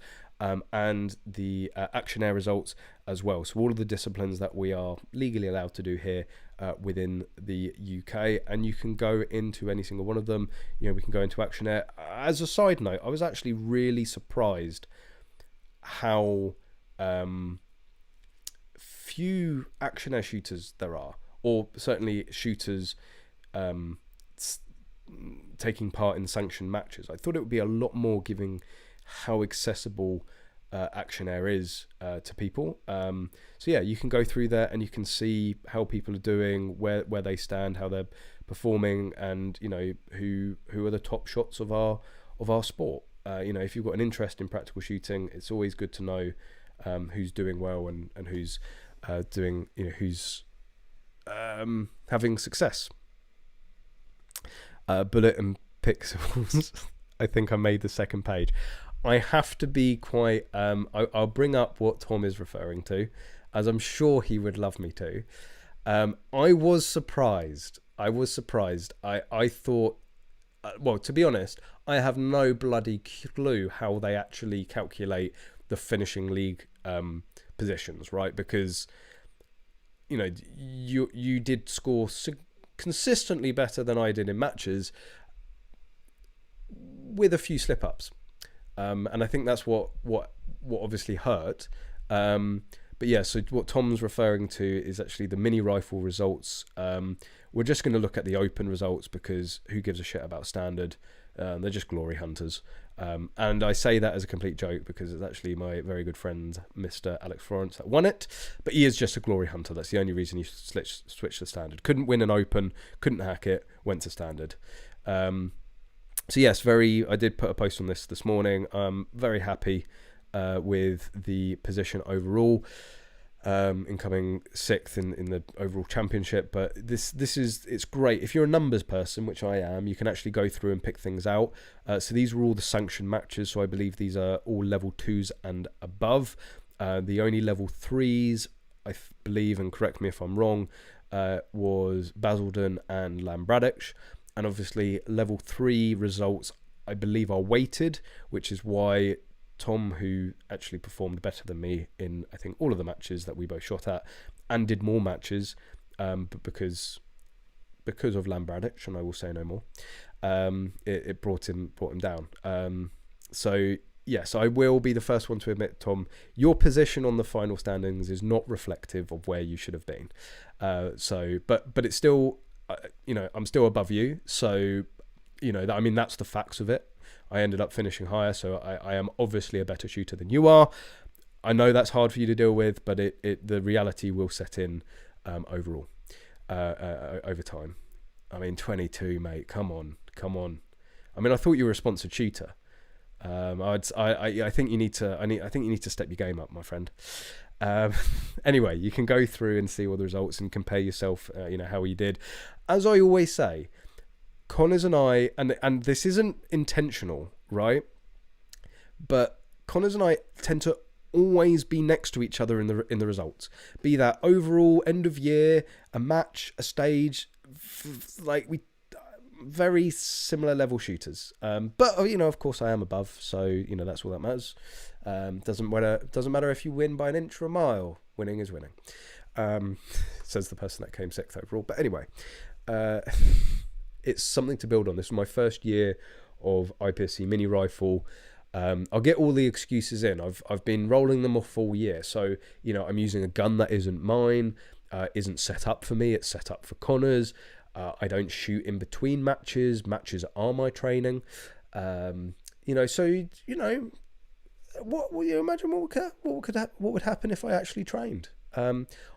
and the action air results as well. So all of the disciplines that we are legally allowed to do here within the UK, and you can go into any single one of them. We can go into action air. As a side note, I was actually really surprised how few action air shooters there are, or certainly shooters taking part in sanctioned matches. I thought it would be a lot more, given how accessible action air is to people. So yeah, you can go through there and you can see how people are doing, where they stand, how they're performing, and who are the top shots of our sport. If you've got an interest in practical shooting, it's always good to know who's doing well and who's doing who's having success. Bullet and pixels. I think I made the second page. I have to be quite I'll bring up what Tom is referring to, as I'm sure he would love me to. I was surprised. I thought, well, to be honest, I have no bloody clue how they actually calculate the finishing league positions, right? Because you did score consistently better than I did in matches, with a few slip-ups. And I think that's what obviously hurt. But yeah, so what Tom's referring to is actually the mini rifle results. We're just going to look at the open results, because who gives a shit about standard? They're just glory hunters. And I say that as a complete joke, because it's actually my very good friend, Mr. Alex Florence, that won it. But he is just a glory hunter. That's the only reason he switched to standard. Couldn't win an open, couldn't hack it, went to standard. So yes, I did put a post on this morning. I'm very happy with the position overall, incoming 6th in the overall championship. But it's great if you're a numbers person, which I am. You can actually go through and pick things out. So these were all the sanctioned matches. So I believe these are all level 2s and above. The only level 3s, I believe, and correct me if I'm wrong, was Basildon and Lambradich. And obviously level 3 results, I believe, are weighted, which is why Tom, who actually performed better than me in, I think, all of the matches that we both shot at, and did more matches, but because of Lambradich, and I will say no more, it brought him down. So yes, I will be the first one to admit, Tom, your position on the final standings is not reflective of where you should have been. But it's still, I'm still above you. So, that's the facts of it. I ended up finishing higher, so I am obviously a better shooter than you are. I know that's hard for you to deal with, but the reality will set in overall over time. 22, mate. Come on. I thought you were a sponsored shooter. I think you need to step your game up, my friend. Anyway, you can go through and see all the results and compare yourself, how you did. As I always say, Connors and I, and this isn't intentional, right? But Connors and I tend to always be next to each other in the results. Be that overall, end of year, a match, a stage, like we very similar level shooters. But you know, of course, I am above, so you know that's all that matters. Doesn't matter if you win by an inch or a mile. Winning is winning. Says the person that came sixth overall. But anyway, it's something to build on. This is my first year of IPSC mini rifle. I'll get all the excuses in. I've been rolling them off all year. So, you know, I'm using a gun that isn't mine, isn't set up for me. It's set up for Connors. I don't shoot in between matches. Matches are my training. You know, so, you know, what you imagine what would happen if I actually trained?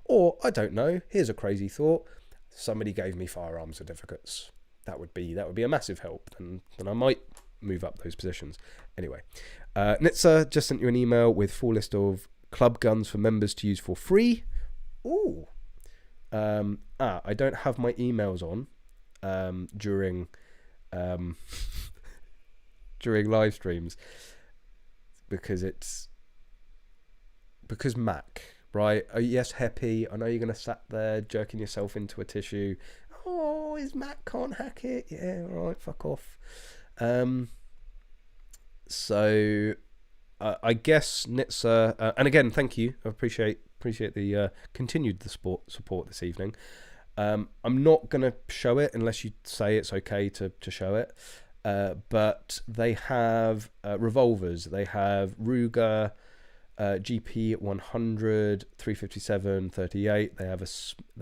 Or I don't know. Here's a crazy thought. Somebody gave me firearms certificates. That would be a massive help. Then I might move up those positions. Anyway, Nitsa just sent you an email with full list of club guns for members to use for free. Ooh. I don't have my emails on during during live streams because Mac, right? Oh, yes, Happy. I know you're gonna sat there jerking yourself into a tissue. Oh, his Mac can't hack it. Yeah, all right, fuck off. So I guess Nitsa, and again, thank you. I appreciate the continued support this evening. I'm not gonna show it unless you say it's okay to show it. But they have revolvers. They have Ruger GP 100, 357, 38. They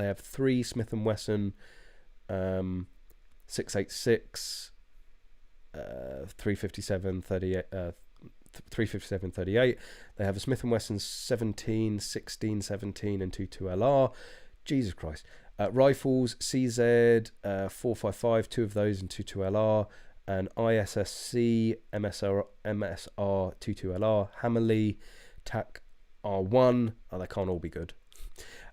have 3 Smith & Wesson 686, 357, 38. 357 38. They have a Smith & Wesson 17, 16, 17 and 22LR. Jesus Christ. Rifles CZ 455, 2 of those and 22LR, and ISSC MSR 22LR, Hammerly TAC R1. Oh, they can't all be good.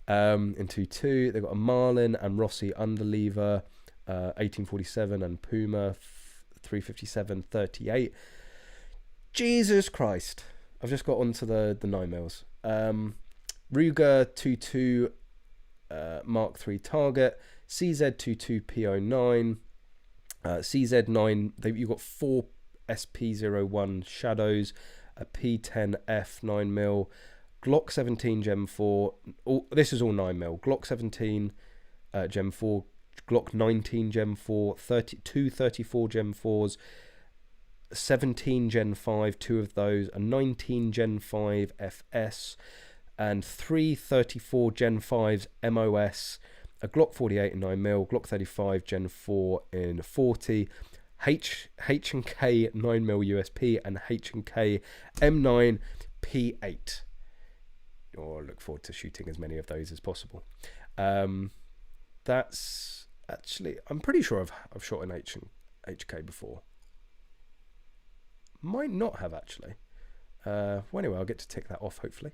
In 22, they've got a Marlin and Rossi underlever 1847 and Puma 357 38. Jesus Christ. I've just got onto the 9mm. Ruger 22 Mark III target, CZ22 P09, CZ9. You've got 4 SP01 shadows, a P10F 9mm, Glock 17 Gem 4. This is all 9mm. Glock 17 Gem 4, Glock 19 Gem 4, 32 34 Gem 4s, 17 Gen 5, 2 of those, a 19 Gen 5 FS, and 3 34 Gen 5s MOS, a Glock 48 in 9mm, Glock 35 Gen 4 in 40, H&K 9mm USP, and H&K M9 P8. I look forward to shooting as many of those as possible. That's actually, I'm pretty sure I've shot an HK before. Might not have actually. Well, anyway, I'll get to tick that off hopefully.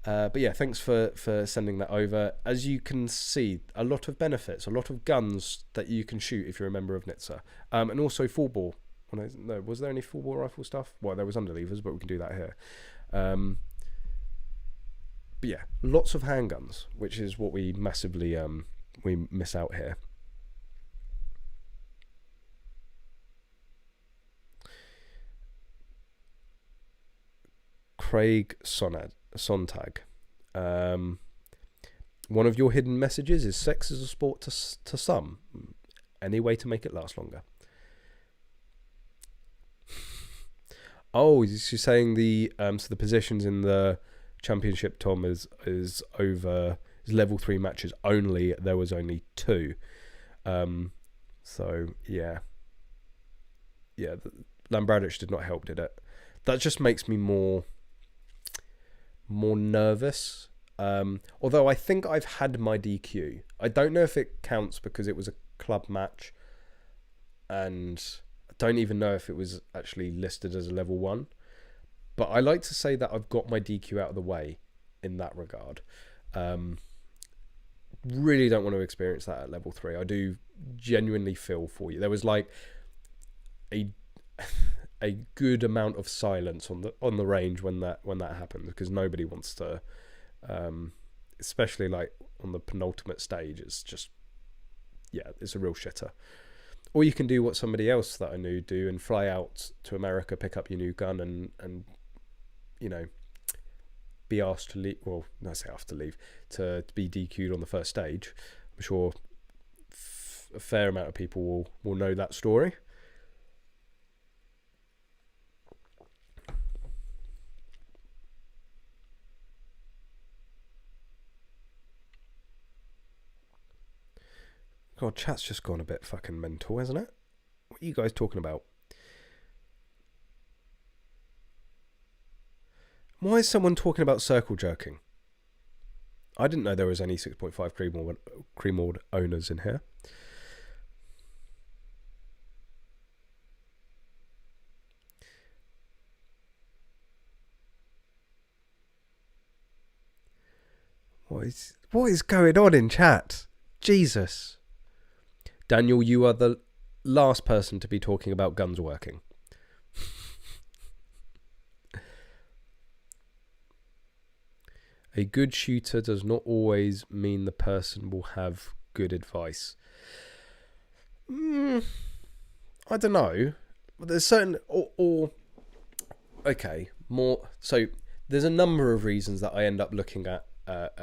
But yeah, thanks for sending that over. As you can see, a lot of benefits, a lot of guns that you can shoot if you're a member of NITSA. And also full bore. No, was there any full bore rifle stuff? Well, there was underlevers, but we can do that here. But yeah, lots of handguns, which is what we massively we miss out here. Craig Sontag. One of your hidden messages is sex is a sport to some. Any way to make it last longer. Oh, you're saying the so the positions in the championship, Tom, is over is level 3 matches only. There was only 2. So yeah, Lambradic did not help, did it? That just makes me more nervous. Although I think I've had my DQ. I don't know if it counts because it was a club match, and I don't even know if it was actually listed as a level 1. But I like to say that I've got my DQ out of the way in that regard. Really don't want to experience that at level 3. I do genuinely feel for you. There was like a good amount of silence on the range when that happens, because nobody wants to, especially like on the penultimate stage. It's just, yeah, it's a real shitter. Or you can do what somebody else that I knew do and fly out to America, pick up your new gun, and you know, be asked to leave. Well, no, I say asked to leave, to be DQ'd on the first stage. I'm sure a fair amount of people will know that story. God, chat's just gone a bit fucking mental, hasn't it? What are you guys talking about? Why is someone talking about circle jerking? I didn't know there was any 6.5 Creamord owners in here. What is going on in chat? Jesus. Daniel, you are the last person to be talking about guns working. A good shooter does not always mean the person will have good advice. I don't know. There's certain okay, more. So there's a number of reasons that I end up looking at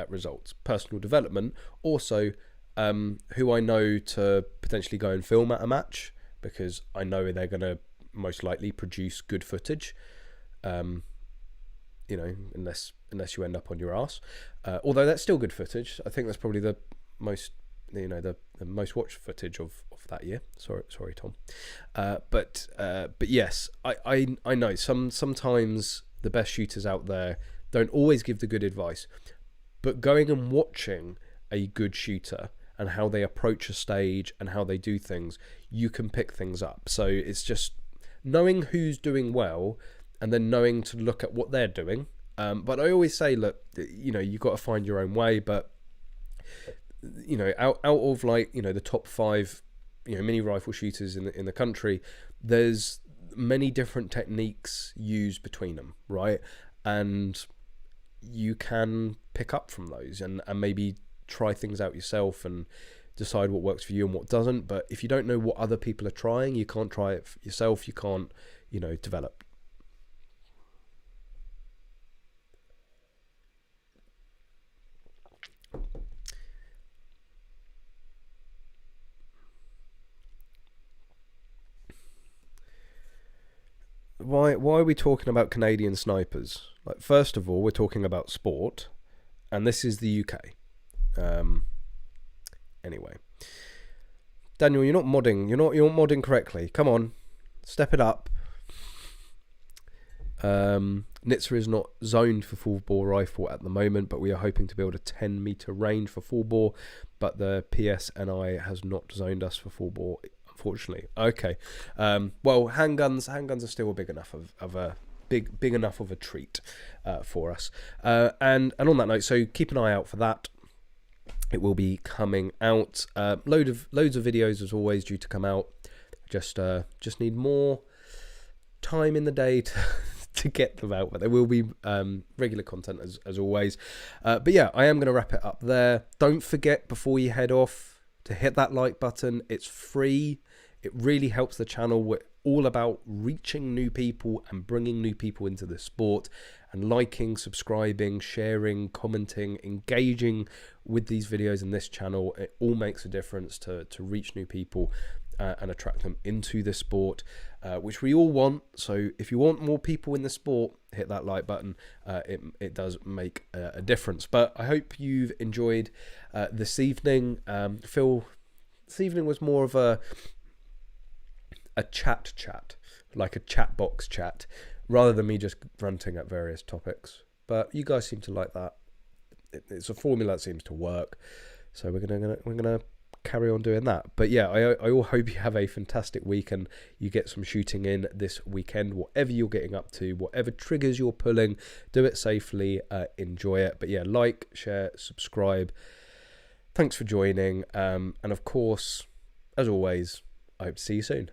results. Personal development, also who I know to potentially go and film at a match, because I know they're going to most likely produce good footage. You know, unless you end up on your ass. Although that's still good footage. I think that's probably the most, you know, the most watched footage of that year. Sorry, Tom. But yes, I know sometimes the best shooters out there don't always give the good advice, but going and watching a good shooter and how they approach a stage and how they do things, you can pick things up. So it's just knowing who's doing well and then knowing to look at what they're doing. But I always say, look, you know, you've got to find your own way. But, you know, out of like, you know, the top 5, you know, mini rifle shooters in the country, there's many different techniques used between them, right? And you can pick up from those and maybe try things out yourself and decide what works for you and what doesn't. But if you don't know what other people are trying, you can't try it for yourself. You can't, you know, develop. Why are we talking about Canadian snipers? Like, first of all, we're talking about sport, and this is the UK. Anyway, Daniel, you're not modding. You're not modding correctly. Come on, step it up. Nitsa is not zoned for full bore rifle at the moment, but we are hoping to build a 10-meter range for full bore. But the PSNI has not zoned us for full bore, unfortunately. Okay. Well, handguns are still big enough of a big enough of a treat for us. And on that note, so keep an eye out for that. It will be coming out. Loads of videos as always due to come out. Just need more time in the day to get them out, but there will be regular content as always. But yeah, I am going to wrap it up there. Don't forget, before you head off, to hit that like button. It's free. It really helps the channel. We're all about reaching new people and bringing new people into the sport, and liking, subscribing, sharing, commenting, engaging with these videos in this channel. It all makes a difference to reach new people and attract them into the sport, which we all want. So if you want more people in the sport, hit that like button. It does make a difference. But I hope you've enjoyed this evening. Phil, this evening was more of a chat, like a chat box chat, rather than me just ranting at various topics. But you guys seem to like that. It's a formula that seems to work, so we're gonna carry on doing that. But yeah, I all hope you have a fantastic week and you get some shooting in this weekend. Whatever you're getting up to, whatever triggers you're pulling, do it safely, enjoy it. But yeah, like, share, subscribe. Thanks for joining, and of course, as always, I hope to see you soon.